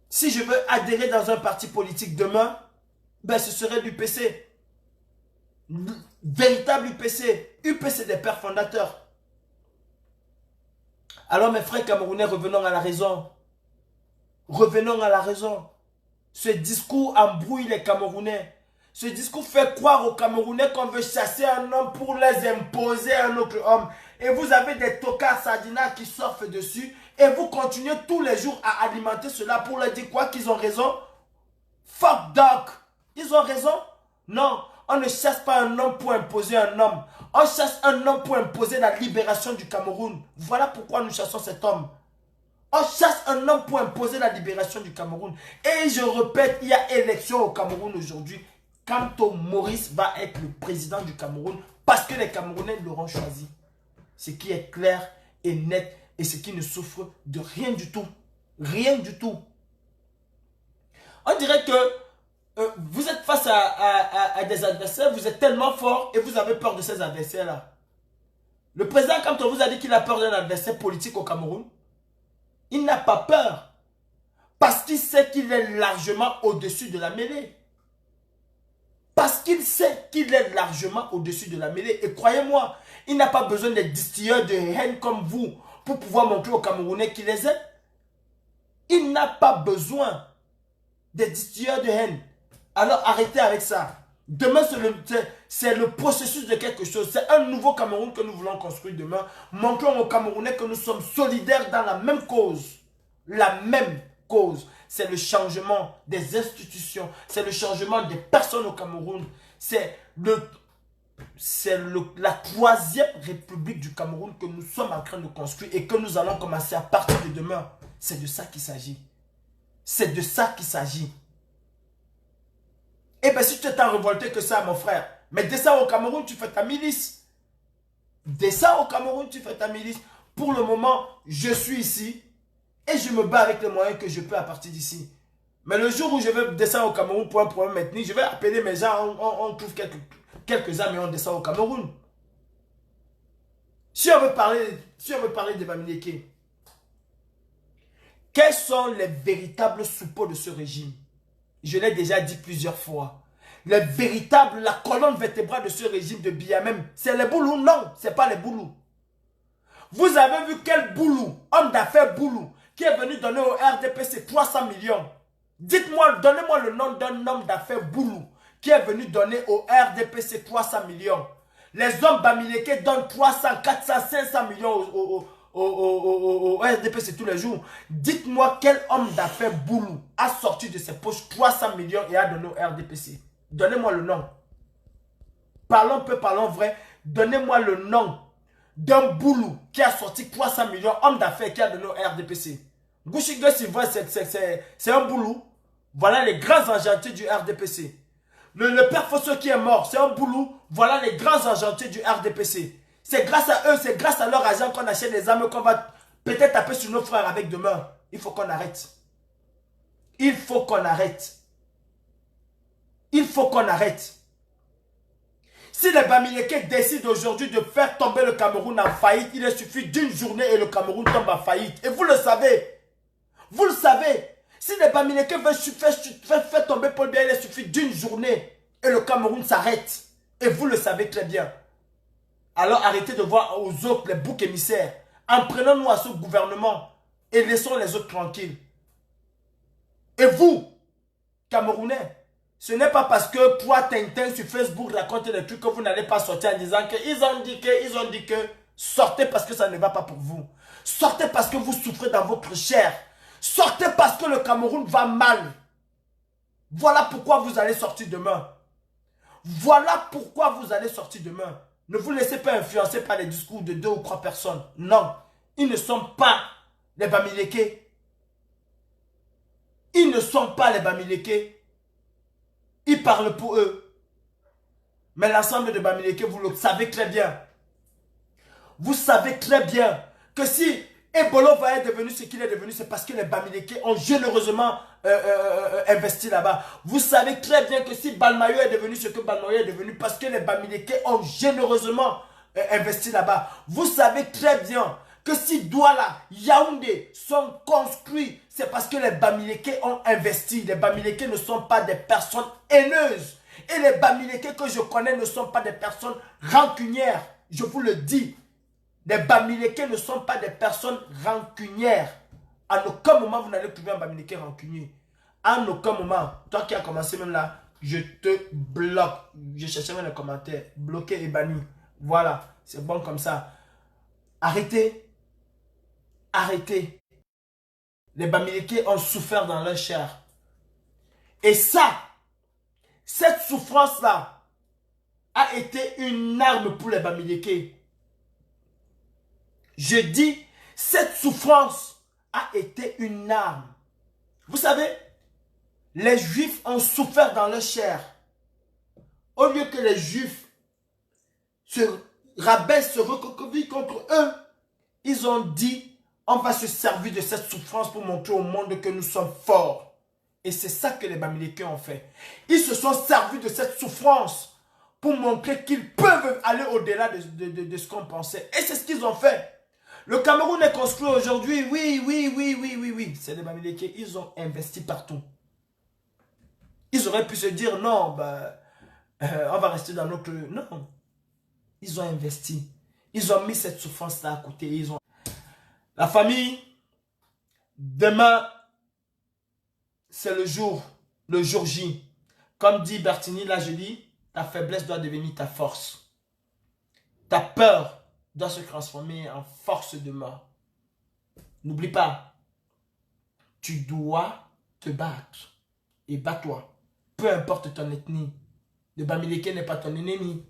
Si je veux adhérer dans un parti politique demain, ben ce serait l'UPC. Véritable UPC. UPC des pères fondateurs. Alors mes frères camerounais, revenons à la raison. Revenons à la raison. Ce discours embrouille les Camerounais. Ce discours fait croire aux Camerounais qu'on veut chasser un homme pour les imposer à un autre homme. Et vous avez des tocards sardinats qui surfent dessus. Et vous continuez tous les jours à alimenter cela pour leur dire quoi? Qu'ils ont raison? Fuck dog. Ils ont raison? Non. On ne chasse pas un homme pour imposer un homme. On chasse un homme pour imposer la libération du Cameroun. Voilà pourquoi nous chassons cet homme. On chasse un homme pour imposer la libération du Cameroun. Et je répète, il y a élection au Cameroun aujourd'hui. Kamto Maurice va être le président du Cameroun parce que les Camerounais l'auront choisi. Ce qui est clair et net et ce qui ne souffre de rien du tout. Rien du tout. On dirait que vous êtes face à des adversaires, vous êtes tellement fort et vous avez peur de ces adversaires-là. Le président Kamto vous a dit qu'il a peur d'un adversaire politique au Cameroun. Il n'a pas peur. Parce qu'il sait qu'il est largement au-dessus de la mêlée. Parce qu'il sait qu'il est largement au-dessus de la mêlée. Et croyez-moi, il n'a pas besoin des distilleurs de haine comme vous pour pouvoir montrer aux Camerounais qu'il les aide. Il n'a pas besoin des distilleurs de haine. Alors arrêtez avec ça. Demain, c'est le processus de quelque chose. C'est un nouveau Cameroun que nous voulons construire demain. Montrons aux Camerounais que nous sommes solidaires dans la même cause. La même cause. C'est le changement des institutions. C'est le changement des personnes au Cameroun. C'est la troisième république du Cameroun que nous sommes en train de construire et que nous allons commencer à partir de demain. C'est de ça qu'il s'agit. C'est de ça qu'il s'agit. Eh bien, si tu es tant révolté que ça, mon frère, mais descends au Cameroun, tu fais ta milice. Descends au Cameroun, tu fais ta milice. Pour le moment, je suis ici et je me bats avec les moyens que je peux à partir d'ici. Mais le jour où je vais descendre au Cameroun pour un problème ethnique, je vais appeler mes gens, on trouve quelques âmes et on descend au Cameroun. Si on veut parler de Bamileke, quels sont les véritables suppôts de ce régime? Je l'ai déjà dit plusieurs fois. La colonne vertébrale de ce régime de Biya même, c'est les Boulous? Non, ce n'est pas les Boulous. Vous avez vu quel Boulou, homme d'affaires Boulou, qui est venu donner au RDPC 300 millions? Dites-moi, donnez-moi le nom d'un homme d'affaires Boulou qui est venu donner au RDPC 300 millions. Les hommes Bamileke donnent 300, 400, 500 millions au RDPC tous les jours. Dites-moi quel homme d'affaires Boulou a sorti de ses poches 300 millions et a donné au RDPC. Donnez-moi le nom. Parlons peu, parlons vrai. Donnez-moi le nom d'un Boulou qui a sorti 300 millions, homme d'affaires qui a donné au RDPC. Gouchigue Sylvain, c'est un Boulou. Voilà les grands argentiers du RDPC. Le père Fosso qui est mort, c'est un Boulou. Voilà les grands argentiers du RDPC. C'est grâce à eux, c'est grâce à leur argent qu'on achète des armes qu'on va peut-être taper sur nos frères avec demain. Il faut qu'on arrête. Il faut qu'on arrête. Il faut qu'on arrête. Si les Bamileke décident aujourd'hui de faire tomber le Cameroun en faillite, il suffit d'une journée et le Cameroun tombe en faillite. Et vous le savez. Vous le savez. Si les Bamileke veulent faire tomber Paul Biya, il suffit d'une journée et le Cameroun s'arrête. Et vous le savez très bien. Alors arrêtez de voir aux autres les boucs émissaires. En prenant-nous à ce gouvernement et laissons les autres tranquilles. Et vous, Camerounais, ce n'est pas parce que toi, Tintin, sur Facebook, raconte des trucs que vous n'allez pas sortir en disant qu'ils ont dit que, sortez parce que ça ne va pas pour vous. Sortez parce que vous souffrez dans votre chair. Sortez parce que le Cameroun va mal. Voilà pourquoi vous allez sortir demain. Voilà pourquoi vous allez sortir demain. Ne vous laissez pas influencer par les discours de 2 ou 3 personnes. Non, ils ne sont pas les Bamileke. Ils ne sont pas les Bamileke. Ils parlent pour eux. Mais l'ensemble de Bamileke, vous le savez très bien. Vous savez très bien que si Ebolo va être devenu ce qu'il est devenu, c'est parce que les Bamileke ont généreusement investi là-bas. Vous savez très bien que si Balmayo est devenu ce que Balmayo est devenu, parce que les Bamileke ont généreusement investi là-bas. Vous savez très bien que si Douala, Yaoundé sont construits, c'est parce que les Bamileke ont investi. Les Bamileke ne sont pas des personnes haineuses. Et les Bamileke que je connais ne sont pas des personnes rancunières. Je vous le dis. Les Bamileke ne sont pas des personnes rancunières. À aucun moment, vous n'allez trouver un Bamileke rancunier. À aucun moment. Toi qui as commencé même là, je te bloque. Je cherchais même les commentaires. Bloqué et banni. Voilà. C'est bon comme ça. Arrêtez. Arrêtez. Les Bamileke ont souffert dans leur chair. Et ça, cette souffrance-là, a été une arme pour les Bamileke. Je dis, cette souffrance a été une arme. Vous savez, les Juifs ont souffert dans leur chair. Au lieu que les Juifs se rabaissent, se recroquevillent contre eux, ils ont dit, on va se servir de cette souffrance pour montrer au monde que nous sommes forts. Et c'est ça que les Bamileke ont fait. Ils se sont servis de cette souffrance pour montrer qu'ils peuvent aller au-delà de ce qu'on pensait. Et c'est ce qu'ils ont fait. Le Cameroun est construit aujourd'hui. Oui. C'est les Bamileke. Ils ont investi partout. Ils auraient pu se dire, non, on va rester dans notre... Non. Ils ont investi. Ils ont mis cette souffrance-là à côté. Ils ont... La famille, demain, c'est le jour J. Comme dit Bertini, là je dis, ta faiblesse doit devenir ta force. Ta peur doit se transformer en force demain. N'oublie pas, tu dois te battre. Et bats-toi. Peu importe ton ethnie. Le Bamileke n'est pas ton ennemi.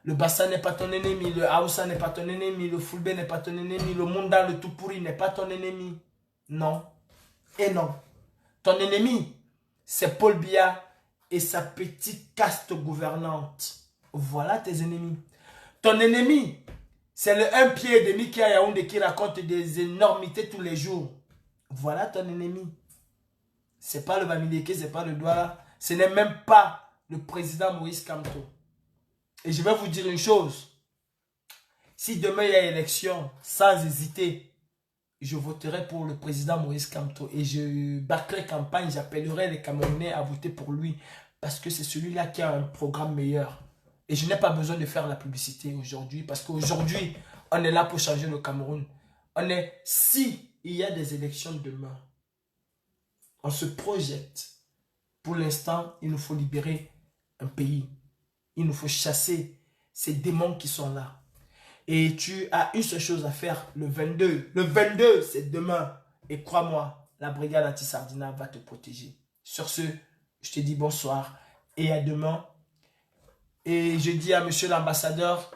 Le Bassa n'est pas ton ennemi. Le Haoussa n'est pas ton ennemi. Le Fulbe n'est pas ton ennemi. Le Munda, le Tupuri n'est pas ton ennemi. Non. Et non. Ton ennemi, c'est Paul Biya et sa petite caste gouvernante. Voilà tes ennemis. Ton ennemi, c'est le un pied et demi qui est à Yaoundé qui raconte des énormités tous les jours. Voilà ton ennemi. C'est pas le Bamileke, c'est pas le Douala. Ce n'est même pas le président Moïse Kamto. Et je vais vous dire une chose. Si demain il y a élection, sans hésiter, je voterai pour le président Moïse Kamto. Et je bâclerai campagne, j'appellerai les Camerounais à voter pour lui. Parce que c'est celui-là qui a un programme meilleur. Et je n'ai pas besoin de faire la publicité aujourd'hui. Parce qu'aujourd'hui, on est là pour changer le Cameroun. Si il y a des élections demain, on se projette. Pour l'instant, il nous faut libérer un pays. Il nous faut chasser ces démons qui sont là. Et tu as une seule chose à faire le 22. Le 22, c'est demain. Et crois-moi, la brigade anti-Sardina va te protéger. Sur ce, je te dis bonsoir et à demain. Et je dis à monsieur l'ambassadeur,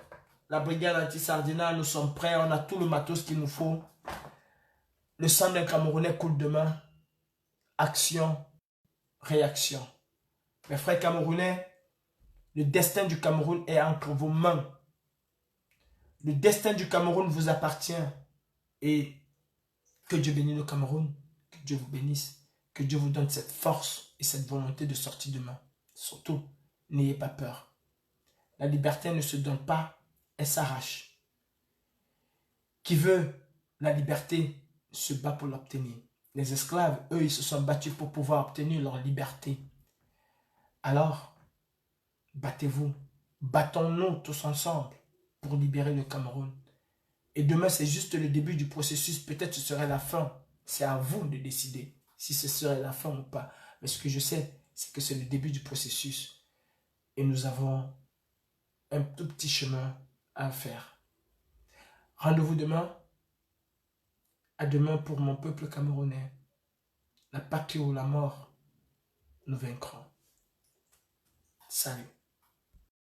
la brigade anti-Sardina, nous sommes prêts. On a tout le matos qu'il nous faut. Le sang d'un Camerounais coule demain. Action, réaction. Mes frères camerounais, le destin du Cameroun est entre vos mains. Le destin du Cameroun vous appartient. Et que Dieu bénisse le Cameroun. Que Dieu vous bénisse. Que Dieu vous donne cette force et cette volonté de sortir demain. Surtout, n'ayez pas peur. La liberté ne se donne pas, elle s'arrache. Qui veut la liberté se bat pour l'obtenir. Les esclaves, eux, ils se sont battus pour pouvoir obtenir leur liberté. Alors, battez-vous. Battons-nous tous ensemble pour libérer le Cameroun. Et demain, c'est juste le début du processus. Peut-être ce serait la fin. C'est à vous de décider si ce serait la fin ou pas. Mais ce que je sais, c'est que c'est le début du processus. Et nous avons un tout petit chemin à faire. Rendez-vous demain. À demain pour mon peuple camerounais. La patrie ou la mort, nous vaincrons. Salut.